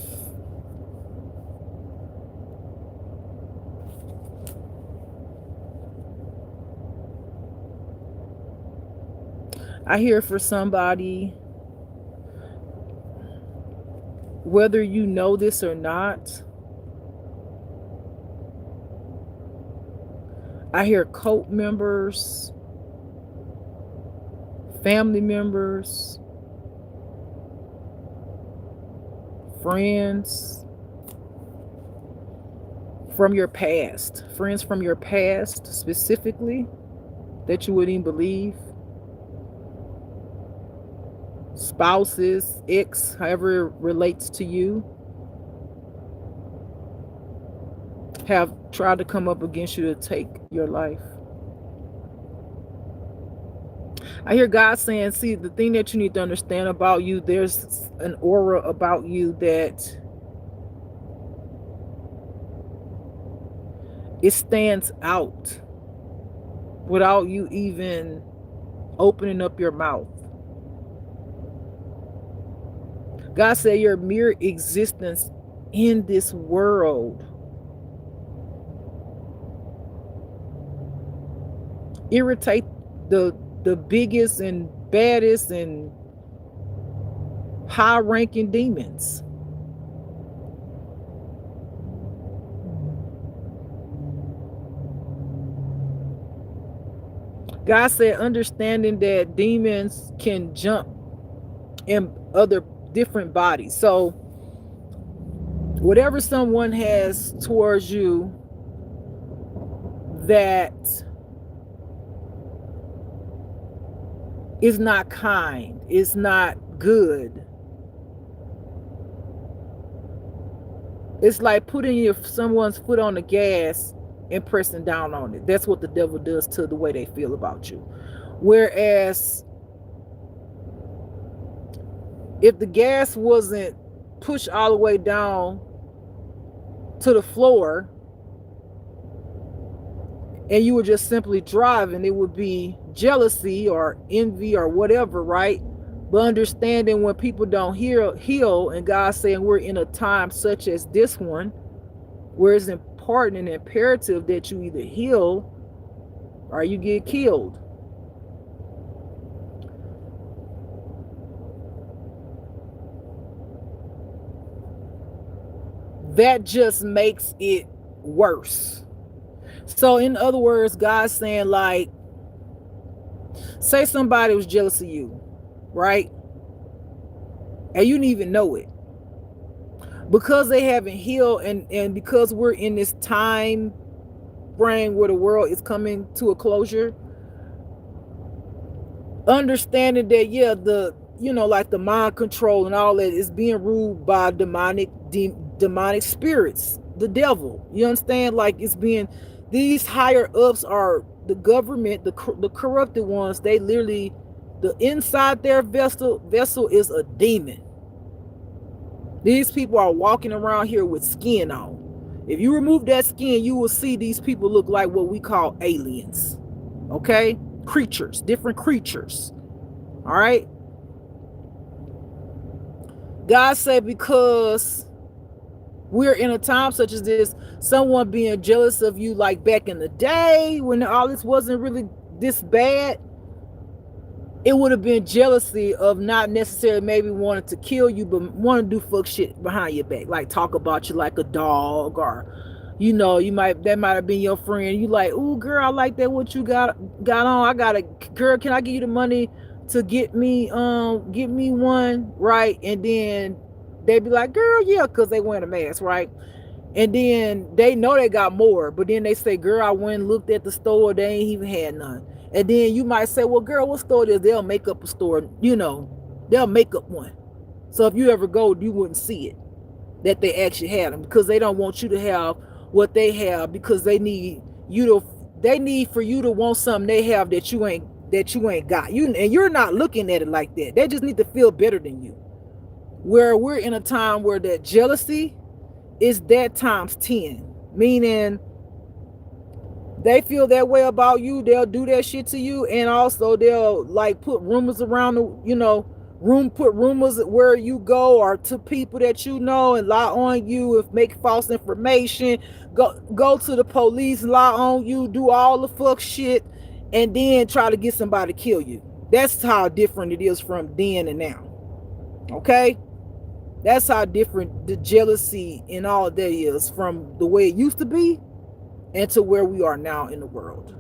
I hear for somebody, whether you know this or not, I hear cult members, family members, friends from your past, friends from your past specifically that you wouldn't even believe, spouses, ex, however it relates to you, have tried to come up against you to take your life. I hear God saying, see, the thing that you need to understand about you, there's an aura about you that it stands out without you even opening up your mouth. God said your mere existence in this world irritate the biggest and baddest and high-ranking demons. God said understanding that demons can jump in other different bodies. So whatever someone has towards you that is not kind, is not good, it's like putting someone's foot on the gas and pressing down on it. That's what the devil does to the way they feel about you. Whereas if the gas wasn't pushed all the way down to the floor and you were just simply driving, it would be jealousy or envy or whatever, right? But understanding when people don't heal, and God saying we're in a time such as this one, where it's important and imperative that you either heal or you get killed. That just makes it worse. So in other words, God's saying, like, say somebody was jealous of you, right? And you didn't even know it. Because they haven't healed, and because we're in this time frame where the world is coming to a closure, understanding that, yeah, like the mind control and all that is being ruled by demonic spirits, the devil. You understand? Like, it's being, these higher ups are the government, the corrupted ones. They literally, the inside their vessel is a demon. These people are walking around here with skin on. If you remove that skin, you will see these people look like what we call aliens. Okay? Creatures, different creatures. All right? God said because we're in a time such as this, someone being jealous of you like back in the day when all this wasn't really this bad, it would have been jealousy of not necessarily maybe wanting to kill you, but wanting to do fuck shit behind your back, like talk about you like a dog, or you might that might have been your friend. You like, ooh, girl, I like that what you got on. I got a girl. Can I give you the money to get me one, right? And then they be like, girl, yeah, because they wearing a mask, right? And then they know they got more, but then they say, girl, I went and looked at the store, they ain't even had none. And then you might say, well, girl, what store it is? They'll make up a store, they'll make up one. So if you ever go, you wouldn't see it, that they actually had them, because they don't want you to have what they have, because they need for you to want something they have that you ain't got. And you're not looking at it like that. They just need to feel better than you. Where we're in a time where that jealousy is that times 10, meaning they feel that way about you, they'll do that shit to you, and also they'll like put rumors around put rumors where you go or to people that you know and lie on you, if make false information, go to the police, lie on you, do all the fuck shit, and then try to get somebody to kill you. That's how different it is from then and now. Okay? That's how different the jealousy and all that is from the way it used to be and to where we are now in the world.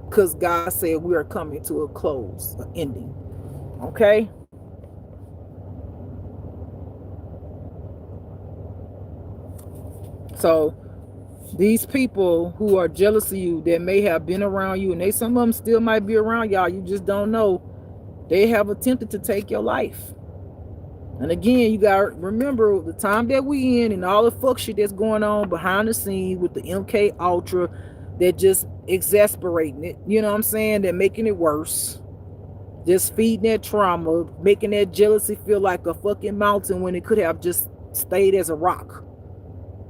Because God said we are coming to a close, an ending. Okay? So these people who are jealous of you, that may have been around you, and some of them still might be around y'all, you just don't know, they have attempted to take your life. And again, you gotta remember the time that we in and all the fuck shit that's going on behind the scenes with the MK Ultra, that just exasperating it. You know what I'm saying? They're making it worse. Just feeding that trauma, making that jealousy feel like a fucking mountain when it could have just stayed as a rock.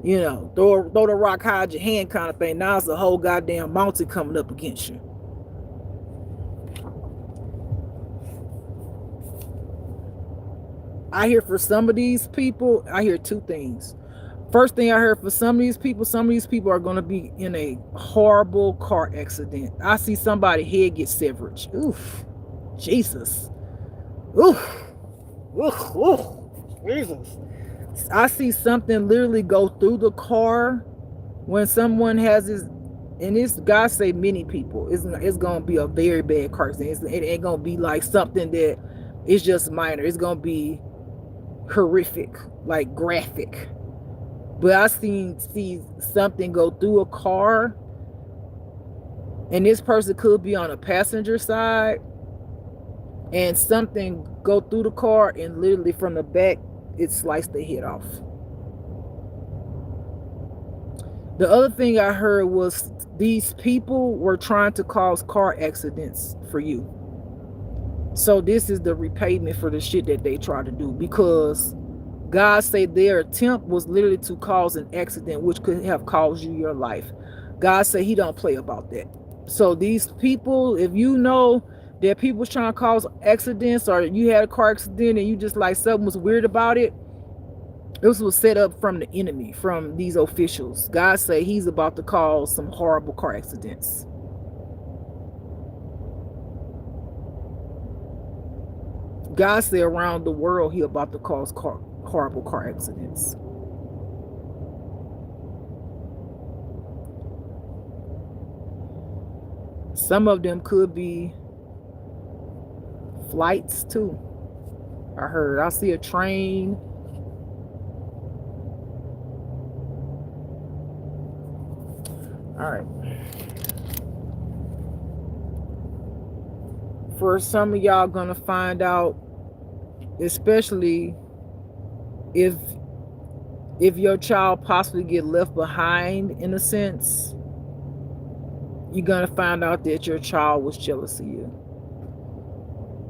Throw the rock, hide your hand kind of thing. Now it's a whole goddamn mountain coming up against you. I hear for some of these people, I hear two things. First thing I heard, for some of these people are going to be in a horrible car accident. I see somebody's head get severed. Oof. Jesus. Oof. Oof. Oof. Jesus. I see something literally go through the car when someone has this, and this, God say many people, it's going to be a very bad car accident. It ain't going to be like something that is just minor. It's going to be horrific, like graphic. But I see something go through a car, and this person could be on a passenger side, and something go through the car, and literally from the back it sliced their head off. The other thing I heard was these people were trying to cause car accidents for you. So this is the repayment for the shit that they try to do, because God said their attempt was literally to cause an accident which could have caused you your life. God said he don't play about that. So these people, if you know that people trying to cause accidents, or you had a car accident and you just like something was weird about it, this was set up from the enemy, from these officials. God said he's about to cause some horrible car accidents. God said around the world he about to cause horrible car accidents. Some of them could be flights too. I heard. I see a train. All right. For some of y'all gonna find out, especially if your child possibly get left behind, in a sense, you're gonna find out that your child was jealous of you.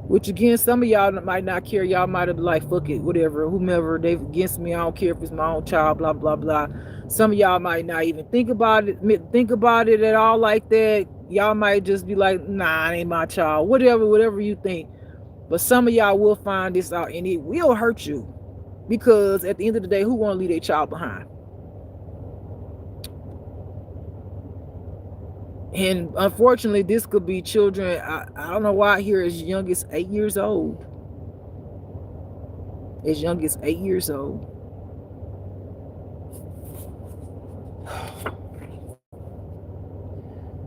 Which again, some of y'all might not care. Y'all might have been like, fuck it, whatever, whomever, they against me, I don't care if it's my own child, blah blah blah. Some of y'all might not even think about it at all like that. Y'all might just be like, nah, it ain't my child, whatever you think. But some of y'all will find this out, and it will hurt you. Because at the end of the day, who want to leave their child behind? And unfortunately, this could be children. I don't know why I hear as young as 8 years old. As young as 8 years old.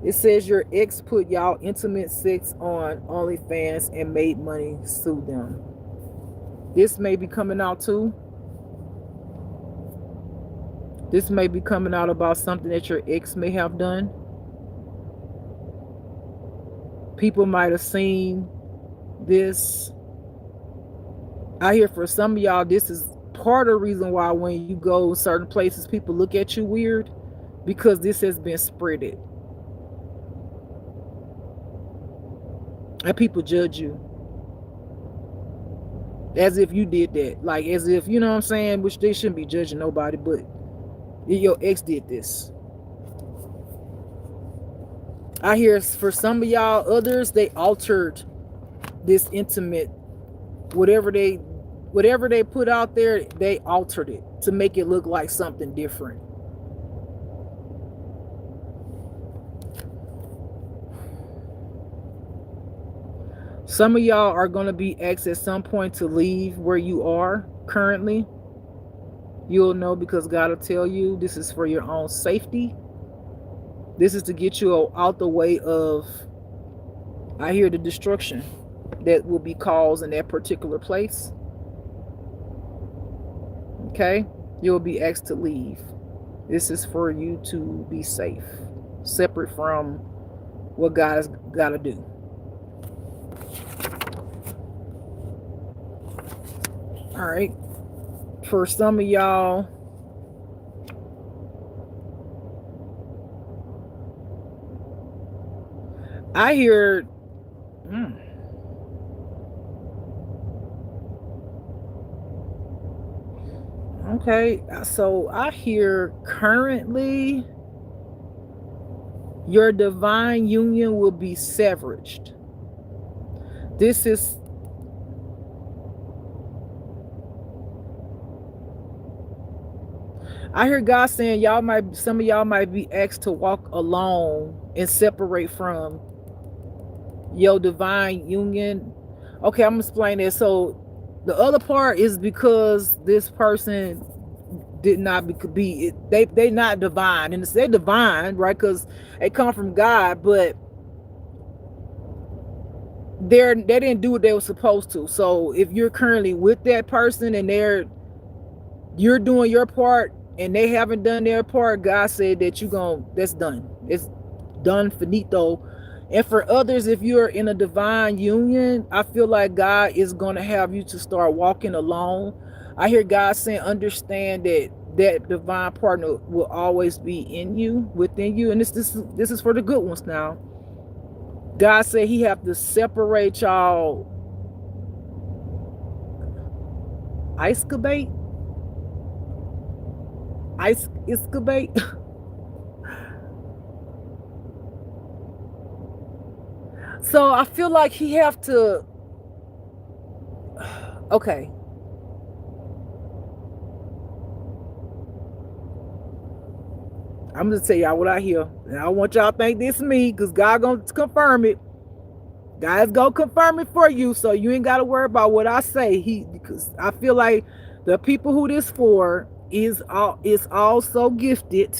It says your ex put y'all intimate sex on OnlyFans and made money. Sue them. This may be coming out too. This may be coming out about something that your ex may have done. People might have seen this. I hear for some of y'all, this is part of the reason why when you go certain places, people look at you weird, because this has been spreaded. And people judge you as if you did that. Like as if, you know what I'm saying? Which they shouldn't be judging nobody, but your ex did this. I hear for some of y'all, others, they altered this intimate, whatever they put out there, they altered it to make it look like something different. Some of y'all are going to be asked at some point to leave where you are currently. You'll know because God will tell you this is for your own safety. This is to get you out the way of, I hear, the destruction that will be caused in that particular place. Okay? You'll be asked to leave. This is for you to be safe, separate from what God has got to do. All right. For some of y'all, I hear okay, so I hear currently your divine union will be severed. This is, I hear God saying some of y'all might be asked to walk alone and separate from your divine union. Okay, I'm gonna explain this. So the other part is because this person did not be they not divine, and they're divine, right? Because they come from God, but they didn't do what they were supposed to. So if you're currently with that person and you're doing your part and they haven't done their part, God said that that's done. It's done, finito. And for others, if you're in a divine union, I feel like God is going to have you to start walking alone. I hear God saying, understand that divine partner will always be in you, within you. And this is for the good ones now. God said he have to separate y'all. Excavate. So I feel like he have to. Okay. I'm gonna tell y'all what I hear. And I want y'all to think this is me, because God gonna confirm it. God's gonna confirm it for you, so you ain't gotta worry about what I say. Because I feel like the people who this for is all so gifted.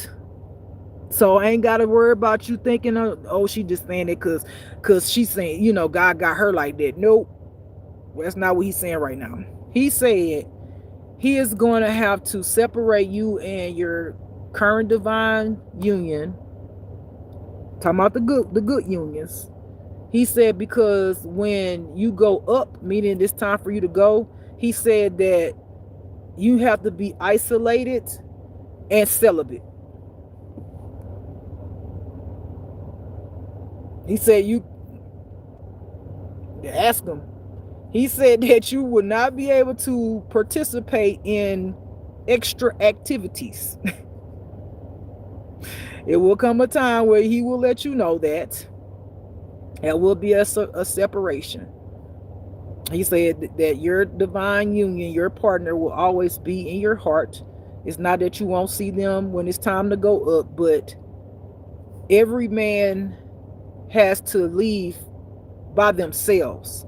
So I ain't gotta worry about you thinking, oh, she just saying it because she's saying, God got her like that. Nope. That's not what he's saying right now. He said he is going to have to separate you and your current divine union. Talking about the good unions. He said because when you go up, meaning it's time for you to go, he said that you have to be isolated and celibate. He said you ask him. He said that you will not be able to participate in extra activities. It will come a time where he will let you know that there will be a separation. He said that your divine union, your partner, will always be in your heart. It's not that you won't see them when it's time to go up, but every man has to leave by themselves.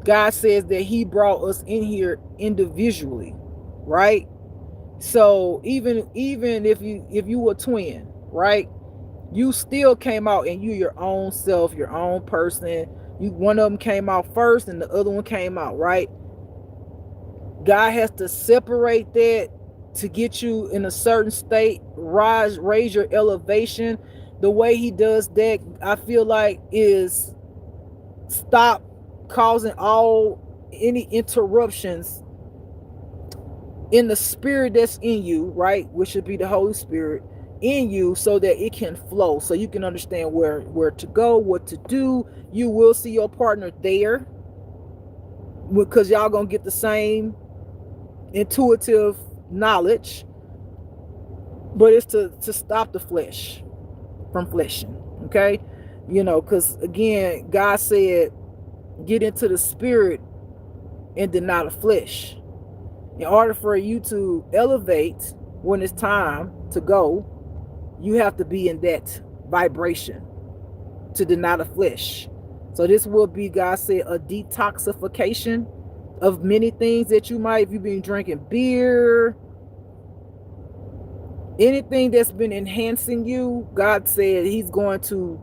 God says that he brought us in here individually, right? So even if you were twin, right? You still came out and you your own self, your own person. You one of them came out first and the other one came out, right? God has to separate that to get you in a certain state, raise your elevation. The way he does that, I feel like, is stop causing all any interruptions in the spirit that's in you, right? Which should be the Holy Spirit in you, so that it can flow, so you can understand where to go, what to do. You will see your partner there because y'all gonna get the same intuitive knowledge, but it's to stop the flesh from fleshing, okay? Because again, God said, get into the spirit and deny the flesh. In order for you to elevate when it's time to go, you have to be in that vibration to deny the flesh. So this will be, God said, a detoxification of many things that you might, if you've been drinking beer, anything that's been enhancing you, God said he's going to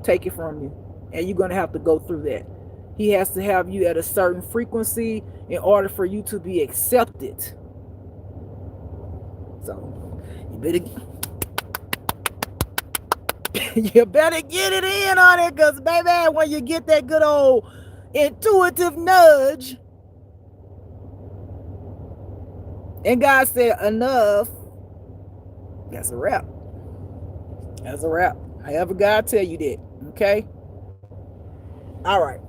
take it from you, and you're going to have to go through that. He has to have you at a certain frequency in order for you to be accepted. So you better get it in on it, because baby, when you get that good old intuitive nudge and God said enough, that's a wrap. That's a wrap. However God tell you that, okay? All right.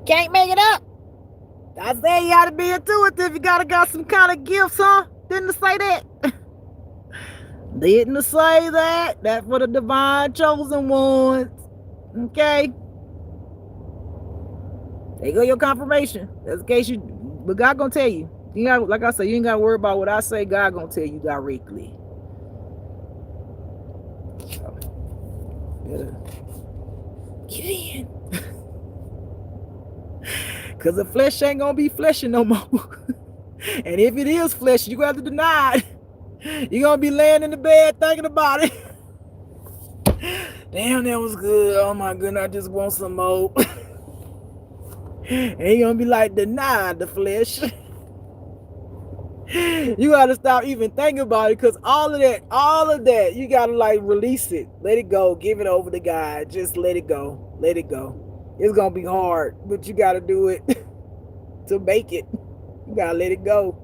Can't make it up. I said you gotta be intuitive. You gotta got some kind of gifts, huh? Didn't it say that? Didn't it say that? That's for the divine chosen ones. Okay. There you go, your confirmation. That's in case you, but God gonna tell you. You got, like I said, you ain't gotta worry about what I say. God gonna tell you directly. So, better get in. Because the flesh ain't gonna be fleshing no more. And if it is flesh, you have to deny it. You're gonna be laying in the bed thinking about it. Damn, that was good. Oh my goodness, I just want some more. And you're gonna be like, deny the flesh. You gotta stop even thinking about it, because all of that, you gotta like release it. Let it go. Give it over to God. Just let it go. Let it go. It's gonna be hard, but you gotta do it to make it. You gotta let it go.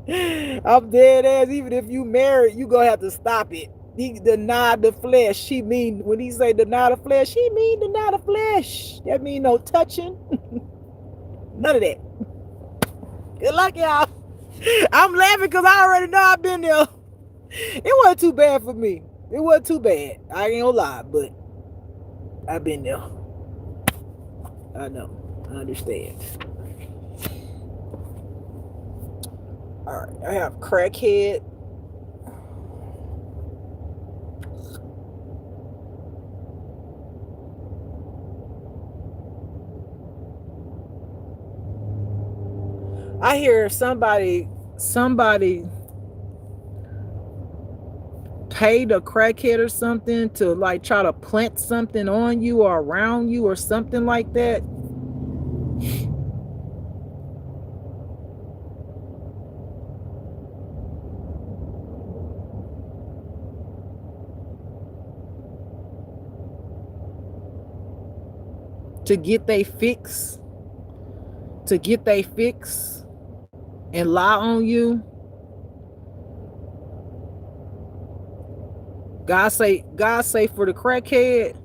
I'm dead ass. Even if you married, you gonna have to stop it. He deny the flesh. He mean, when he say deny the flesh, he mean deny the flesh. That mean no touching. None of that. Good luck, y'all. I'm laughing because I already know I've been there. It wasn't too bad for me. It wasn't too bad. I ain't gonna lie, but I've been there. I know. I understand. Alright, I have crackhead. I hear somebody paid a crackhead or something to like try to plant something on you or around you or something like that. To get they fix and lie on you. God say for the crackhead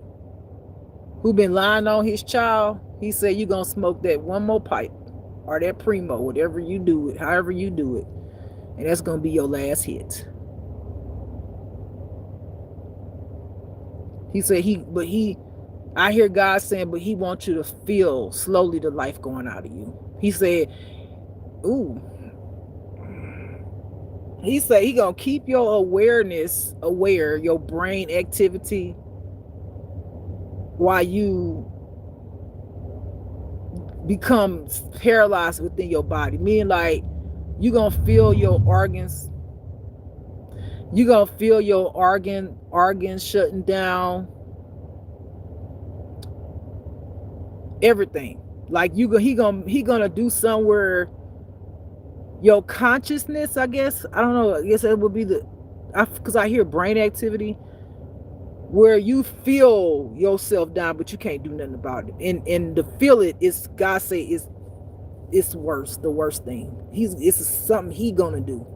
who been lying on his child, he said you gonna smoke that one more pipe or that primo, whatever you do it, however you do it, and that's gonna be your last hit. He said I hear God saying, but he wants you to feel slowly the life going out of you. He said, ooh, he said he gonna keep your awareness aware, your brain activity, while you become paralyzed within your body. Meaning like you gonna feel your organs, you gonna feel your organs shutting down, everything. Like he gonna do somewhere your consciousness, I guess. I don't know. I guess it would be because I hear brain activity where you feel yourself down, but you can't do nothing about it. And to feel it is God say it's worse, the worst thing. It's something he gonna do.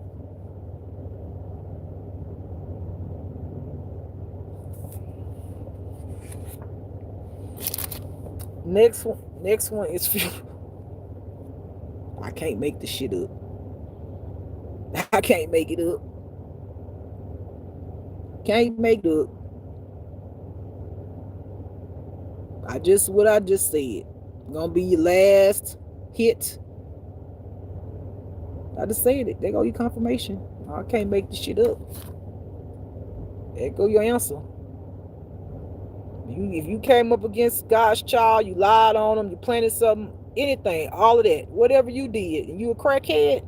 Next one is I can't make this shit up. I can't make it up. Can't make it up. What I just said. Gonna be your last hit. I just said it. There go your confirmation. I can't make this shit up. There go your answer. If you came up against God's child, you lied on him, you planted something, anything, all of that, whatever you did, and you a crackhead,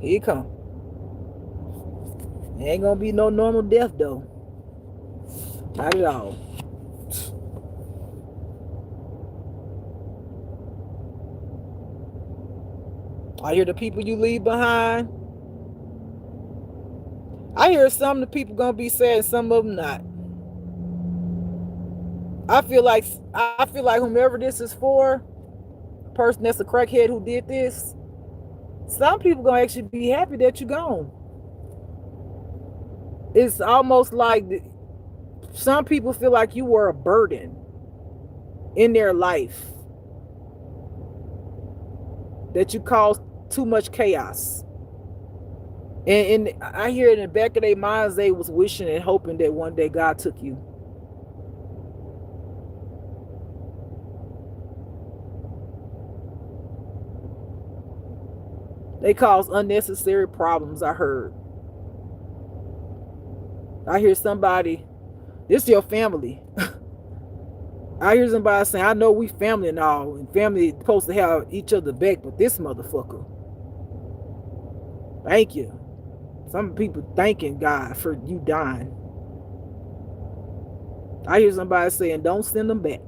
here it come. It ain't gonna be no normal death though. Not at all. I hear the people you leave behind. I hear some of the people gonna be sad and some of them not. I feel like whomever this is for, person that's a crackhead who did this, some people gonna actually be happy that you're gone. It's almost like some people feel like you were a burden in their life, that you caused too much chaos. And I hear in the back of their minds they was wishing and hoping that one day God took you. They cause unnecessary problems, I heard. I hear somebody, this is your family. I hear somebody saying, I know we family and all, and family is supposed to have each other back, but this motherfucker, thank you. Some people thanking God for you dying. I hear somebody saying, don't send them back.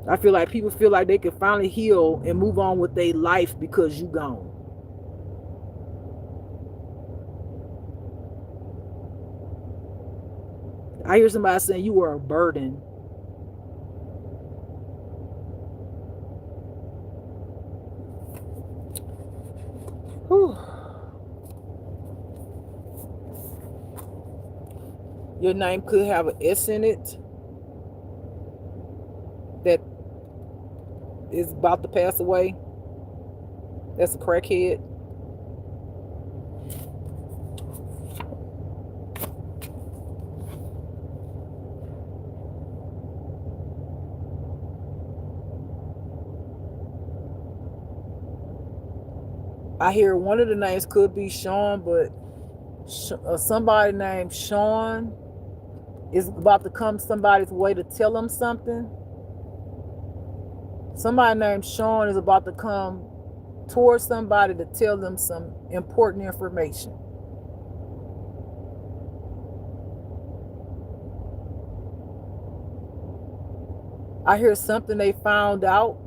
I feel like people feel like they can finally heal and move on with their life because you gone. I hear somebody saying you were a burden. Whew. Your name could have an S in it that is about to pass away. That's a crackhead. I hear one of the names could be Sean, but somebody named Sean is about to come somebody's way to tell them something. Somebody named Sean is about to come towards somebody to tell them some important information. I hear something they found out.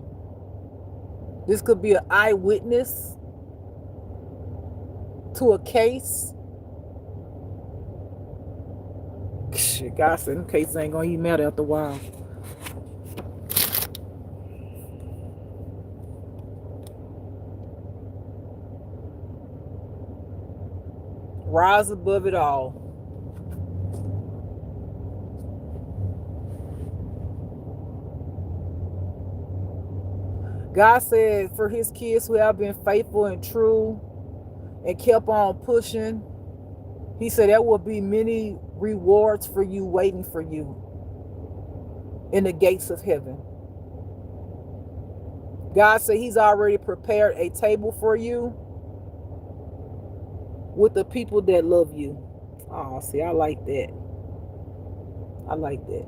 This could be an eyewitness to a case. Shit, God said them cases ain't gonna even matter after a while. Rise above it all. God said for his kids who have been faithful and true, and kept on pushing, he said there will be many rewards for you waiting for you in the gates of heaven. God said he's already prepared a table for you with the people that love you. Oh, see, I like that. I like that.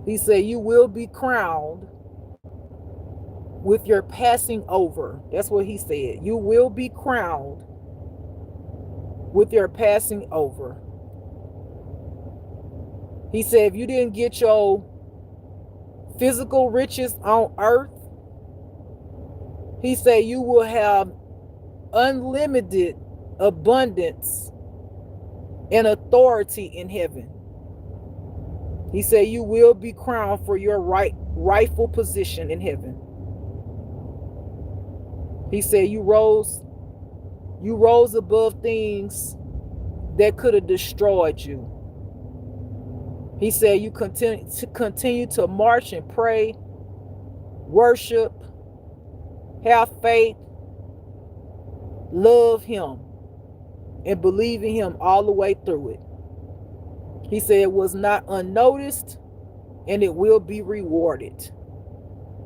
He said you will be crowned with your passing over. That's what he said. You will be crowned with your passing over. He said if you didn't get your physical riches on earth, he said you will have unlimited abundance and authority in heaven. He said you will be crowned for your rightful position in heaven. He said you rose above things that could have destroyed you. He said you continue to march and pray, worship, have faith, love him, and believe in him all the way through it. He said it was not unnoticed and it will be rewarded.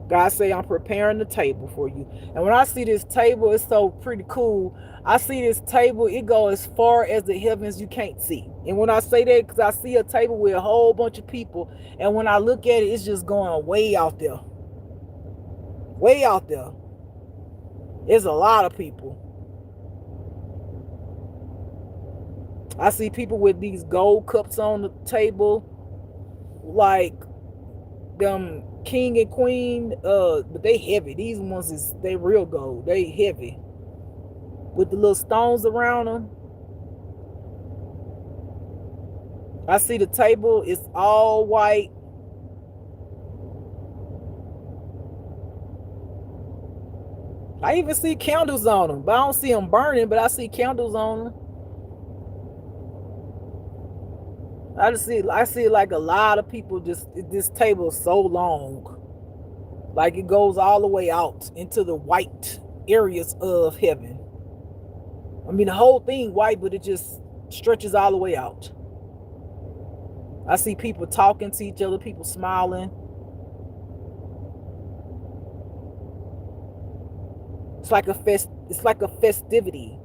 God say I'm preparing the table for you. And when I see this table, it's so pretty cool. I see this table, it goes as far as the heavens you can't see. And when I say that, because I see a table with a whole bunch of people, and when I look at it, it's just going way out there. Way out there. There's a lot of people. I see people with these gold cups on the table, like them king and queen, but they heavy. These ones they real gold. They heavy with the little stones around them. I see the table is all white. I even see candles on them, but I don't see them burning, but I see candles on them. I see like a lot of people. This table is so long, like it goes all the way out into the white areas of heaven. I mean the whole thing white, but it just stretches all the way out. I see people talking to each other, people smiling. It's like a festivity,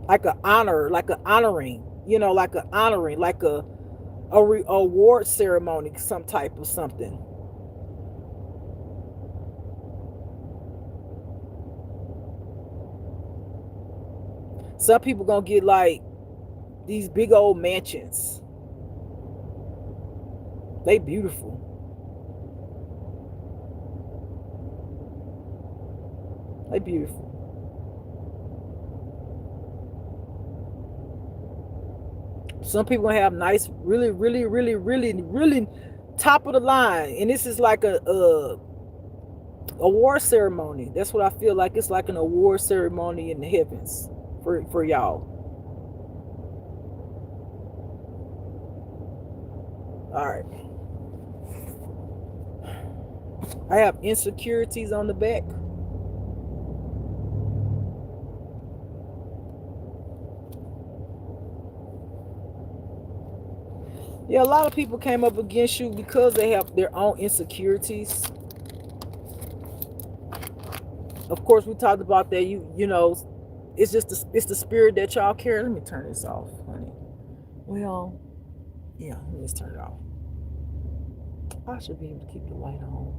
like an honor, like an honoring, like an honoring, like a award ceremony, some type of something. Some people gonna get like these big old mansions. They beautiful. They beautiful. Some people gonna have nice, really, really, really, really, really top of the line, and this is like a award ceremony. That's what I feel like. It's like an award ceremony in the heavens for y'all. All right. I have insecurities on the back. Yeah, a lot of people came up against you because they have their own insecurities. Of course, we talked about that. You know, it's just it's the spirit that y'all carry. Let me turn this off, honey. Well, yeah, let's turn it off. I should be able to keep the light on.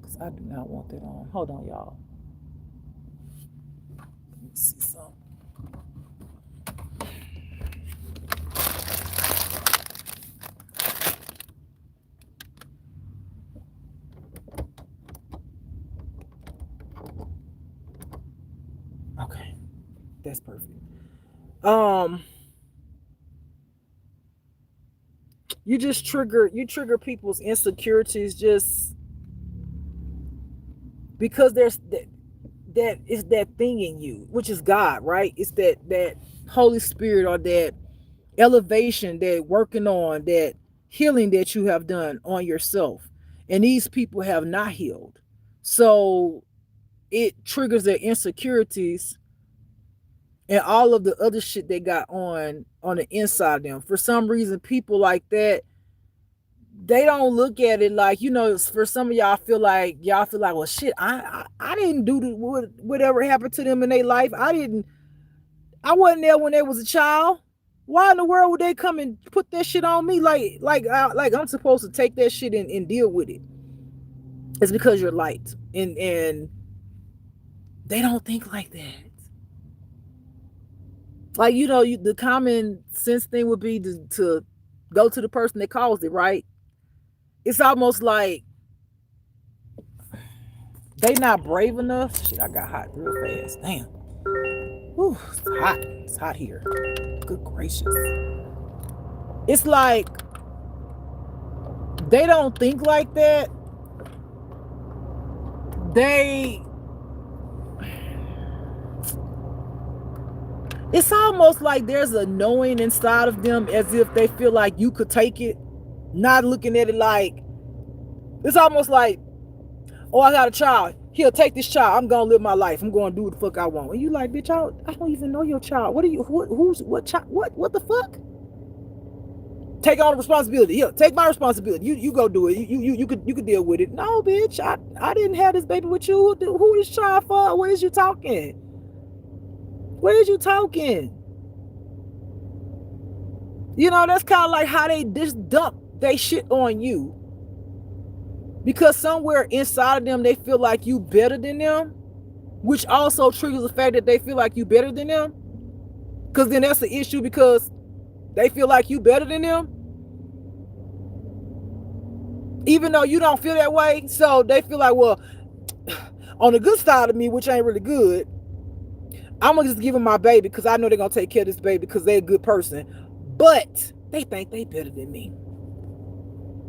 Because I do not want that on. Hold on, y'all. Let me see something. Okay, that's perfect. Um, you trigger people's insecurities just because there's that is that thing in you, which is God, right? It's that Holy Spirit or that elevation, that working on, that healing that you have done on yourself. And these people have not healed. So it triggers their insecurities and all of the other shit they got on the inside of them. For some reason, people like that, they don't look at it like, for some of y'all feel like, well, shit, I didn't do whatever happened to them in their life. I wasn't there when they was a child. Why in the world would they come and put that shit on me? Like I'm supposed to take that shit and deal with it. It's because you're light, and they don't think like that. Like, the common sense thing would be to go to the person that caused it, right? It's almost like they not brave enough. Shit, I got hot real fast. Damn. Whew, it's hot. It's hot here. Good gracious. It's like they don't think like that. It's almost like there's a knowing inside of them, as if they feel like you could take it, not looking at it like, it's almost like, oh, I got a child. Here, take this child. I'm gonna live my life. I'm gonna do what the fuck I want. And you like, bitch, I don't even know your child. What are you? What child? What the fuck? Take on the responsibility. Here, take my responsibility. You go do it. You could deal with it. No, bitch, I didn't have this baby with you. Who is this child for? Where is you talking? Where is you talking? That's kind of like how they just dump they shit on you. Because somewhere inside of them, they feel like you better than them, which also triggers the fact that they feel like you better than them. Because then that's the issue, because they feel like you better than them, even though you don't feel that way. So they feel like, well, on the good side of me, which ain't really good, I'm going to just give them my baby because I know they're going to take care of this baby because they're a good person. But they think they better than me.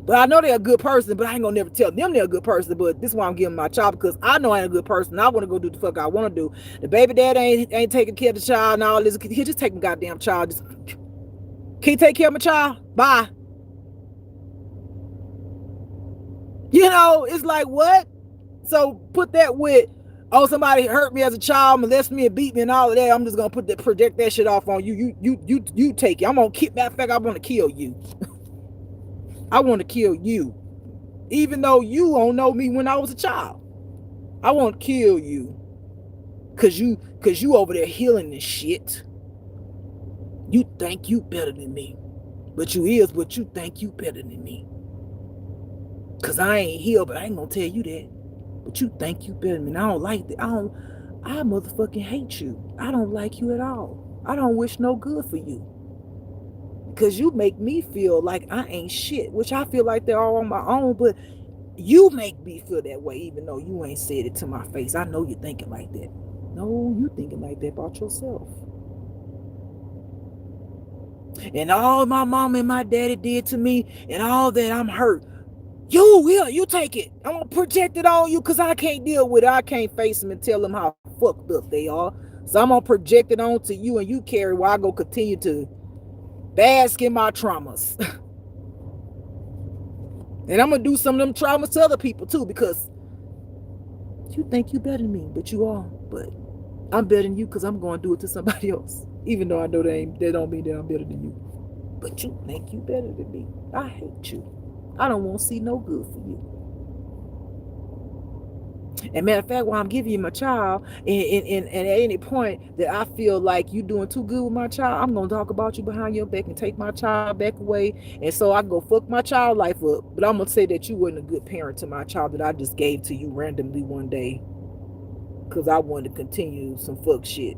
But I know they're a good person, but I ain't gonna never tell them they're a good person. But this is why I'm giving my child, because I know I ain't a good person. I want to go do the fuck I want to do. The baby dad ain't taking care of the child and all this. He just take my goddamn child. Just, can you take care of my child? Bye. It's like, what? So put that with, oh, somebody hurt me as a child, molested me and beat me and all of that. I'm just gonna project that shit off on you. You take it. I'm gonna keep. Matter of fact, I want to kill you. I want to kill you. Even though you don't know me when I was a child. I want to kill you. Cause you over there healing this shit. You think you better than me. But you think you better than me. Cause I ain't healed, but I ain't gonna tell you that. But you think you better than me. And I don't like that. I motherfucking hate you. I don't like you at all. I don't wish no good for you. Because you make me feel like I ain't shit, which I feel like they're all on my own, but you make me feel that way, even though you ain't said it to my face. I know you're thinking like that. No, you thinking like that about yourself. And all my mom and my daddy did to me and all that, I'm hurt. You take it. I'm going to project it on you because I can't deal with it. I can't face them and tell them how fucked up they are. So I'm going to project it on to you, and you carry while I go continue to bask in my traumas. And I'm going to do some of them traumas to other people too, because you think you better than me, but you are. But I'm better than you because I'm going to do it to somebody else. Even though I know they don't mean that I'm better than you. But you think you better than me. I hate you. I don't want to see no good for you. And matter of fact, while I'm giving you my child, and at any point that I feel like you doing too good with my child, I'm going to talk about you behind your back and take my child back away. And so I can go fuck my child life up. But I'm going to say that you wasn't a good parent to my child that I just gave to you randomly one day. Because I wanted to continue some fuck shit.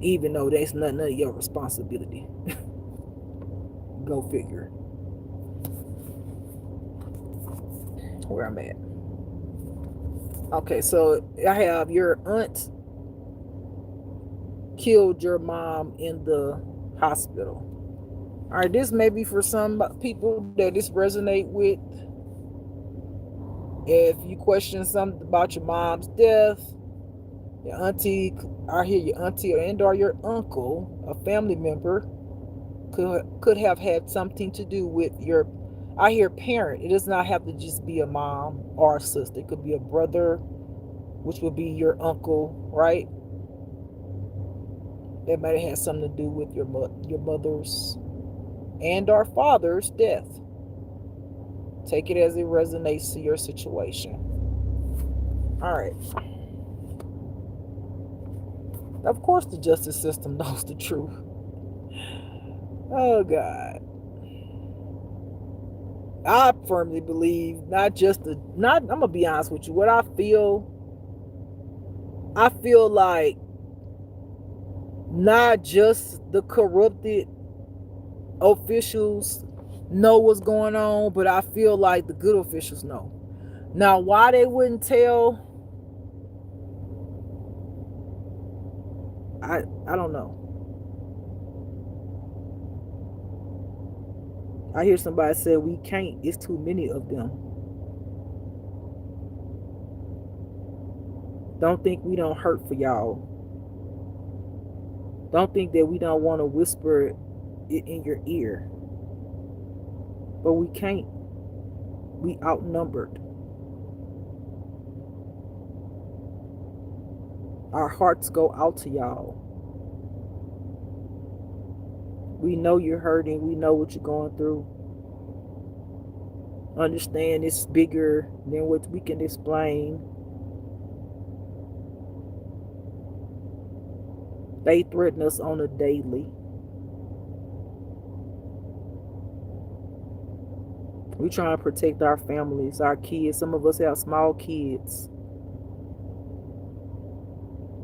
Even though that's none of your responsibility. Go figure. Where I'm at. Okay, so I have your aunt killed your mom in the hospital. All right, this may be for some people that this resonate with. If you question something about your mom's death, your auntie, I hear your auntie and or your uncle, a family member, could have had something to do with your, I hear parent. It does not have to just be a mom or a sister. It could be a brother, which would be your uncle, right? That might have had something to do with your mother's and our father's death. Take it as it resonates to your situation. All right. Of course, the justice system knows the truth. Oh God. I firmly believe not. I'm gonna be honest with you. What I feel like not just the corrupted officials know what's going on, but I feel like the good officials know. Now, why they wouldn't tell, I don't know. I hear somebody say we can't. It's too many of them. Don't think we don't hurt for y'all. Don't think that we don't want to whisper it in your ear. But we can't. We outnumbered. Our hearts go out to y'all. We know you're hurting. We know what you're going through. Understand it's bigger than what we can explain. They threaten us on a daily. We trying to protect our families, our kids. Some of us have small kids.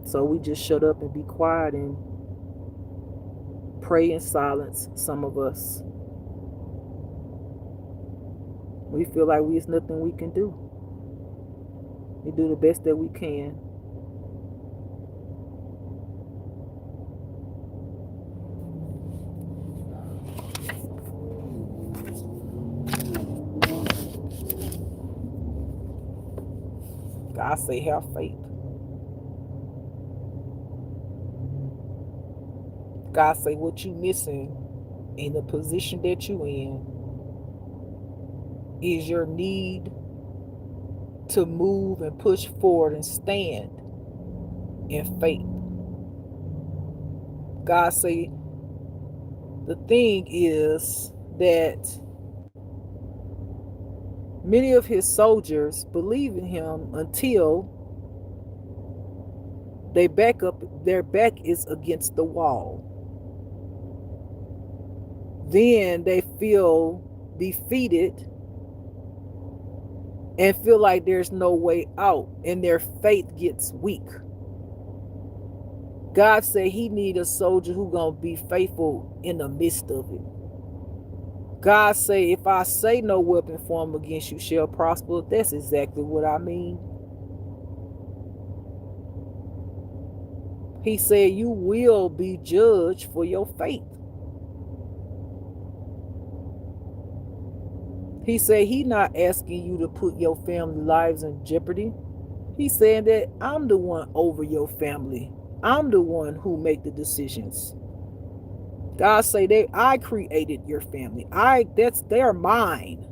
So we just shut up and be quiet and pray in silence, some of us. We feel like there's nothing we can do. We do the best that we can. God say have faith. God say what you missing in the position that you in is your need to move and push forward and stand in faith. God say the thing is that many of his soldiers believe in him until their back is against the wall. Then they feel defeated and feel like there's no way out, and their faith gets weak. God said he need a soldier who gonna be faithful in the midst of it. God say, if I say no weapon formed against you shall prosper, that's exactly what I mean. He said you will be judged for your faith. He said he not asking you to put your family lives in jeopardy. He's saying that I'm the one over your family. I'm the one who make the decisions. God say I created your family. They're mine.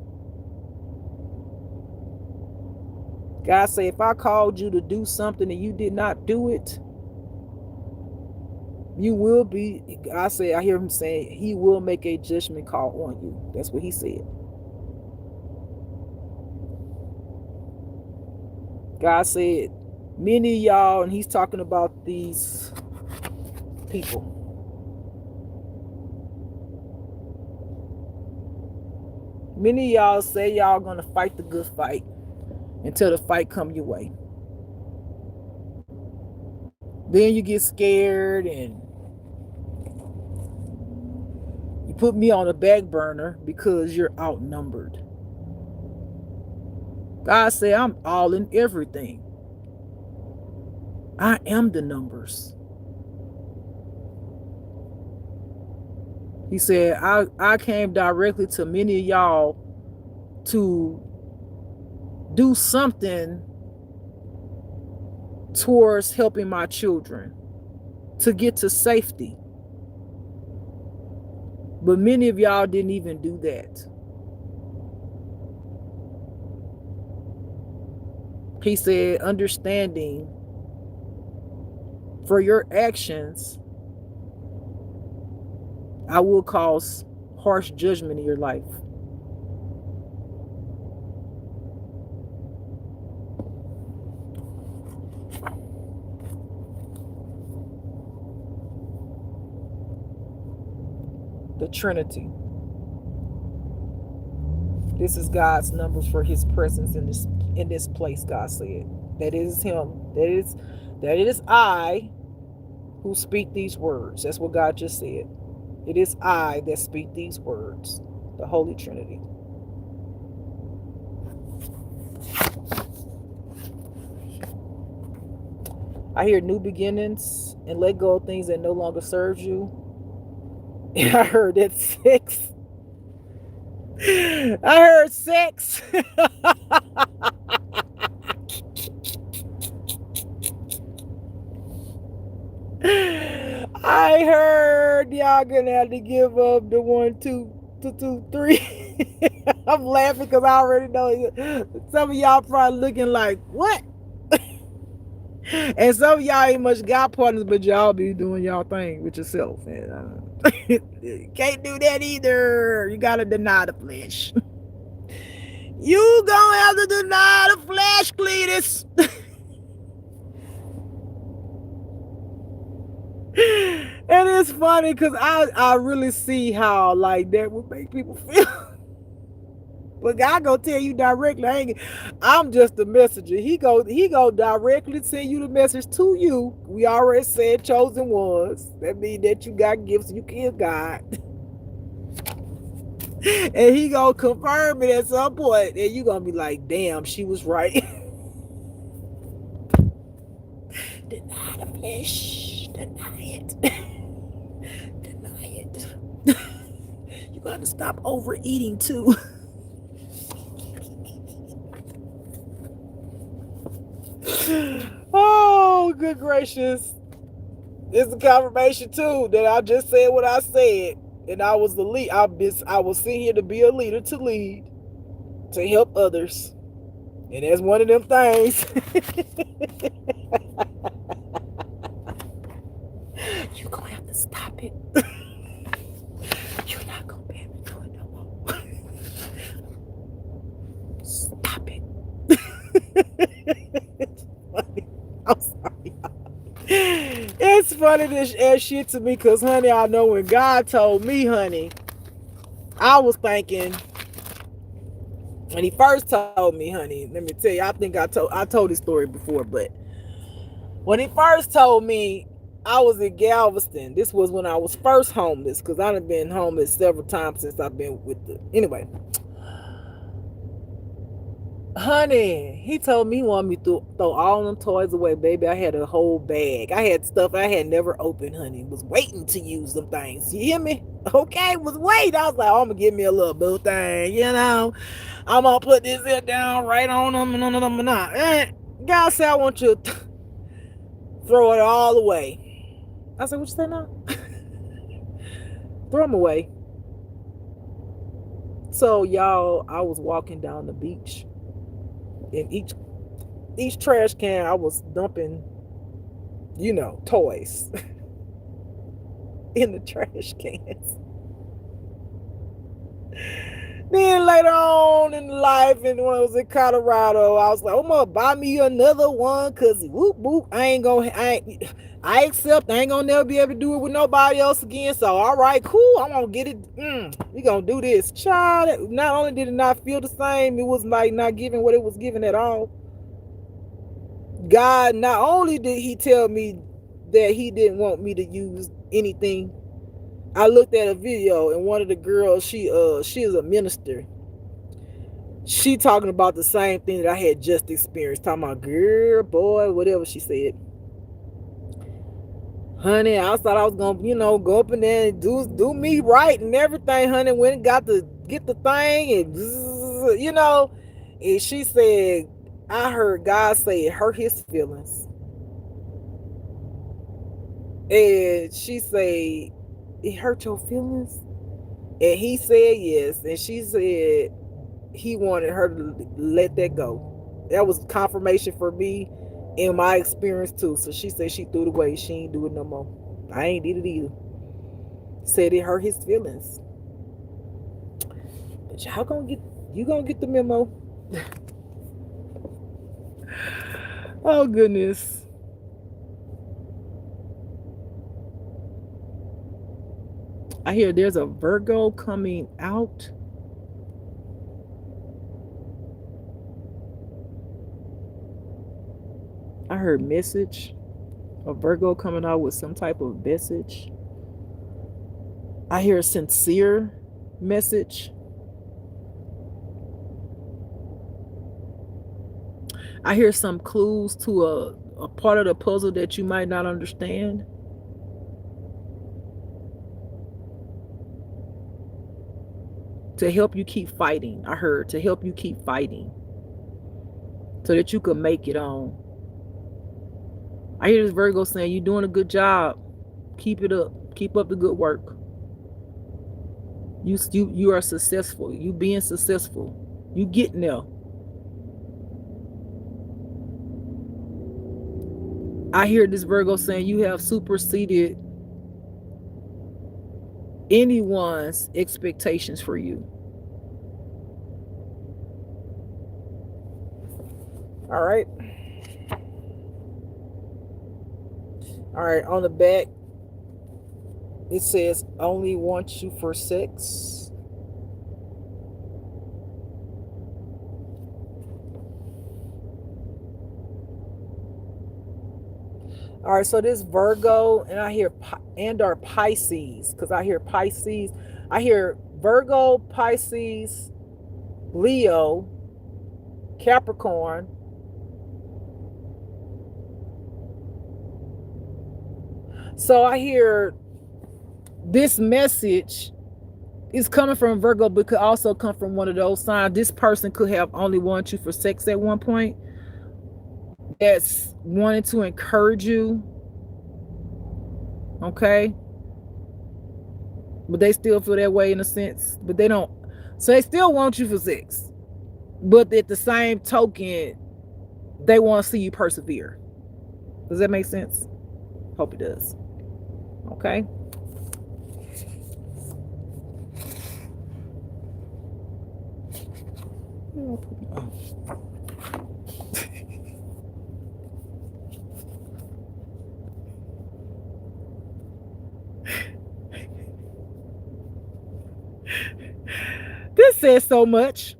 God say if I called you to do something and you did not do it, you will be, I hear him saying he will make a judgment call on you. That's what he said. God said, many of y'all, and he's talking about these people. Many of y'all say y'all gonna fight the good fight until the fight come your way. Then you get scared and you put me on the back burner because you're outnumbered. God said, I'm all in everything. I am the numbers. He said, I came directly to many of y'all to do something towards helping my children to get to safety. But many of y'all didn't even do that. He said, understanding for your actions, I will cause harsh judgment in your life. The Trinity. This is God's numbers for his presence in this place, God said. That is him. That it is I who speak these words. That's what God just said. It is I that speak these words. The Holy Trinity. I hear new beginnings and let go of things that no longer serves you. And I heard that sex. I heard sex. I heard y'all gonna have to give up the 1, 2, 2, 2, 3. I'm laughing because I already know some of y'all probably looking like, what? And some of y'all ain't much got partners, but y'all be doing y'all thing with yourself. And can't do that either. You gotta deny the flesh. You gonna have to deny the flesh, Cletus. And it's funny because I really see how like that would make people feel. But God gonna tell you directly. I'm just the messenger. He go directly send you the message to you. We already said chosen ones. That means that you got gifts. You kill God. And he gonna confirm it at some point, and you gonna be like, damn, she was right. Deny the flesh. Deny it. Deny it. You gotta stop overeating too. Oh, good gracious. It's a confirmation too that I just said what I said. And I was the lead. I was sitting here to be a leader, to lead, to help others. And that's one of them things. You're gonna have to stop it. You're not gonna be able to do it no more. Stop it. It's funny. I'm sorry. It's funny this ass shit to me because, honey, I know when God told me, honey, I was thinking, when he first told me, honey, let me tell you, I think I told this story before, but when he first told me, I was in Galveston. This was when I was first homeless, because I've been homeless several times since I've been with the, anyway. Honey, he told me he wanted me to throw all them toys away, baby. I had a whole bag. I had stuff I had never opened, honey. Was waiting to use them things. You hear me? Okay, was waiting. I was like, oh, I'm going to give me a little boo thing, you know. I'm going to put this here down right on them and on them and not. God said, I want you to throw it all away. I said, what you say now? Throw them away. So, y'all, I was walking down the beach. In each trash can, I was dumping, you know, toys in the trash cans. Then later on in life, and when I was in Colorado, I was like, I'm gonna buy me another one, cause whoop whoop, I accept, I ain't gonna never be able to do it with nobody else again. So all right, cool, I'm gonna get it. We gonna do this. Child, not only did it not feel the same, it was like not giving what it was giving at all. God, not only did he tell me that he didn't want me to use anything, I looked at a video, and one of the girls, she is a minister. She talking about the same thing that I had just experienced. Talking about, girl, boy, whatever she said. Honey, I thought I was gonna, you know, go up in there and do me right and everything, honey. Went and got to get the thing and, you know. And she said, I heard God say it hurt his feelings. And she said, it hurt your feelings? And he said yes, and she said he wanted her to let that go. That was confirmation for me in my experience too. So she said she threw it away. She ain't do it no more. I ain't did it either. Said it hurt his feelings. But y'all gonna get the memo. Oh goodness. I hear there's a Virgo coming out. I heard message. A Virgo coming out with some type of message. I hear a sincere message. I hear some clues to a part of the puzzle that you might not understand. To help you keep fighting. I heard to help you keep fighting. So that you can make it on. I hear this Virgo saying, you're doing a good job. Keep it up. Keep up the good work. You are successful. You being successful. You getting there. I hear this Virgo saying you have superseded anyone's expectations for you. All right. All right. On the back, it says, only want you for sex. All right, so this Virgo, and I hear and or Pisces, because I hear Pisces. I hear Virgo, Pisces, Leo, Capricorn. So I hear this message is coming from Virgo, but could also come from one of those signs. This person could have only wanted you for sex at one point. That's wanting to encourage you. Okay. But they still feel that way in a sense. But they don't. So they still want you for sex. But at the same token, they want to see you persevere. Does that make sense? Hope it does. Okay. Oh. This says so much.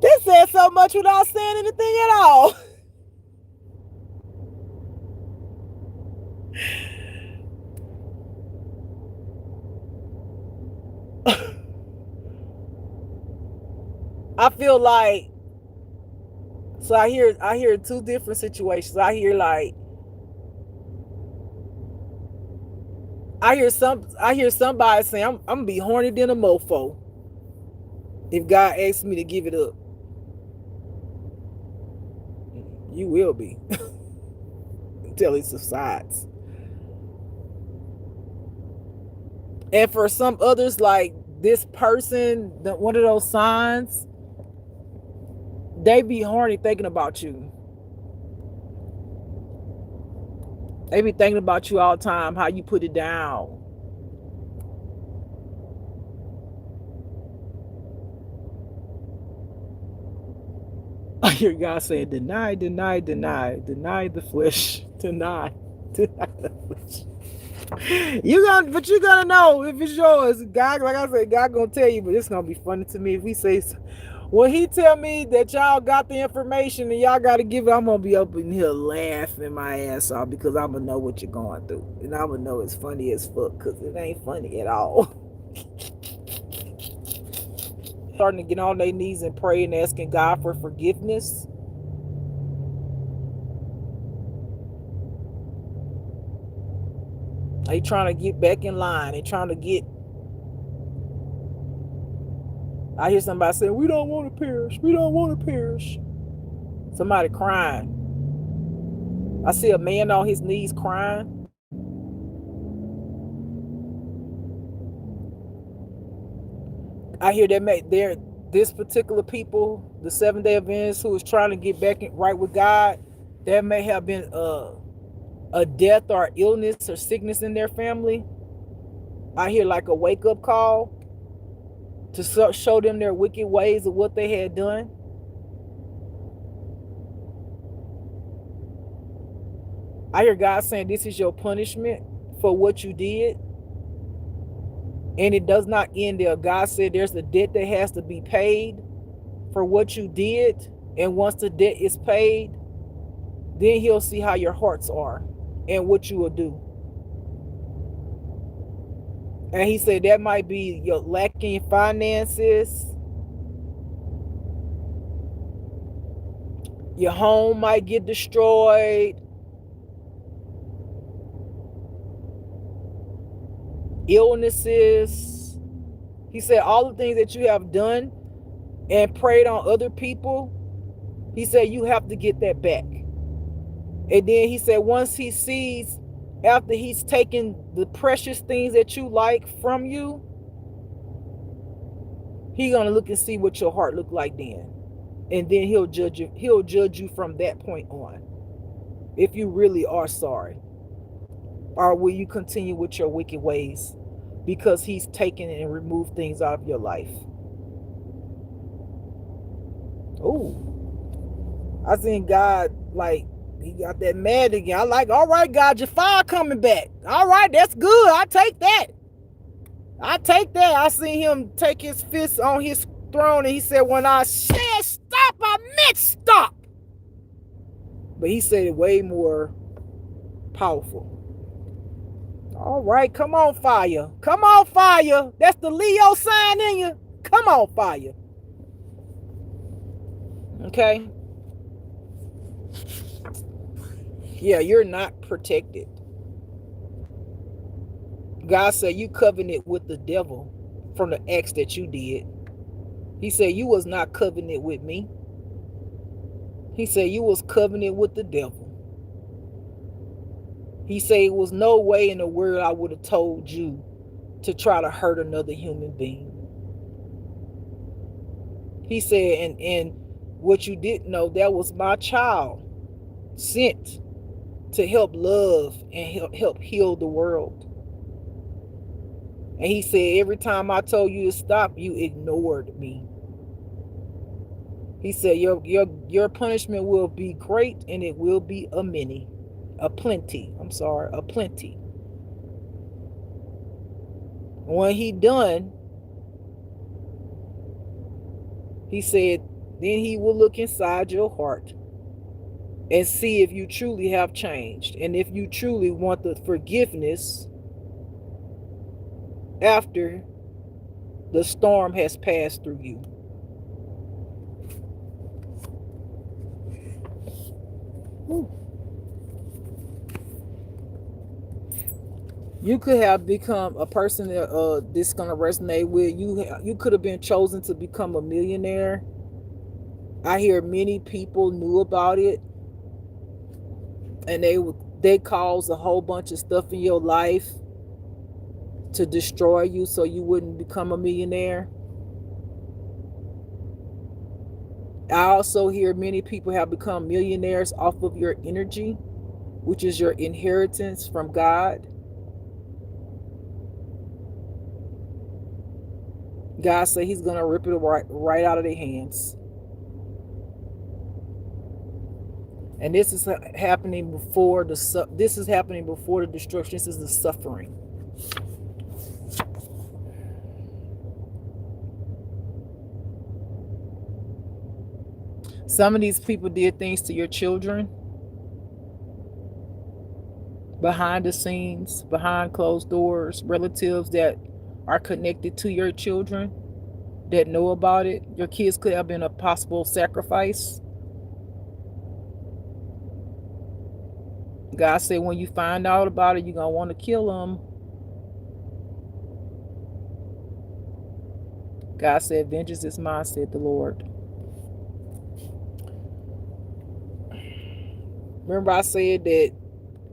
This says so much without saying anything at all. I feel like, so I hear two different situations. I hear somebody saying I'm gonna be horny than a mofo if God asks me to give it up. You will be until it subsides. And for some others, like this person, one of those signs, they be horny thinking about you. They be thinking about you all the time, how you put it down. I hear God saying, deny the flesh. Deny the flesh. But you gonna know if it's yours. God, like I said, God gonna tell you, but it's gonna be funny to me if he says, when he tell me that y'all got the information and y'all gotta give it, I'm gonna be up in here laughing my ass off because I'm gonna know what you're going through. And I'm gonna know it's funny as fuck because it ain't funny at all. Starting to get on their knees and pray and asking God for forgiveness. They trying to get back in line. They trying to get. I hear somebody saying, we don't want to perish. We don't want to perish. Somebody crying. I see a man on his knees crying. I hear that this particular people, the 7 Day Adventists who is trying to get back right with God, there may have been a death or illness or sickness in their family. I hear like a wake up call to show them their wicked ways of what they had done. I hear God saying this is your punishment for what you did. And it does not end there. God said there's a debt that has to be paid for what you did. And once the debt is paid, then he'll see how your hearts are and what you will do. And he said that might be your lacking finances. Your home might get destroyed. Illnesses. He said all the things that you have done and preyed on other people, he said you have to get that back. And then he said once he sees, after he's taken the precious things that you like from you, he's gonna look and see what your heart look like then. And then he'll judge you from that point on. If you really are sorry. Or will you continue with your wicked ways? Because he's taken and removed things out of your life. Oh, I seen God, like, he got that mad again. I like, all right, God, your fire coming back. All right, that's good. I take that. I seen him take his fist on his throne and he said, when I said stop, I meant stop. But he said it way more powerful. All right, come on, fire. Come on, fire. That's the Leo sign in you. Come on, fire. Okay? Yeah, you're not protected. God said you covenant with the devil from the acts that you did. He said you was not covenant with me. He said you was covenant with the devil. He said it was no way in the world I would have told you to try to hurt another human being. He said, and what you didn't know, that was my child sent to help love and help heal the world. And he said, every time I told you to stop, you ignored me. He said, your punishment will be great and it will be a plenty. When he done, he said, then he will look inside your heart and see if you truly have changed and if you truly want the forgiveness after the storm has passed through you. You could have become a person that this is gonna resonate with you. You could have been chosen to become a millionaire. I hear many people knew about it, and they caused a whole bunch of stuff in your life to destroy you, so you wouldn't become a millionaire. I also hear many people have become millionaires off of your energy, which is your inheritance from God. God said he's going to rip it right out of their hands. And this is happening before the destruction. This is the suffering. Some of these people did things to your children behind the scenes, behind closed doors, relatives that are connected to your children that know about it. Your kids could have been a possible sacrifice. God said when you find out about it, you're going to want to kill them. God said, vengeance is mine, said the Lord. Remember I said that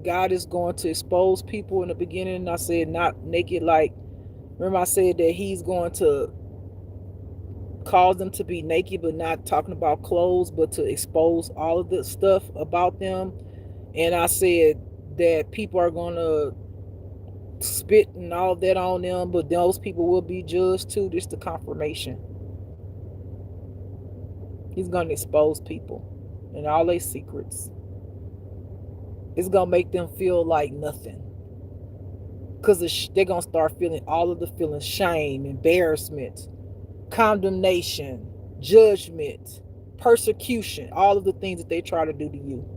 God is going to expose people in the beginning. I said not naked like, remember I said that he's going to cause them to be naked, but not talking about clothes, but to expose all of the stuff about them. And I said that people are going to spit and all that on them, but those people will be judged too. This is the confirmation. He's going to expose people and all their secrets. It's going to make them feel like nothing. Because they're going to start feeling all of the feelings: shame, embarrassment, condemnation, judgment, persecution, all of the things that they try to do to you.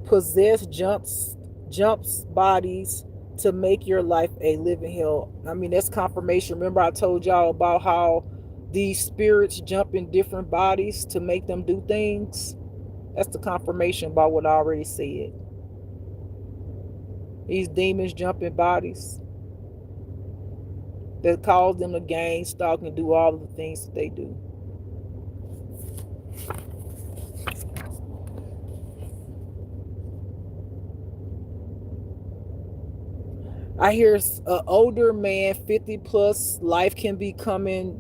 Possess jumps bodies to make your life a living hell. I mean, that's confirmation. Remember I told y'all about how these spirits jump in different bodies to make them do things? That's the confirmation about what I already said. These demons jump in bodies that cause them to gang, stalk, and do all of the things that they do. I hear an older man, 50 plus, life can be coming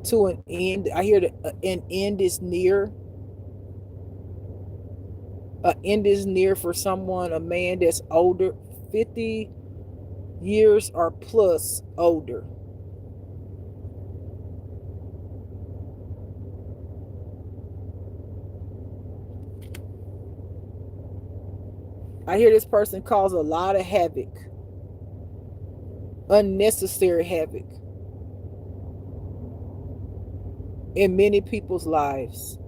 to an end. I hear that an end is near. An end is near for someone, a man that's older, 50 years or plus older. I hear this person cause a lot of havoc, unnecessary havoc in many people's lives.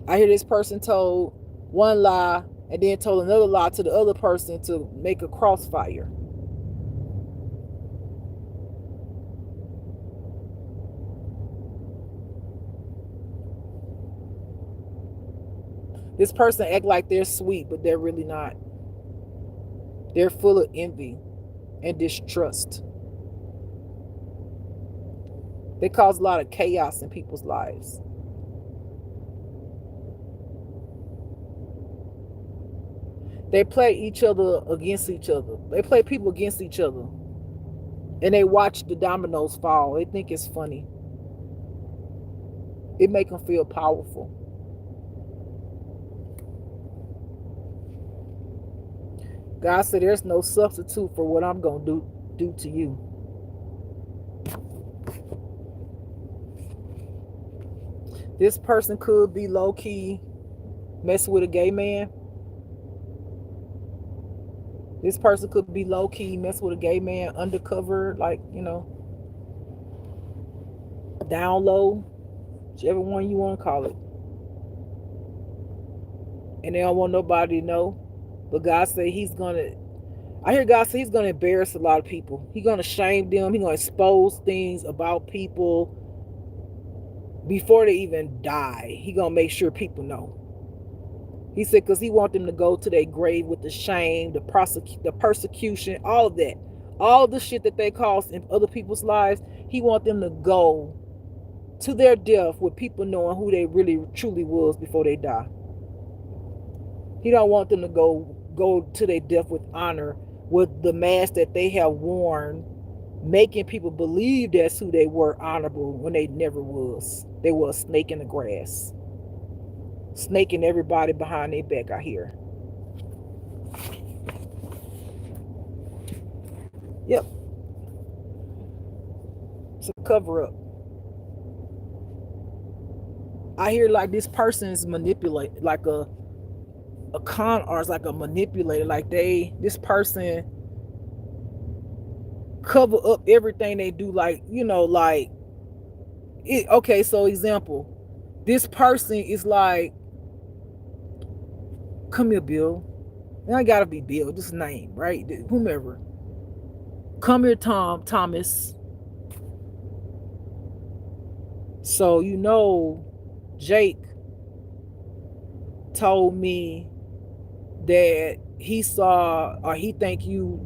I hear this person told one lie and then told another lie to the other person to make a crossfire. This person act like they're sweet, but they're really not. They're full of envy and distrust. They cause a lot of chaos in people's lives. They play each other against each other. They play people against each other. And they watch the dominoes fall. They think it's funny. It make them feel powerful. God said there's no substitute for what I'm going to do to you. This person could be low-key messing with a gay man. This person could be low-key messing with a gay man undercover, like, down low, whichever one you want to call it. And they don't want nobody to know. But God said I hear God say he's going to embarrass a lot of people. He's going to shame them. He's going to expose things about people before they even die. He's going to make sure people know. He said because he wants them to go to their grave with the shame, the persecution, all of that. All the shit that they caused in other people's lives, he wants them to go to their death with people knowing who they really truly was before they die. He don't want them to go to their death with honor, with the mask that they have worn, making people believe that's who they were, honorable, when they never was. They were a snake in the grass. Snaking everybody behind their back, I hear. Yep. It's a cover up. I hear like this person is manipulated, like a con artist, like a manipulator. Like this person cover up everything they do. Like, like it. Okay, so example, this person is like, come here, Bill. And I gotta be Bill, just name, right? Whomever. Come here, Thomas. So Jake told me that he saw, or he think you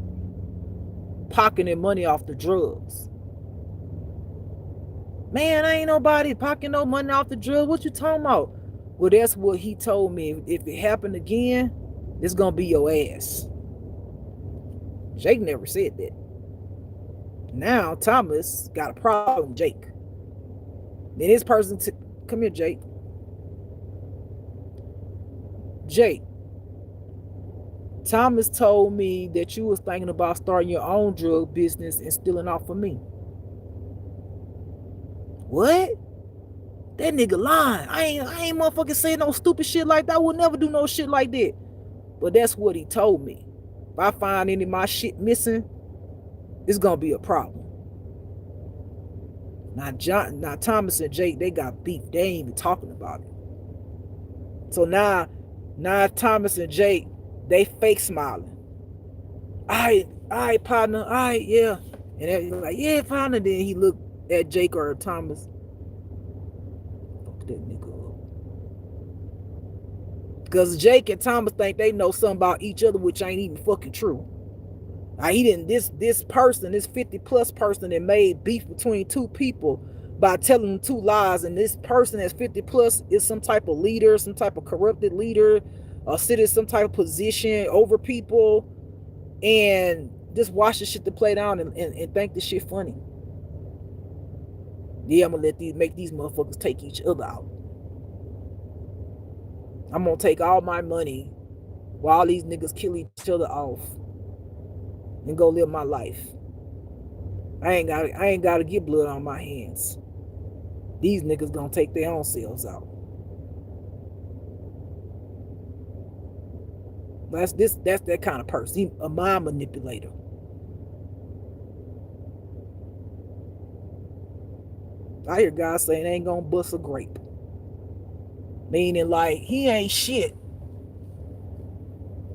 pocketing money off the drugs. Man, ain't nobody pocket no money off the drug. What you talking about? Well, that's what he told me. If it happened again, it's gonna be your ass. Jake never said that. Now Thomas got a problem with Jake. Then this person, come here, Jake. Jake, Thomas told me that you was thinking about starting your own drug business and stealing off of me. What? That nigga lying. I ain't motherfucking saying no stupid shit like that. I would never do no shit like that. But that's what he told me. If I find any of my shit missing, it's gonna be a problem. Now Thomas and Jake, they got beef. They ain't even talking about it. So now Thomas and Jake, they fake smiling. All right, partner. All right, yeah. And they're like, yeah, partner. Then he looked at Jake or Thomas. Fuck that nigga up. Because Jake and Thomas think they know something about each other, which ain't even fucking true. He didn't, this person, this 50 plus person that made beef between two people by telling them two lies, and this person that's 50 plus is some type of leader, some type of corrupted leader, or sit in some type of position over people, and just watch the shit to play down and think this shit funny. Yeah, I'm gonna make these motherfuckers take each other out. I'm gonna take all my money while these niggas kill each other off and go live my life. I ain't gotta get blood on my hands. These niggas gonna take their own selves out. That's that kind of person. He a mind manipulator. I hear guys saying they ain't gonna bust a grape. Meaning like he ain't shit.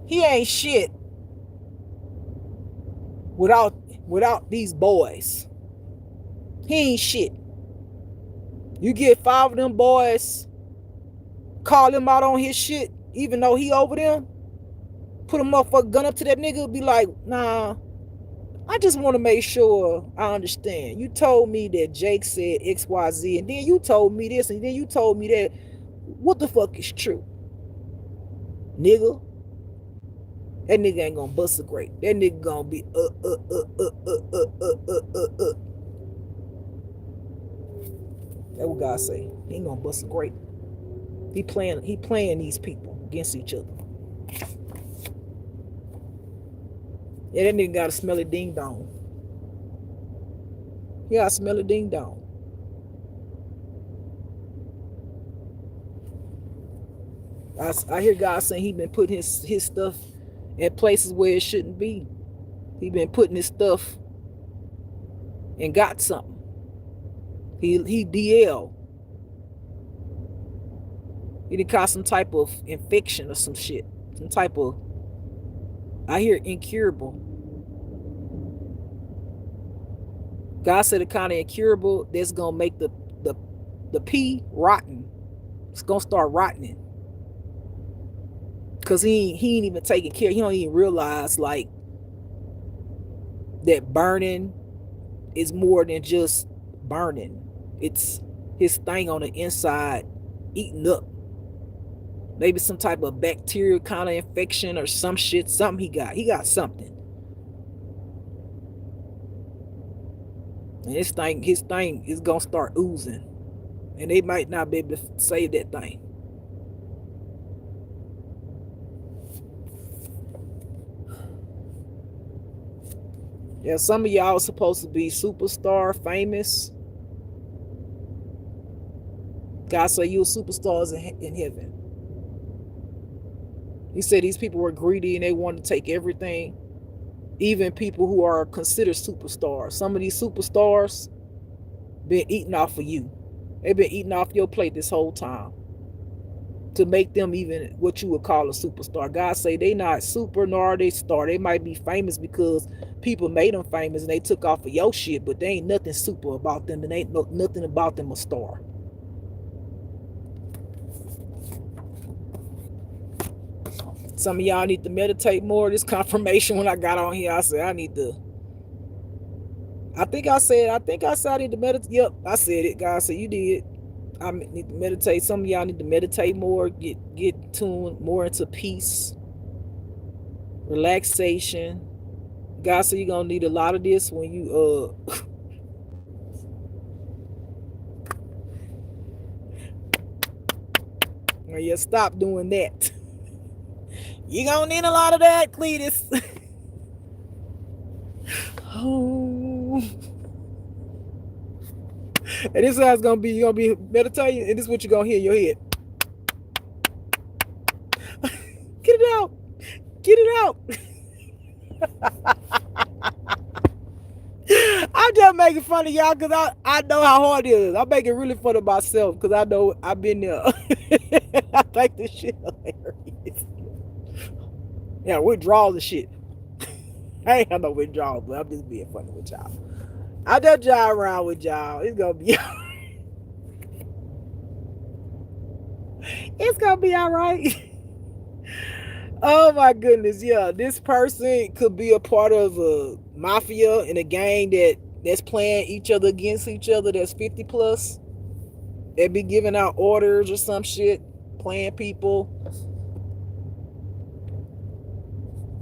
He ain't shit without these boys. He ain't shit. You get 5 of them boys, call him out on his shit, even though he over them, put a motherfucking gun up to that nigga, be like, nah, I just want to make sure I understand. You told me that Jake said XYZ, and then you told me this, and then you told me that. What the fuck is true? Nigga? That nigga ain't gonna bust a grape. That nigga gonna be That's what God say. He ain't gonna bust a grape. He playing these people against each other. Yeah, that nigga gotta smell it ding dong. He gotta smell it ding dong. I hear God saying he been putting his stuff in places where it shouldn't be. He been putting his stuff and got something. He DL. He done caught some type of infection or some shit. Some type of, I hear incurable. God said the kind of incurable that's gonna make the pea rotten. It's gonna start rotting. Cause he ain't even taking care. He don't even realize like that burning is more than just burning. It's his thing on the inside eating up. Maybe some type of bacterial kind of infection or some shit. Something he got. He got something. And his thing is gonna start oozing. And they might not be able to save that thing. Yeah, some of y'all are supposed to be superstar, famous. God said you were superstars in heaven. He said these people were greedy and they wanted to take everything. Even people who are considered superstars. Some of these superstars been eating off of you. They've been eating off your plate this whole time to make them even what you would call a superstar. God say they not super nor are they star. They might be famous because people made them famous and they took off of your shit, but they ain't nothing super about them and ain't nothing about them a star. Some of y'all need to meditate more. This confirmation when I got on here, I said I need I think I said I need to meditate. Yep, I said it. God said you did. I need to meditate. Some of y'all need to meditate more, get tuned more into peace, relaxation. God said you're gonna need a lot of this when you when you stop doing that. You gonna need a lot of that, Cletus. Oh. And this is how it's gonna be. You're gonna be meditating, and this is what you're gonna hear in your head. Get it out. Get it out. I'm just making fun of y'all because I know how hard it is. I'm making really fun of myself because I know I've been there. I think this shit hilarious. Yeah, withdrawals and shit. I ain't got no withdrawals, but I'm just being funny with y'all. I just jive around with y'all. It's gonna be it's gonna be all right. Oh my goodness, yeah. This person could be a part of a mafia in a gang that's playing each other against each other. That's 50 plus. They be giving out orders or some shit, playing people.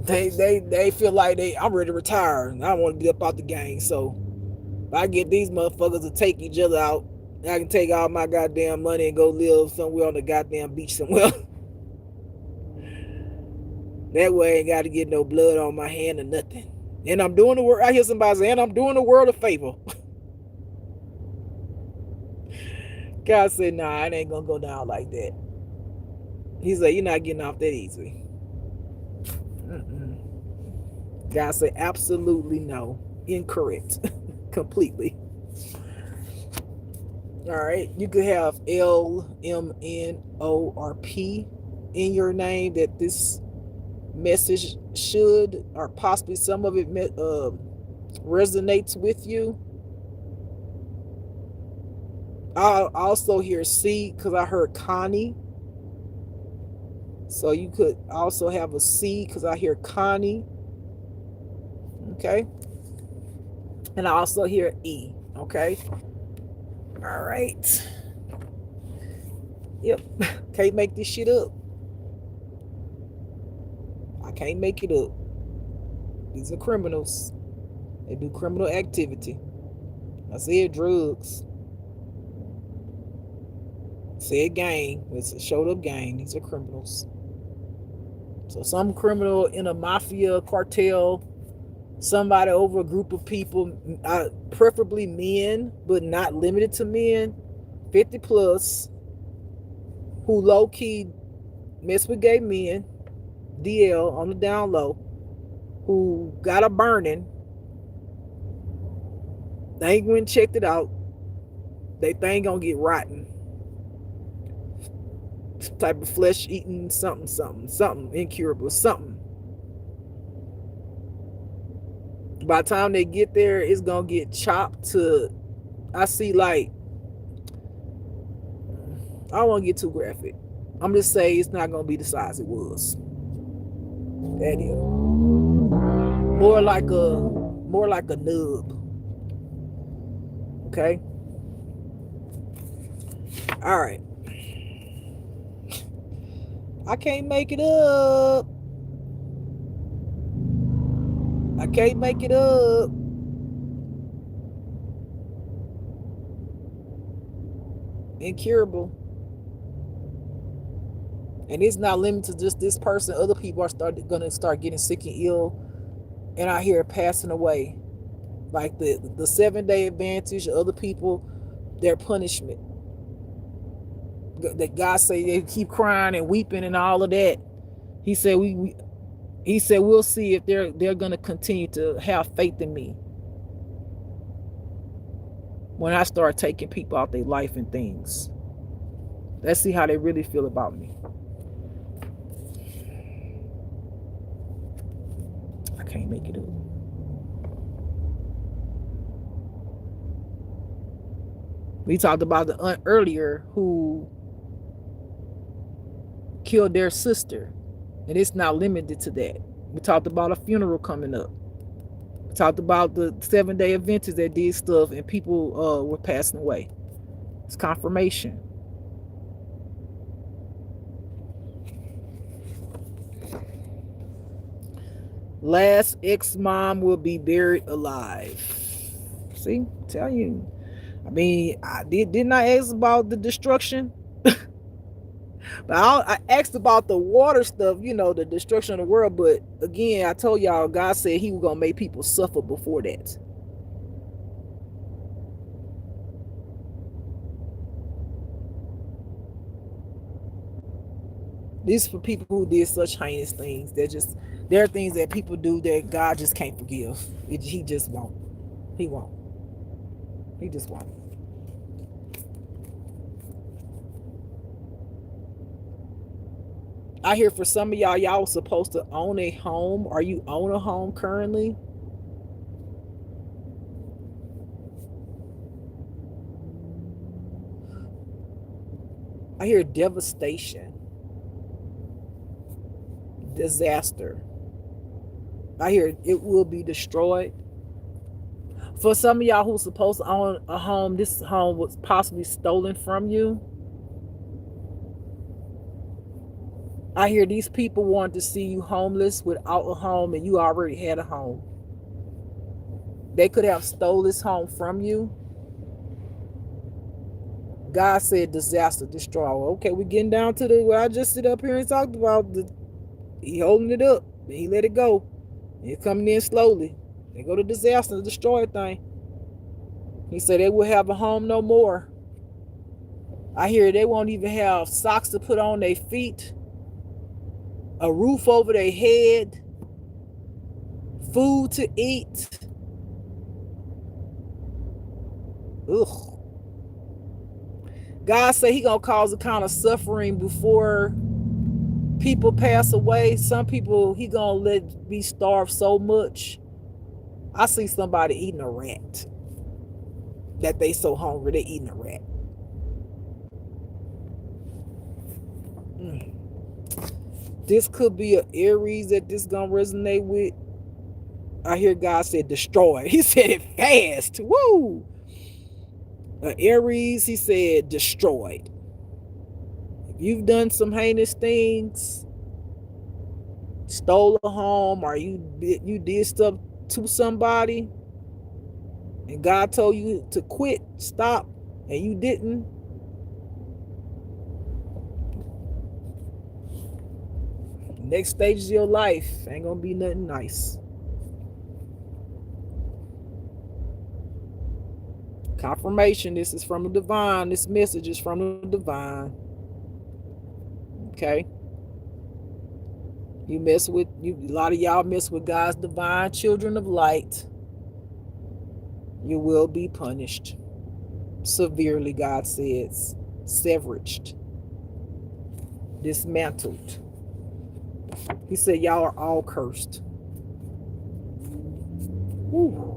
They feel like I'm ready to retire. And I don't want to get up out the gang. So if I get these motherfuckers to take each other out, I can take all my goddamn money and go live somewhere on the goddamn beach somewhere. That way I ain't got to get no blood on my hand or nothing. And I'm doing the world. I hear somebody saying I'm doing the world a favor. God said, nah, it ain't gonna go down like that. He said, you're not getting off that easy. God said, absolutely no. Incorrect. Completely. All right. You could have L, M, N, O, or P in your name that this message should, or possibly some of it resonates with you. I also hear C because I heard Connie. So you could also have a C because I hear Connie. Okay. And I also hear E. Okay. All right. Yep. Can't make this shit up. I can't make it up. These are criminals. They do criminal activity. I said drugs. I said gang. It's a showed up gang. These are criminals. So some criminal in a mafia cartel, somebody over a group of people, preferably men, but not limited to men, 50 plus, who low-key mess with gay men, DL on the down low, who got a burning. They ain't went and checked it out. They thing gonna get rotten. Some type of flesh eating something incurable, something. By the time they get there, it's gonna get chopped to, I see, like, I don't want to get too graphic. I'm just saying it's not gonna be the size it was. That is more like a nub. Okay. All right. I can't make it up. I can't make it up. Incurable. And it's not limited to just this person. Other people are gonna start getting sick and ill. And I hear it passing away. Like the 7-day advantage of other people, their punishment. That God say they keep crying and weeping and all of that. He said we'll see if they're gonna continue to have faith in me when I start taking people out their life and things. Let's see how they really feel about me. I can't make it up. We talked about the aunt earlier who killed their sister, and it's not limited to that. We talked about a funeral coming up. We Talked about the 7-day Adventures that did stuff and people were passing away. It's confirmation. Last ex-mom will be buried alive. See, tell you. I mean, didn't I ask about the destruction? But I asked about the water stuff, the destruction of the world. But again, I told y'all, God said He was gonna make people suffer before that. This is for people who did such heinous things. There are things that people do that God just can't forgive. He just won't. He won't. He just won't. I hear for some of y'all was supposed to own a home. Are you own a home currently? I hear devastation, disaster. I hear it will be destroyed. For some of y'all who's supposed to own a home, this home was possibly stolen from you. I hear these people want to see you homeless without a home and you already had a home. They could have stole this home from you. God said disaster, destroy. Okay, we're getting down to where I just sit up here and talked about. He holding it up. And he let it go. And it's coming in slowly. They go to disaster, destroy thing. He said they will have a home no more. I hear they won't even have socks to put on their feet, a roof over their head, food to eat. Ugh. God said He gonna cause a kind of suffering before people pass away. Some people He gonna let be starved so much. I see somebody eating a rat. That they so hungry they eating a rat. This could be an Aries that this gonna resonate with. I hear God said destroy. He said it fast. Woo! Aries, He said destroyed. If you've done some heinous things, stole a home, or you did stuff to somebody, and God told you to quit, stop, and you didn't, next stages of your life ain't gonna be nothing nice. Confirmation, this is from the divine. This message is from the divine. Okay? A lot of y'all mess with God's divine children of light. You will be punished severely, God says. Severed. Dismantled. He said y'all are all cursed. Woo.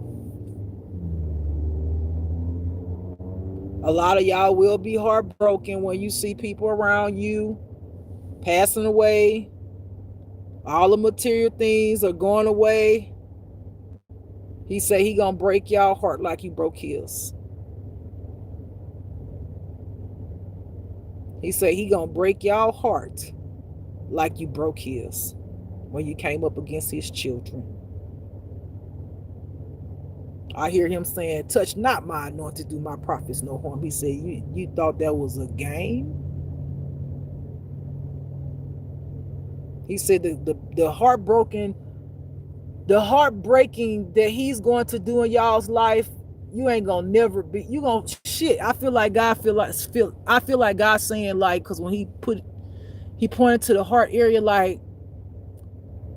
A lot of y'all will be heartbroken when you see people around you passing away. All the material things are going away. He said He gonna break y'all heart like He broke His. He said He gonna break y'all heart like you broke His when you came up against His children. I hear Him saying, touch not my anointed, do my prophets no harm. He said, you thought that was a game? He said the heartbreaking that He's going to do in y'all's life, you ain't gonna never be. You gonna shit. I feel like God I feel like God saying, like, because when He pointed to the heart area, like,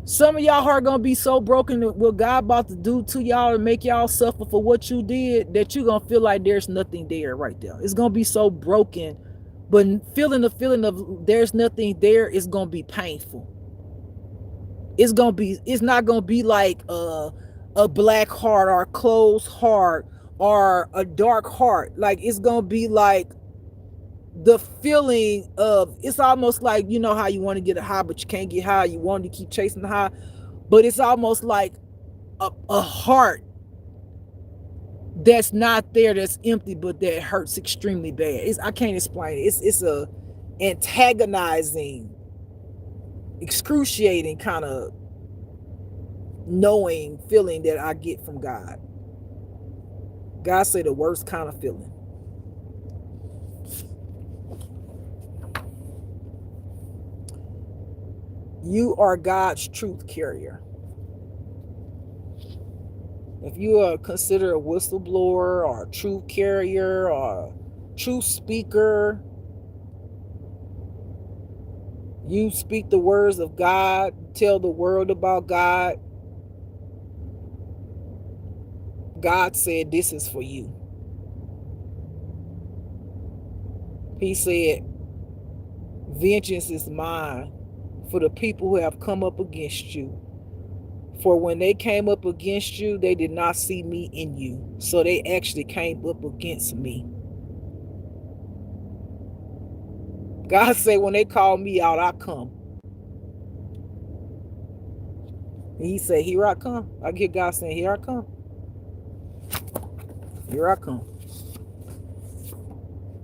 some of y'all heart gonna be so broken that what God about to do to y'all and make y'all suffer for what you did, that you gonna feel like there's nothing there right there. It's gonna be so broken, but feeling the feeling of there's nothing there is gonna be painful. It's not gonna be like a black heart or a closed heart or a dark heart. Like, it's gonna be like the feeling of, it's almost like, you know how you want to get a high but you can't get high, you want to keep chasing the high, but it's almost like a heart that's not there, that's empty, but that hurts extremely bad. I can't explain it. It's a antagonizing, excruciating kind of knowing feeling that I get from God. God say the worst kind of feeling. You are God's truth carrier. If you are considered a whistleblower or a truth carrier or a truth speaker, you speak the words of God, tell the world about God. God said this is for you. He said, vengeance is mine for the people who have come up against you. For when they came up against you, they did not see me in you. So they actually came up against me. God said, when they call me out, I come. And he said, here I come. I hear God saying, here I come. Here I come.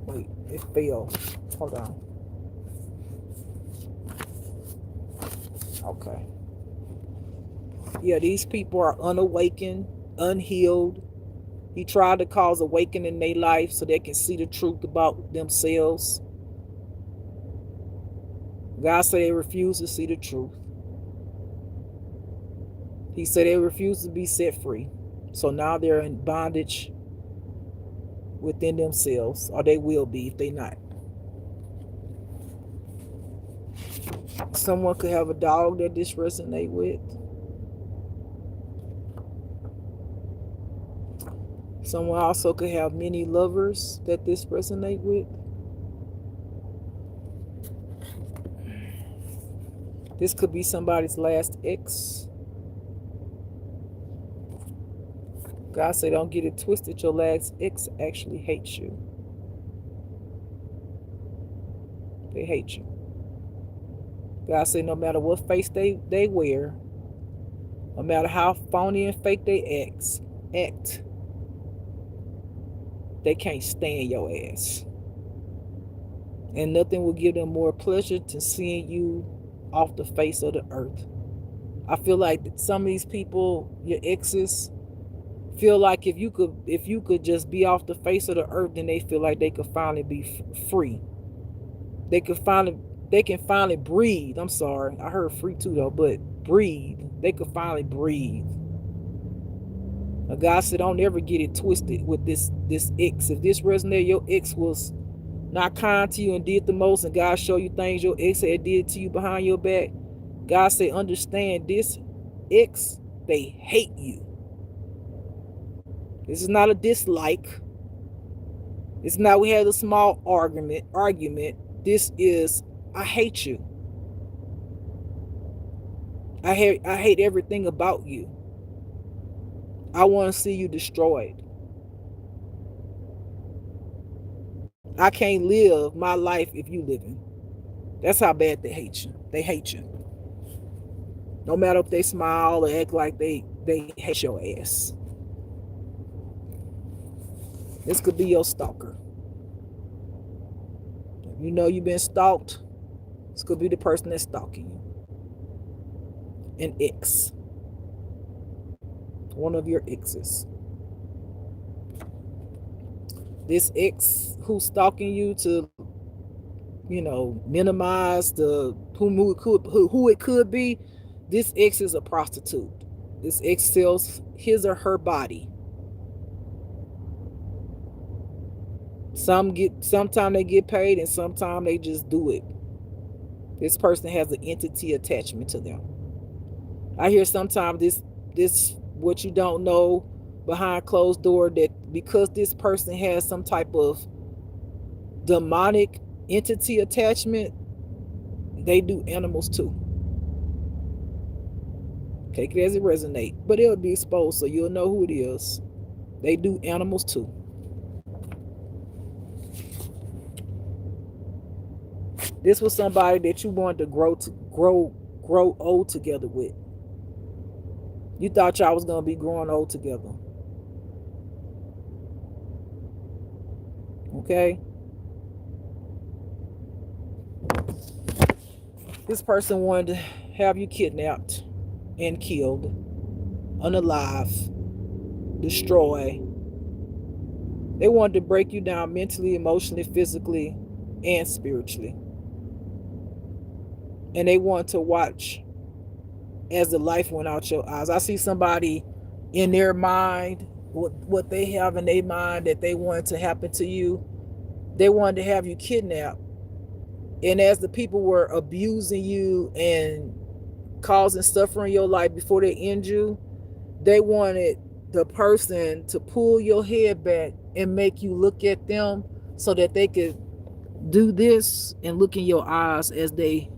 Wait, it fell. Hold on. Okay. Yeah, these people are unawakened, unhealed. He tried to cause awakening in their life so they can see the truth about themselves. God said they refuse to see the truth. He said they refuse to be set free. So now they're in bondage within themselves, or they will be if they not. Someone could have a dog that this resonate with. Someone also could have many lovers that this resonate with. This could be somebody's last ex. God said, don't get it twisted. Your last ex actually hates you. They hate you. God said, no matter what face they wear, no matter how phony and fake they act, they can't stand your ass. And nothing will give them more pleasure than seeing you off the face of the earth. I feel like some of these people, your exes, feel like if you could just be off the face of the earth, then they feel like they could finally be free. They can finally breathe. I'm sorry, I heard free too though, but breathe. They could finally breathe. Now God said, don't ever get it twisted with this ex. If this resonated, your ex was not kind to you and did the most, and God showed you things your ex had did to you behind your back, God said, understand this ex, they hate you. This is not a dislike. It's not we had a small argument. This is, I hate you. I hate everything about you. I want to see you destroyed. I can't live my life if you living. That's how bad they hate you. They hate you. No matter if they smile or act like they hate your ass. This could be your stalker. If you know you've been stalked, this could be the person that's stalking you. An ex. One of your exes. This ex who's stalking you to, minimize who it could be. This ex is a prostitute. This ex sells his or her body. Sometimes they get paid and sometimes they just do it. This person has an entity attachment to them. I hear sometimes this what you don't know behind closed door, that because this person has some type of demonic entity attachment, they do animals too. Take it as it resonates, but it'll be exposed so you'll know who it is. They do animals too. This was somebody that you wanted to grow old together with. You thought y'all was gonna be growing old together. Okay? This person wanted to have you kidnapped and killed, unalive, destroy. They wanted to break you down mentally, emotionally, physically, and spiritually. And they want to watch as the life went out your eyes. I see somebody in their mind, what they have in their mind that they wanted to happen to you. They wanted to have you kidnapped. And as the people were abusing you and causing suffering in your life before they end you, they wanted the person to pull your head back and make you look at them so that they could do this and look in your eyes as they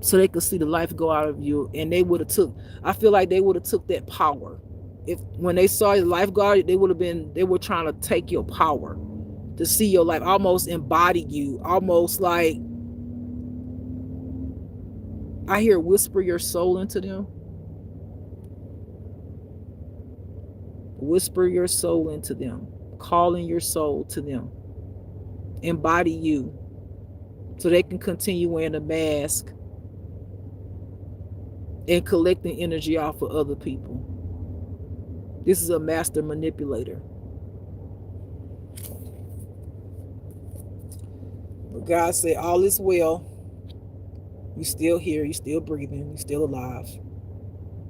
so they could see the life go out of you. And they would have took, I feel like they would have took that power. If when they saw your life go out, they were trying to take your power to see your life, almost embody you, almost like I hear whisper your soul into them. Whisper your soul into them, calling your soul to them, embody you so they can continue wearing a mask and collecting energy off of other people. This is a master manipulator. But God said, all is well. You still here, you still breathing, you still alive.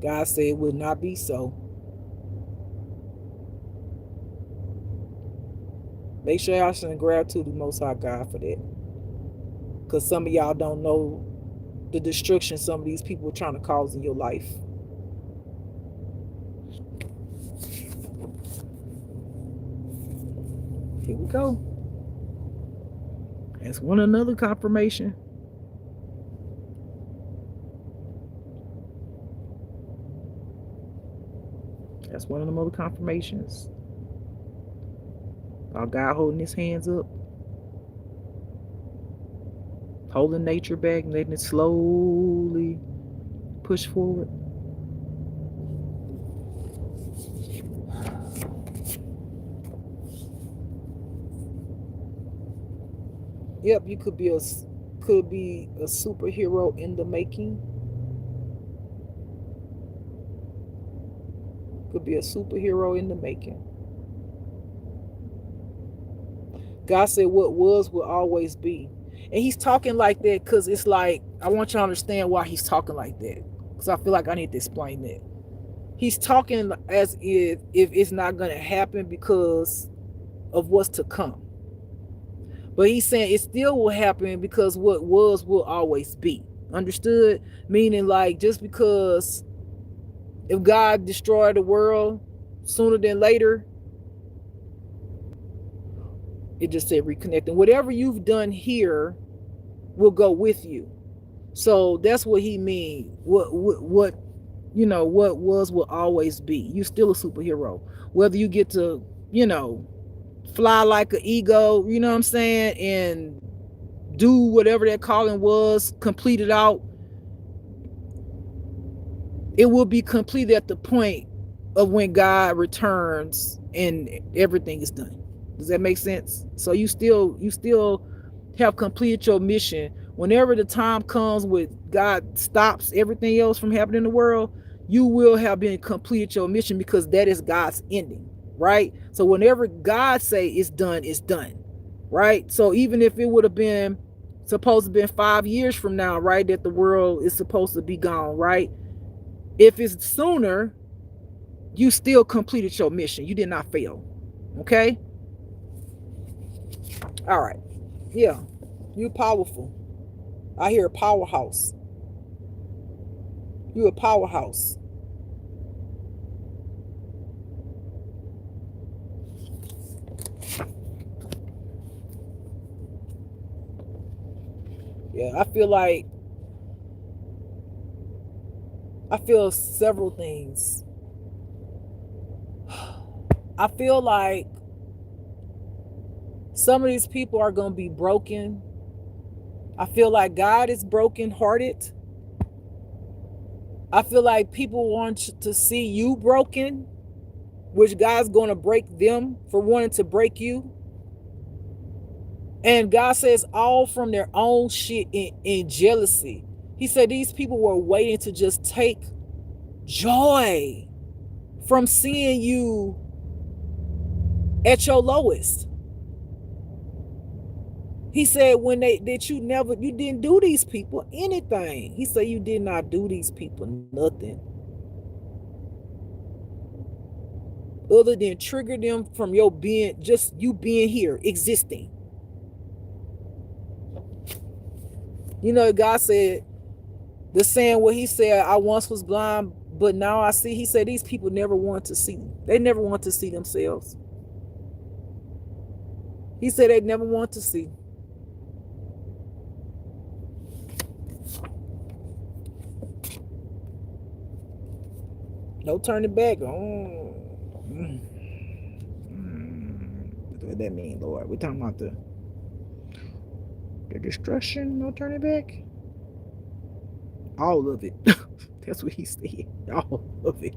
God said it would not be so. Make sure y'all send gratitude to the Most High God for that. Because some of y'all don't know the destruction some of these people are trying to cause in your life. Here we go. That's one another confirmation. That's one of the other confirmations. Our God holding his hands up, holding nature back and letting it slowly push forward. Yep, you could be a superhero in the making. Could be a superhero in the making. God said what was will always be. And he's talking like that because it's like, I want you to understand why he's talking like that. Because I feel like I need to explain that. He's talking as if it's not going to happen because of what's to come. But he's saying it still will happen because what was will always be. Understood? Meaning like just because if God destroyed the world sooner than later, it just said reconnecting. Whatever you've done here will go with you. So that's what he means. What you know, what was will always be. You still a superhero. Whether you get to, you know, fly like an eagle, you know what I'm saying, and do whatever that calling was, complete it out. It will be completed at the point of when God returns and everything is done. Does that make sense? So you still have completed your mission. Whenever the time comes with God stops everything else from happening in the world, you will have been completed your mission because that is God's ending, right? So whenever God say it's done, right? So even if it would have been supposed to be 5 years from now, right, that the world is supposed to be gone, right? If it's sooner, you still completed your mission. You did not fail. Okay? All right. Yeah. You're powerful. I hear a powerhouse. You're a powerhouse. Yeah, I feel several things. I feel like some of these people are going to be broken. I feel like God is brokenhearted. I feel like people want to see you broken, which God's going to break them for wanting to break you. And God says all from their own shit in jealousy. He said these people were waiting to just take joy from seeing you at your lowest. He said when you didn't do these people anything. He said you did not do these people nothing other than trigger them from your being, just you being here, existing. You know, God said, the saying what he said, I once was blind, but now I see. He said these people never want to see. They never want to see themselves. He said they never want to see. No turning back. Oh. What that mean, Lord? We're talking about the destruction, no turning back? All of it. That's what he said. All of it.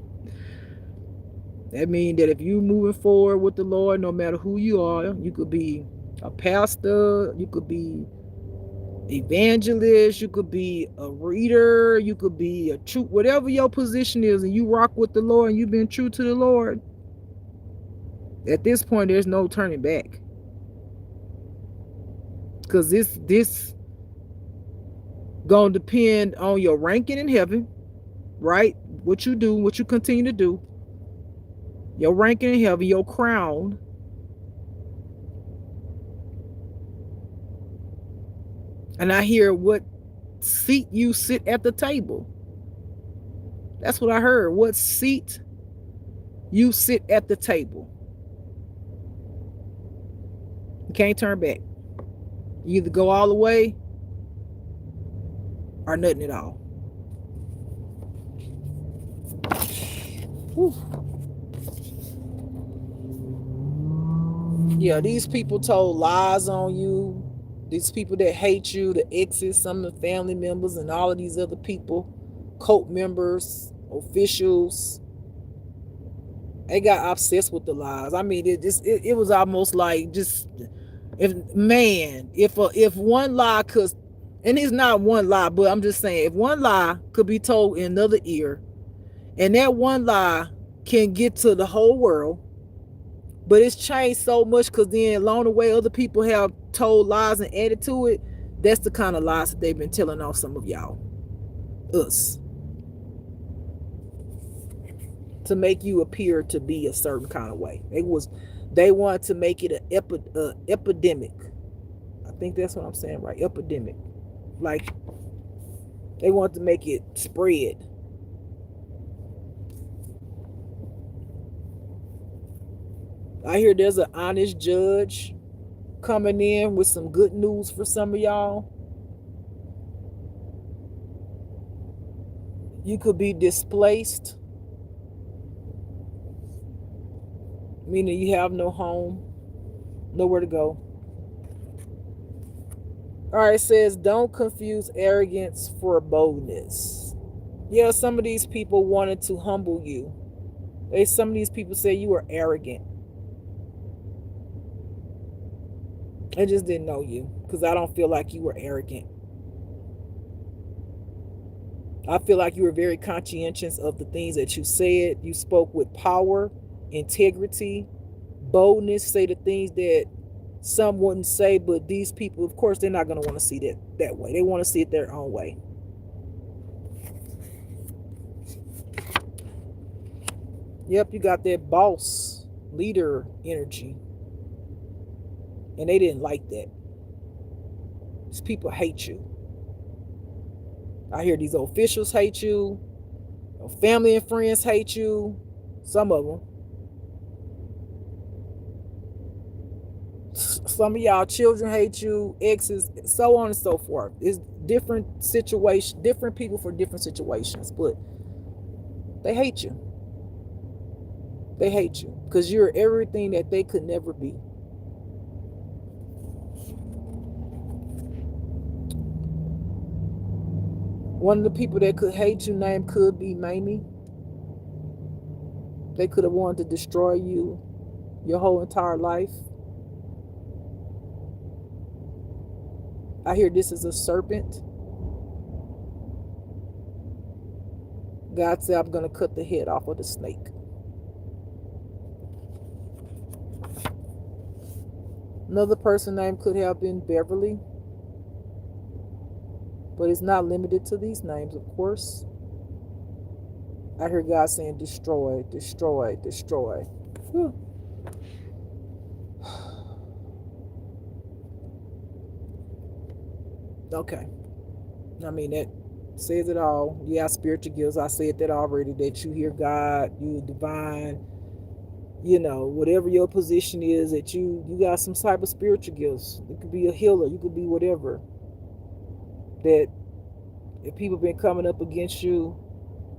That means that if you're moving forward with the Lord, no matter who you are, you could be a pastor, you could be evangelist, you could be a reader, you could be a true, whatever your position is, and you rock with the Lord and you've been true to the Lord, at this point there's no turning back. Because this gonna depend on your ranking in heaven, right? What you do, what you continue to do, your ranking in heaven, your crown, and I hear what seat you sit at the table. That's what I heard. What seat you sit at the table. You can't turn back. You either go all the way or nothing at all. Whew. Yeah, these people told lies on you. These people that hate you, the exes, some of the family members, and all of these other people, cult members, officials, they got obsessed with the lies. I mean, it was almost like just if one lie could, and it's not one lie, but I'm just saying, if one lie could be told in another ear, and that one lie can get to the whole world, but it's changed so much because then along the way other people have told lies and added to it. That's the kind of lies that they've been telling off some of y'all, us, to make you appear to be a certain kind of way. They want to make it an epidemic. I think that's what I'm saying, right? Epidemic. Like they want to make it spread. I hear there's an honest judge coming in with some good news for some of y'all. You could be displaced, meaning you have no home, nowhere to go. All right, it says, don't confuse arrogance for boldness. Yeah, some of these people wanted to humble you. Some of these people say you were arrogant. I just didn't know you because I don't feel like you were arrogant. I feel like you were very conscientious of the things that you said. You spoke with power, integrity, boldness, say the things that some wouldn't say, but these people, of course, they're not going to want to see that way. They want to see it their own way. Yep, you got that boss, leader energy. And they didn't like that. These people hate you. I hear these officials hate you. Your family and friends hate you. Some of them. Some of y'all children hate you, exes, so on and so forth. It's different situations, different people for different situations, but they hate you. They hate you because you're everything that they could never be. One of the people that could hate you name could be Mamie. They could have wanted to destroy you your whole entire life. I hear this is a serpent. God said, I'm going to cut the head off of the snake. Another person name could have been Beverly, but it's not limited to these names, of course. I hear God saying, destroy, destroy, destroy. Whew. Okay. I mean, that says it all. Yeah, spiritual gifts. I said that already, that you hear God, you divine, whatever your position is, that you got some type of spiritual gifts. You could be a healer, you could be whatever. That if people been coming up against you,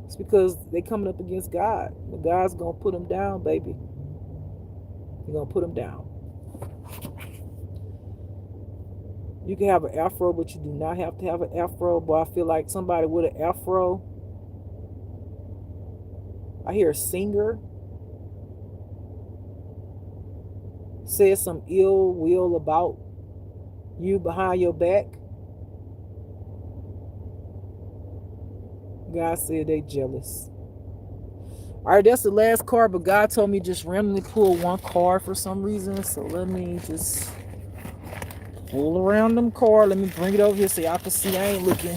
it's because they coming up against God. And God's gonna put them down, baby. You're gonna put them down. You can have an afro, but you do not have to have an afro. But I feel like somebody with an afro, I hear a singer, says some ill will about you behind your back. God said they jealous. All right, that's the last card, but God told me just randomly pull one card for some reason. So let me just pull a random card. Let me bring it over here so y'all can see I ain't looking.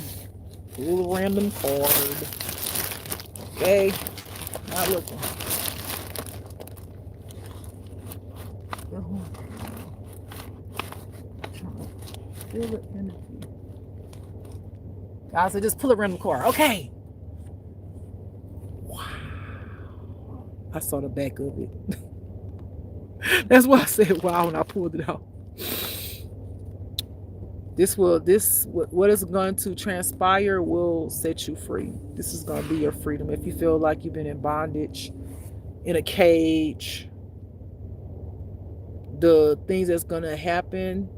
Pull a random card. Okay, not looking. Feel the energy. God said just pull a random card. Okay. Wow. I saw the back of it. That's why I said wow when I pulled it out. What is going to transpire will set you free. This is going to be your freedom. If you feel like you've been in bondage, in a cage, the things that's going to happen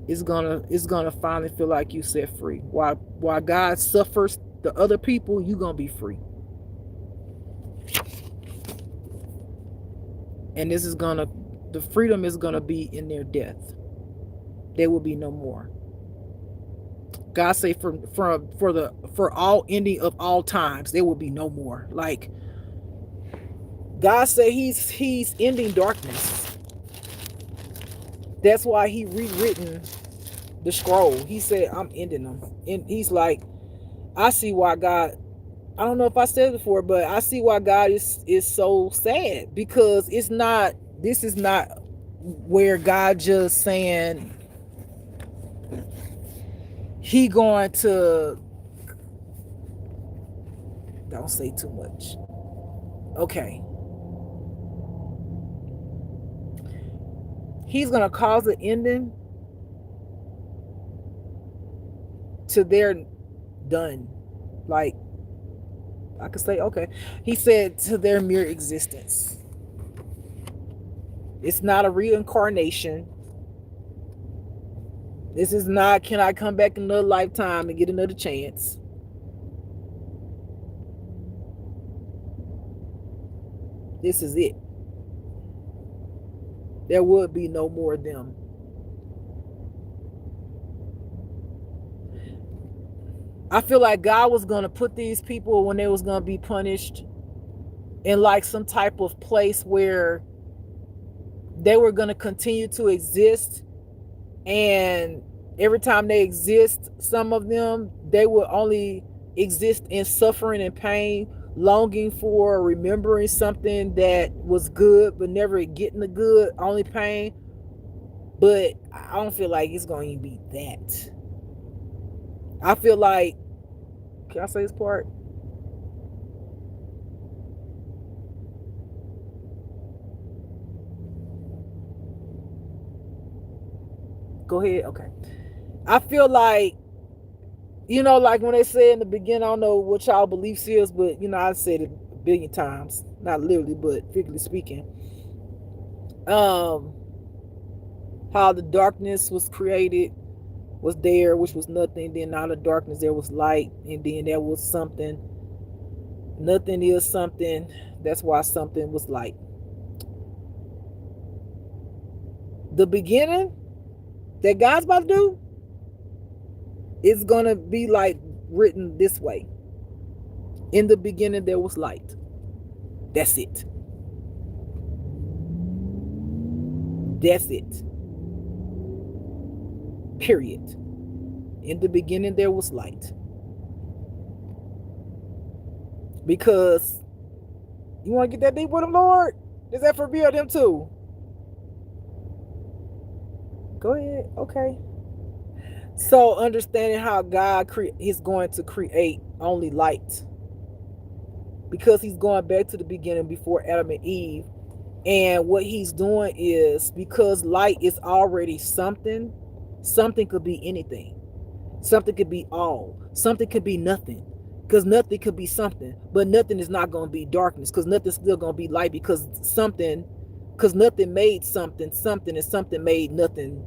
is gonna finally feel like you set free. While God suffers the other people, you gonna be free. And the freedom is gonna be in their death. There will be no more. God say for all ending of all times, there will be no more. Like God say he's ending darkness. That's why he rewritten the scroll. He said, I'm ending them. And he's like, I see why God, I don't know if I said it before, but I see why God is so sad, because this is not where God just saying he going to, don't say too much. Okay. He's going to cause an ending to their done. Like, I could say, okay. He said to their mere existence. It's not a reincarnation. This is not, can I come back another lifetime and get another chance? This is it. There would be no more of them. I feel like God was going to put these people, when they was going to be punished, in like some type of place where they were going to continue to exist. And every time they exist, some of them, they will only exist in suffering and pain, longing for, remembering something that was good, but never getting the good, only pain. But I don't feel like it's going to be that. I feel like, can I say this part? Go ahead. Okay. I feel like, like when they say in the beginning, I don't know what y'all beliefs is, but I said it a billion times, not literally, but figuratively speaking. How the darkness was created, was there, which was nothing. Then out of darkness there was light, and then there was something. Nothing is something. That's why something was light. The beginning that God's about to do is gonna be like written this way. In the beginning there was light. That's it. That's it. Period. In the beginning there was light. Because you want to get that deep with him, Lord? Is that for me or them too? Go ahead. Okay. So understanding how God is going to create only light. Because he's going back to the beginning before Adam and Eve. And what he's doing is, because light is already something, something could be anything. Something could be all. Something could be nothing. Because nothing could be something. But nothing is not going to be darkness. Because nothing's still going to be light. Because nothing made something, and something made nothing.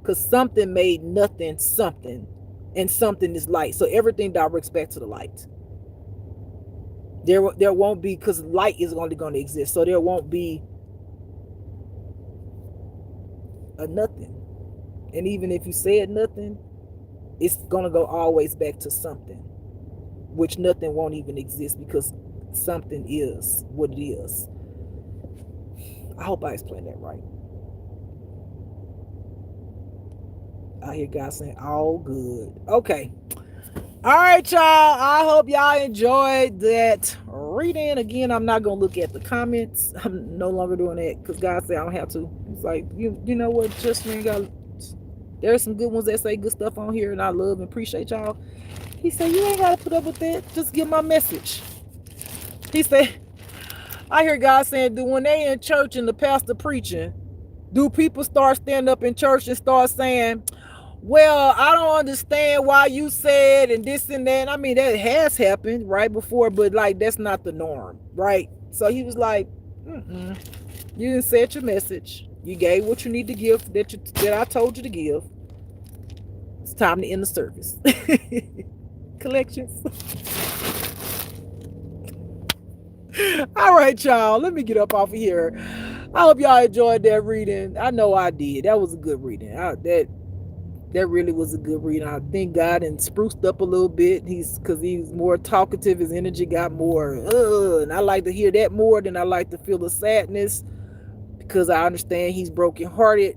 Because something made nothing something. And something is light. So everything directs back to the light. There won't be, because light is only going to exist. So there won't be a nothing. And even if you said nothing, it's going to go always back to something, which nothing won't even exist, because something is what it is. I hope I explained that right. I hear God saying all good. Okay. All right, y'all. I hope y'all enjoyed that reading. Again, I'm not going to look at the comments. I'm no longer doing that because God said I don't have to. It's like, you know what? Just when got, there's some good ones that say good stuff on here, and I love and appreciate y'all. He said, you ain't got to put up with that. Just get my message. He said, I hear God saying, when they in church and the pastor preaching, do people start standing up in church and start saying, well, I don't understand why you said and this and that. I mean, that has happened right before, but like that's not the norm, right? So he was like, you didn't say your message. You gave what you need to give that I told you to give. It's time to end the service. Collections. All right, y'all. Let me get up off of here. I hope y'all enjoyed that reading. I know I did. That was a good reading. That really was a good reading. I think God and spruced up a little bit. Because he's more talkative. His energy got more. And I like to hear that more than I like to feel the sadness. Because I understand he's brokenhearted,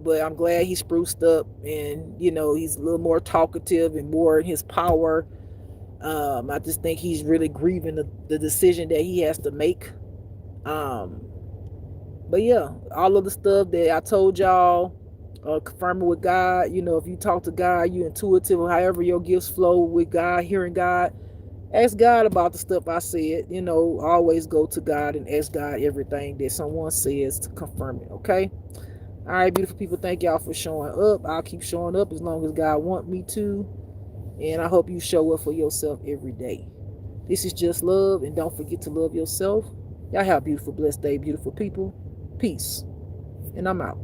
but I'm glad he spruced up. And, he's a little more talkative and more in his power. I just think he's really grieving the decision that he has to make. But yeah, all of the stuff that I told y'all, confirming with God, if you talk to God, you intuitive, or however your gifts flow with God, hearing God, ask God about the stuff I said. Always go to God and ask God everything that someone says to confirm it. Okay. All right, beautiful people. Thank y'all for showing up. I'll keep showing up as long as God want me to. And I hope you show up for yourself every day. This is just love. And don't forget to love yourself. Y'all have a beautiful, blessed day, beautiful people. Peace. And I'm out.